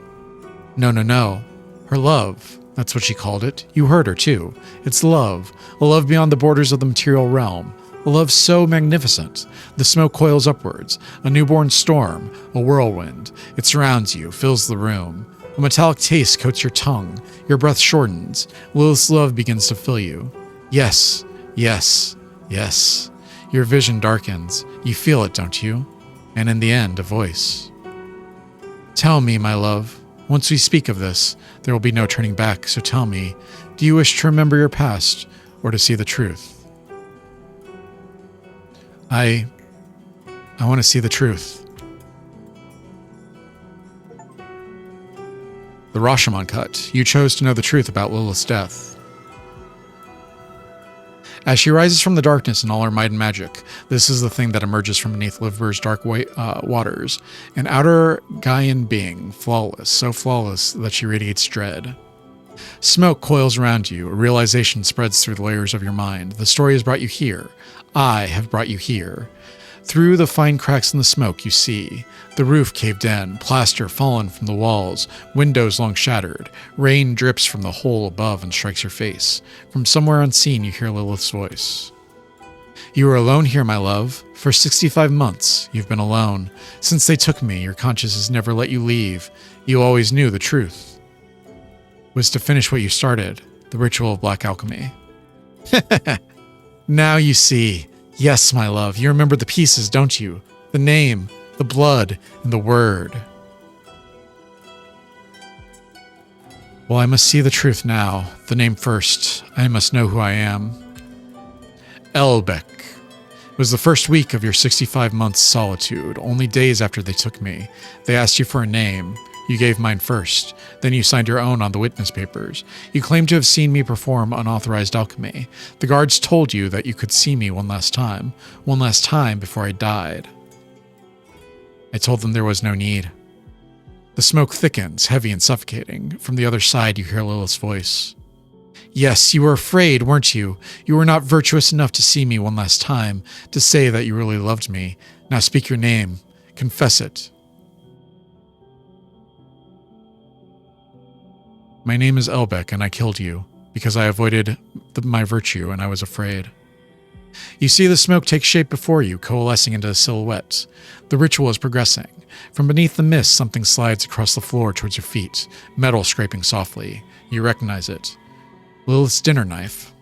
No. Her love, that's what she called it. You heard her, too. It's love. A love beyond the borders of the material realm. A love so magnificent. The smoke coils upwards. A newborn storm. A whirlwind. It surrounds you, fills the room. A metallic taste coats your tongue. Your breath shortens. Lilith's love begins to fill you. Yes. Your vision darkens. You feel it, don't you? And in the end, a voice. Tell me, my love. Once we speak of this, there will be no turning back, so tell me, do you wish to remember your past, or to see the truth? I want to see the truth. The Rashomon cut. You chose to know the truth about Lilith's death. As she rises from the darkness in all her might and magic, this is the thing that emerges from beneath Livber's dark waters. An outer Gaian being, flawless, so flawless that she radiates dread. Smoke coils around you. A realization spreads through the layers of your mind. The story has brought you here. I have brought you here. Through the fine cracks in the smoke, you see the roof caved in, plaster fallen from the walls, windows long shattered. Rain drips from the hole above and strikes your face. From somewhere unseen, you hear Lilith's voice. You are alone here, my love. For 65 months, you've been alone. Since they took me, your conscience has never let you leave. You always knew the truth was to finish what you started, the ritual of black alchemy. Now you see. Yes, my love, you remember the pieces, don't you? The name, the blood, and the word. Well, I must see the truth now. The name first. I must know who I am. Elbeck. It was the first week of your 65 months solitude, only days after they took me. They asked you for a name. You gave mine first. Then you signed your own on the witness papers. You claimed to have seen me perform unauthorized alchemy. The guards told you that you could see me one last time before I died. I told them there was no need. The smoke thickens, heavy and suffocating. From the other side, you hear Lilith's voice. Yes, you were afraid, weren't you? You were not virtuous enough to see me one last time, to say that you really loved me. Now speak your name. Confess it. My name is Elbeck, and I killed you, because I avoided my virtue, and I was afraid. You see the smoke take shape before you, coalescing into a silhouette. The ritual is progressing. From beneath the mist, something slides across the floor towards your feet, metal scraping softly. You recognize it. Lilith's dinner knife.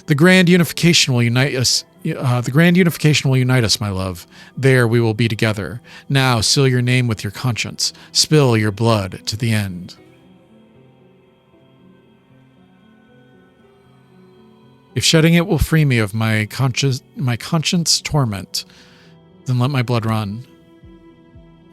The grand unification will unite us. My love. There we will be together. Now seal your name with your conscience. Spill your blood to the end. If shedding it will free me of my conscience torment, then let my blood run.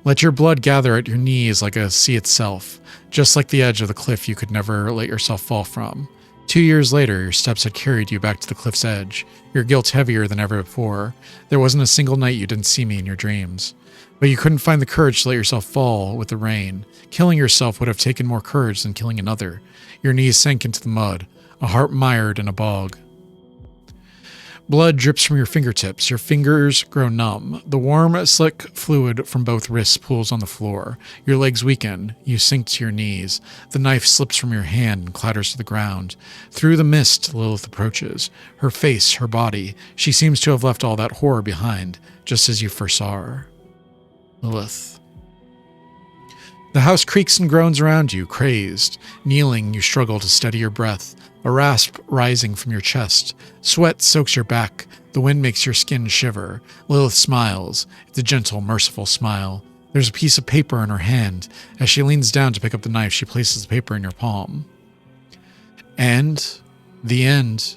Let your blood gather at your knees like a sea itself, just like the edge of the cliff you could never let yourself fall from. 2 years later, your steps had carried you back to the cliff's edge, your guilt heavier than ever before. There wasn't a single night you didn't see me in your dreams. But you couldn't find the courage to let yourself fall with the rain. Killing yourself would have taken more courage than killing another. Your knees sank into the mud, a heart mired in a bog. Blood drips from your fingertips. Your fingers grow numb. The warm, slick fluid from both wrists pools on the floor. Your legs weaken. You sink to your knees. The knife slips from your hand and clatters to the ground. Through the mist, Lilith approaches. Her face, her body. She seems to have left all that horror behind, just as you first saw her. Lilith. The house creaks and groans around you, crazed. Kneeling, you struggle to steady your breath. A rasp rising from your chest. Sweat soaks your back. The wind makes your skin shiver. Lilith smiles. It's a gentle, merciful smile. There's a piece of paper in her hand. As she leans down to pick up the knife, she places the paper in your palm. And the end.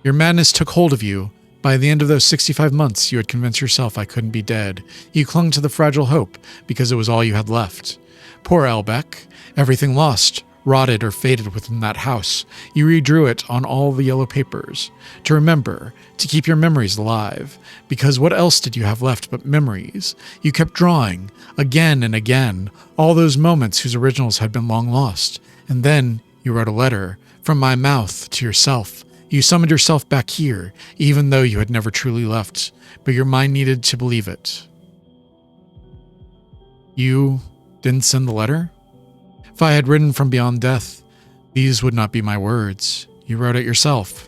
Your madness took hold of you. By the end of those 65 months, you had convinced yourself I couldn't be dead. You clung to the fragile hope because it was all you had left. Poor Elbeck. Everything lost. Rotted or faded within that house. You redrew it on all the yellow papers. To remember, to keep your memories alive. Because what else did you have left but memories? You kept drawing, again and again, all those moments whose originals had been long lost. And then you wrote a letter, from my mouth to yourself. You summoned yourself back here, even though you had never truly left. But your mind needed to believe it. You didn't send the letter? If I had written from beyond death, these would not be my words. You wrote it yourself.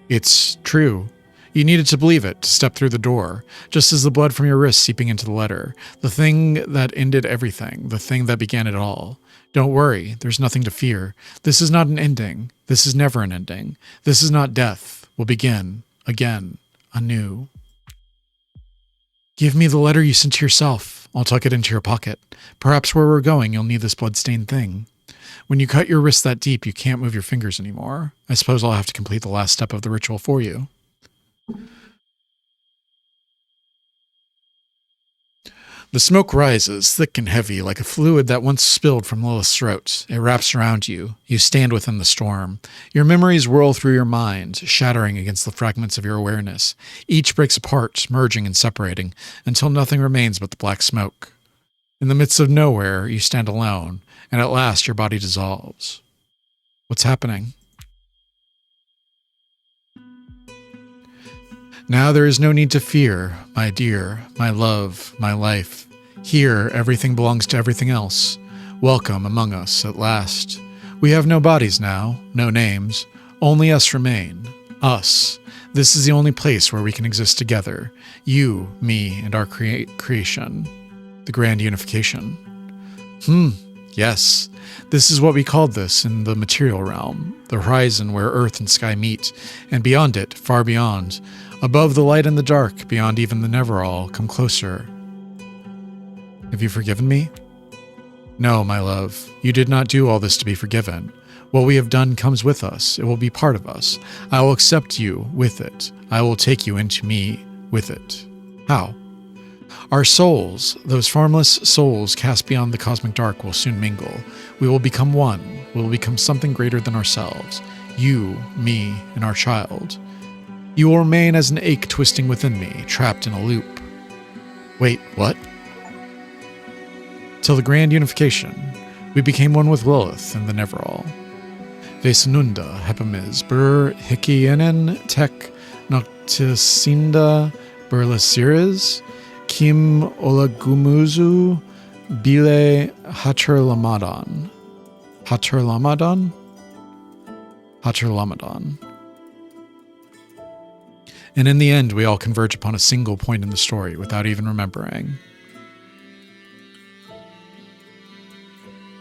It's true. You needed to believe it to step through the door, just as the blood from your wrist seeping into the letter. The thing that ended everything, the thing that began it all. Don't worry, there's nothing to fear. This is not an ending. This is never an ending. This is not death. We'll begin, again, anew. Give me the letter you sent to yourself. I'll tuck it into your pocket. Perhaps where we're going, you'll need this blood-stained thing. When you cut your wrist that deep, you can't move your fingers anymore. I suppose I'll have to complete the last step of the ritual for you. The smoke rises, thick and heavy, like a fluid that once spilled from Lilith's throat. It wraps around you. You stand within the storm. Your memories whirl through your mind, shattering against the fragments of your awareness. Each breaks apart, merging and separating, until nothing remains but the black smoke. In the midst of nowhere, you stand alone, and at last your body dissolves. What's happening? Now there is no need to fear, my dear, my love, my life. Here, everything belongs to everything else. Welcome among us at last. We have no bodies now, no names. Only us remain. Us. This is the only place where we can exist together. You, me, and our creation. The grand unification. Yes. This is what we called this in the material realm. The horizon where earth and sky meet. And beyond it, far beyond. Above the light and the dark, beyond even the never-all, come closer. Have you forgiven me? No, my love. You did not do all this to be forgiven. What we have done comes with us. It will be part of us. I will accept you with it. I will take you into me with it. How? Our souls, those formless souls cast beyond the cosmic dark, will soon mingle. We will become one. We will become something greater than ourselves. You, me, and our child. You will remain as an ache twisting within me, trapped in a loop. Wait, what? Till the grand unification, we became one with Lilith and the Neverall. Vesanunda, Hepamiz, Bur, Hikienen, Tek, Noctisinda, Burlasiris, Kim Olagumuzu, Bile Haturlamadan. Haturlamadan? Haturlamadan. And in the end, we all converge upon a single point in the story without even remembering.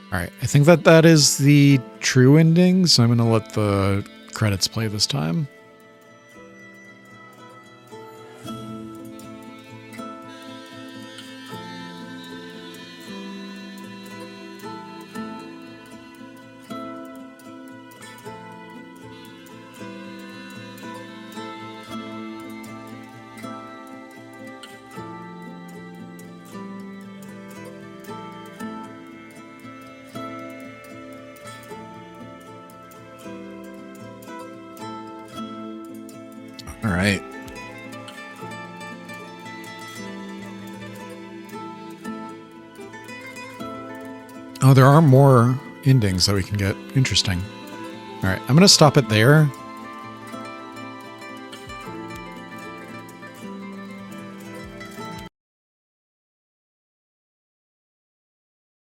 All right, I think that is the true ending, so I'm going to let the credits play this time. All right. Oh, there are more endings that we can get. Interesting. All right, I'm going to stop it there.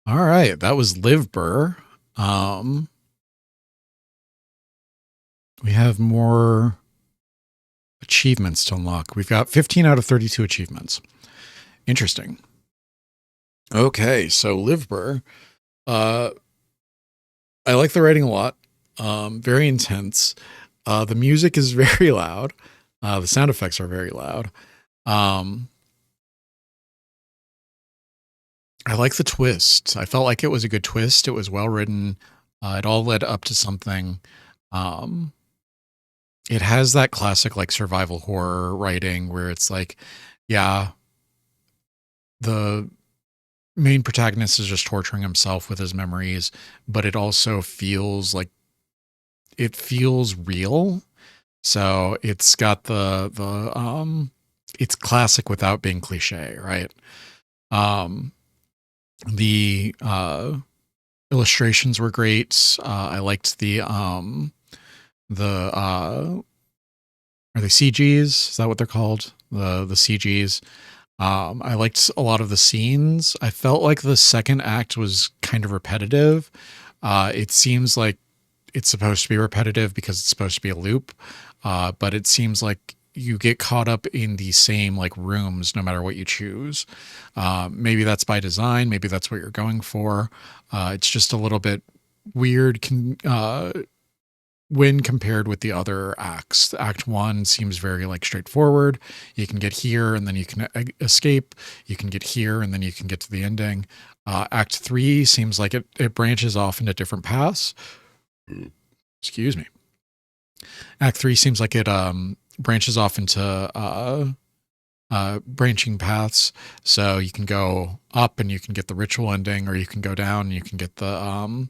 All right, that was Livber. We have more achievements to unlock. We've got 15 out of 32 achievements. Interesting. Okay, so Livber. I like the writing a lot. Very intense. The music is very loud. The sound effects are very loud. I like the twist. I felt like it was a good twist. It was well written. It all led up to something. It has that classic like survival horror writing where it's like, yeah, the main protagonist is just torturing himself with his memories, but it also feels like it feels real. So it's got it's classic without being cliche, right? The illustrations were great. I liked are they CGs? Is that what they're called? The CGs. I liked a lot of the scenes. I felt like the second act was kind of repetitive. It seems like it's supposed to be repetitive because it's supposed to be a loop. But it seems like you get caught up in the same like rooms no matter what you choose. Maybe that's by design. Maybe that's what you're going for. It's just a little bit weird when compared with the other acts. Act 1 seems very like straightforward. You can get here and then you can escape. You can get here and then you can get to the ending. Act 3 seems like it branches off into different paths. Excuse me. Act 3 seems like it branches off into branching paths. So you can go up and you can get the ritual ending, or you can go down and you can get the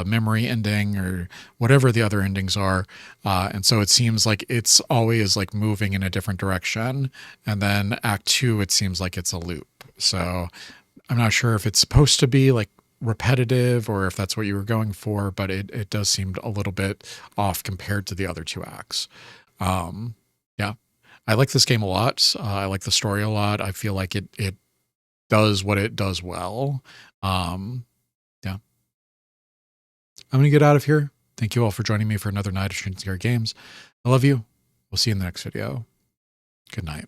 memory ending, or whatever the other endings are. And so it seems like it's always like moving in a different direction. And then Act 2, it seems like it's a loop. So I'm not sure if it's supposed to be like repetitive or if that's what you were going for, but it does seem a little bit off compared to the other two acts. Yeah, I like this game a lot. I like the story a lot. I feel like it does what it does well. Yeah, I'm gonna get out of here. Thank you all for joining me for another night of Strange and Scary Games. I love you. We'll see you in the next video. Good night.